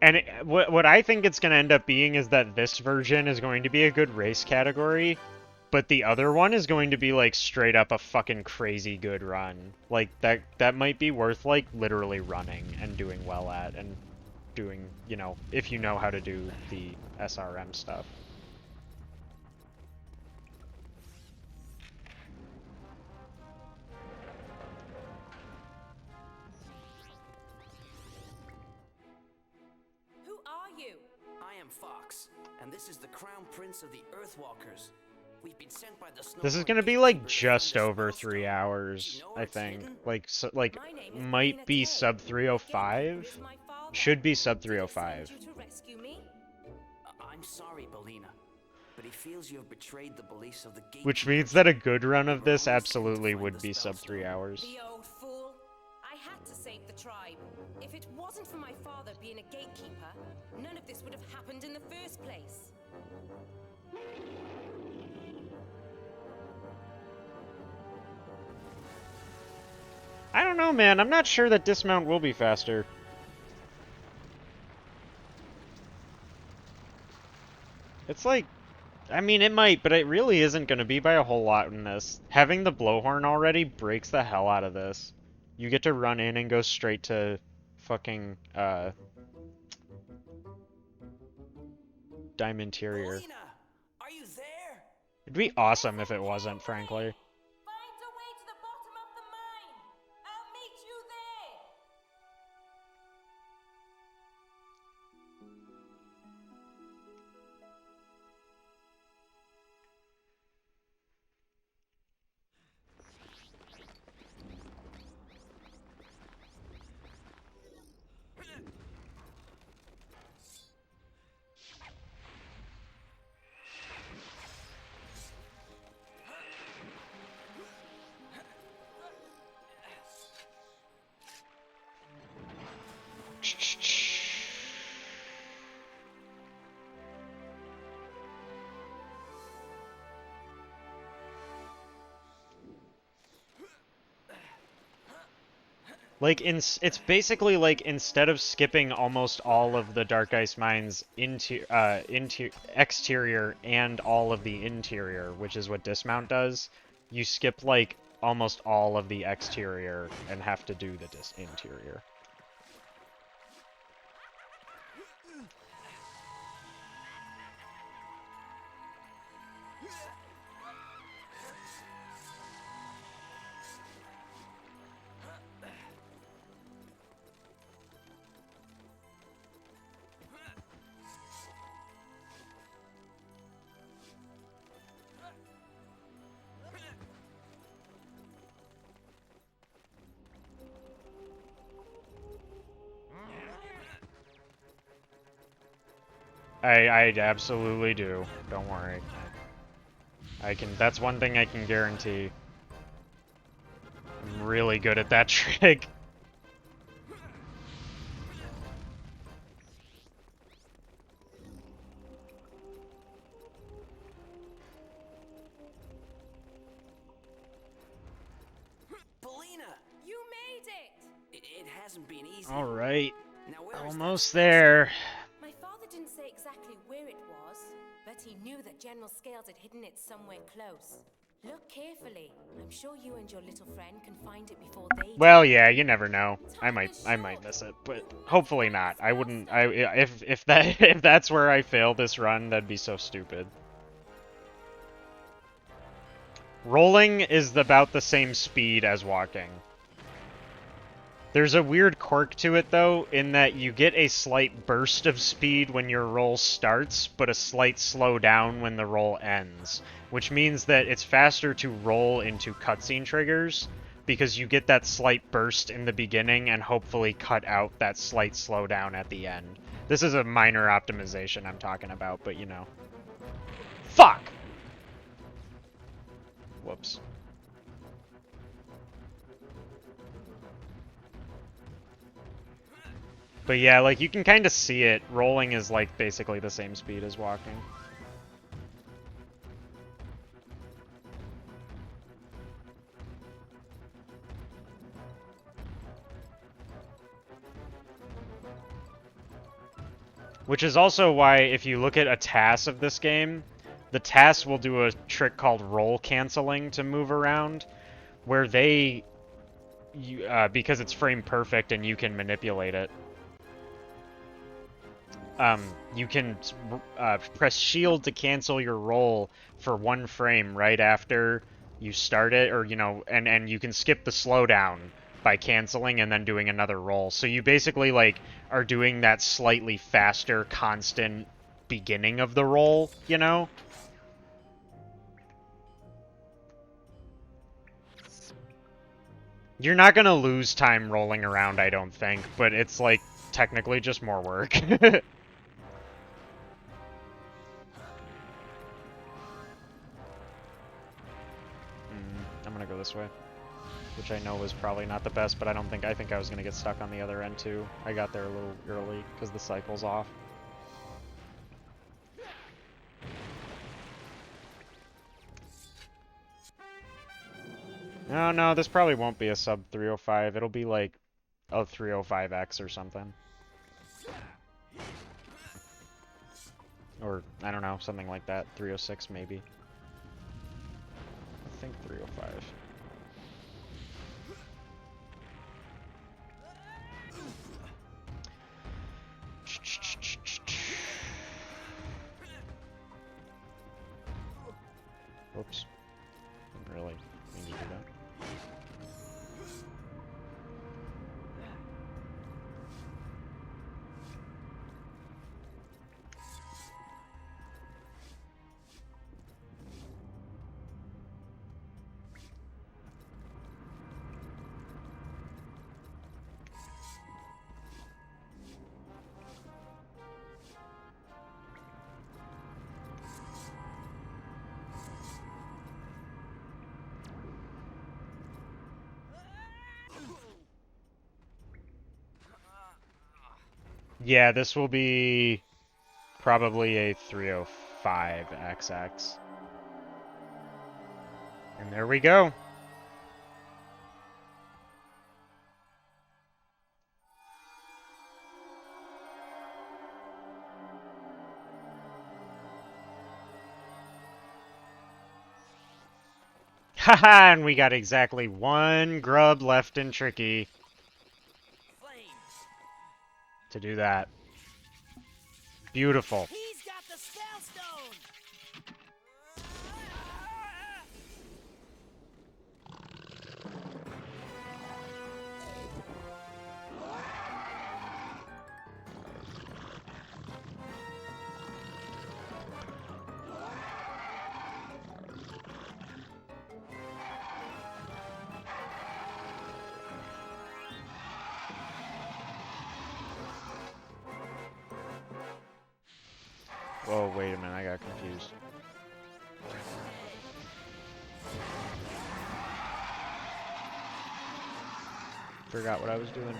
And what I think it's going to end up being is that this version is going to be a good race category, but the other one is going to be, like, straight up a fucking crazy good run. Like, that might be worth, like, literally running and doing well at, and doing, you know, if you know how to do the SRM stuff. Fox, and this is the Crown Prince of the Earthwalkers. We've been sent by the Snow. This is gonna be like just over 3 hours, I think. Like, might be sub 305. Should be sub 305. I'm sorry, Belina, but he feels you have betrayed the beliefs of the Gatekeepers. Which means that a good run of this absolutely would be sub 3 hours. The old fool. I had to save the tribe. If it wasn't for my father being a gatekeeper, none of this would have happened in the first place. I don't know, man. I'm not sure that dismount will be faster. It's like... I mean, it might, but it really isn't going to be by a whole lot in this. Having the blowhorn already breaks the hell out of this. You get to run in and go straight to fucking, Diamond Interior. Are you there? It'd be awesome if it wasn't, frankly. Find a way to the bottom of the mine. I'll meet you there. Like, it's basically like instead of skipping almost all of the Dark Ice Mine's exterior and all of the interior, which is what Dismount does, you skip like almost all of the exterior and have to do the interior. I absolutely do. Don't worry. That's one thing I can guarantee. I'm really good at that trick. Belina! You made it! It hasn't been easy. All right. Now where is Almost that there. My father didn't say exactly where it was, but he knew that General Scales had hidden it somewhere close. Look carefully. I'm sure you and your little friend can find it before they do. Well, yeah, you never know. I might miss it, but hopefully not. I wouldn't. If if that's where I fail this run, that'd be so stupid. Rolling is about the same speed as walking. There's a weird quirk to it, though, in that you get a slight burst of speed when your roll starts, but a slight slowdown when the roll ends, which means that it's faster to roll into cutscene triggers, because you get that slight burst in the beginning and hopefully cut out that slight slowdown at the end. This is a minor optimization I'm talking about, but you know. Fuck! Whoops. But yeah, like, you can kind of see it. Rolling is, like, basically the same speed as walking. Which is also why, if you look at a TAS of this game, the TAS will do a trick called roll canceling to move around, where because it's frame perfect and you can manipulate it, you can press shield to cancel your roll for 1 frame right after you start it, or, you know, and you can skip the slowdown by canceling and then doing another roll. So you basically, like, are doing that slightly faster, constant beginning of the roll, you know? You're not gonna lose time rolling around, I don't think, but it's, like, technically just more work. I'm gonna go this way, which I know was probably not the best, but I think I was gonna get stuck on the other end too. I got there a little early because the cycle's off. No, this probably won't be a sub 305. It'll be like a 305X or something. Or, I don't know, something like that. 306 maybe. I think 305. Oops. Didn't really mean to do that. Yeah, this will be probably a 305 XX. And there we go. Haha, and we got exactly one grub left in Tricky to do that. Beautiful. He's got the Spellstone! Whoa, wait a minute, I got confused. Forgot what I was doing.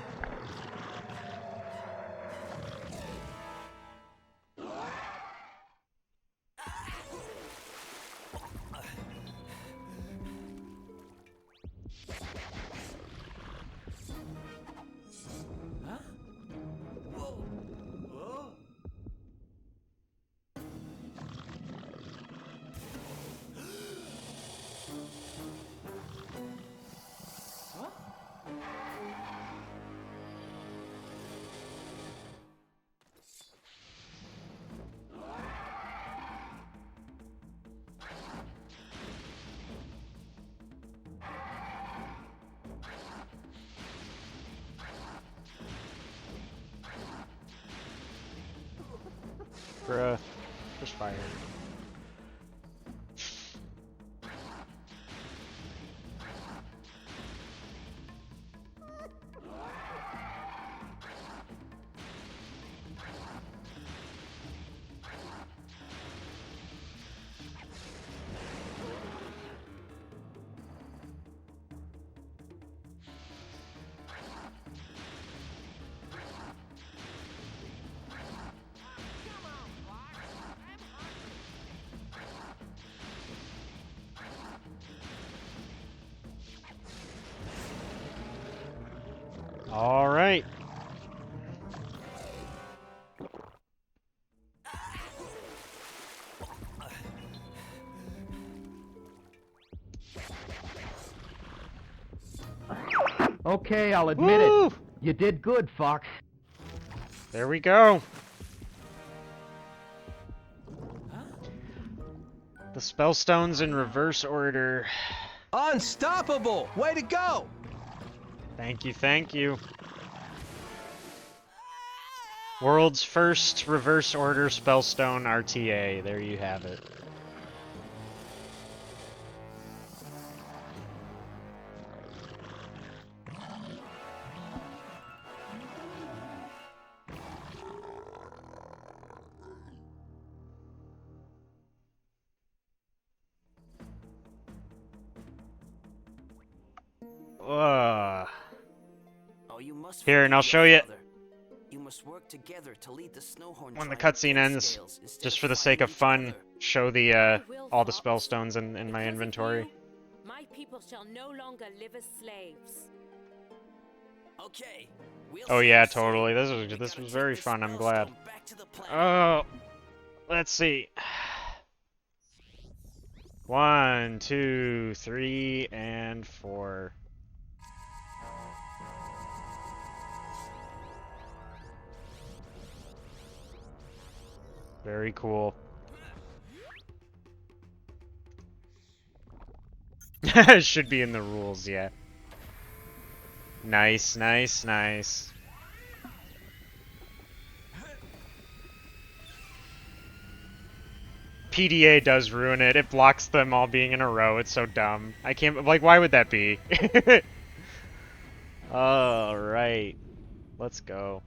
Bruh, just fire. All right. Okay, I'll admit it. You did good, Fox. There we go. The Spellstones in reverse order. Unstoppable! Way to go! Thank you, thank you. World's first reverse order Spellstone RTA. There you have it. Oh, you must Here, and I'll forgive show your you father. You must work together to lead the Snowhorn when the tribe cutscene against ends, scales instead just of for the sake fighting of each fun, other. show the all the Spellstones in my inventory. My people shall no longer live as slaves. Okay. We'll Oh see yeah, you soon. totally. This We was gotta very take this fun. I'm glad. Spellstone back to the planet. Oh, let's see. 1, 2, 3, and 4. Very cool. Should be in the rules, yeah. Nice, nice, nice. PDA does ruin it. It blocks them all being in a row. It's so dumb. I can't, like, why would that be? Alright. Let's go.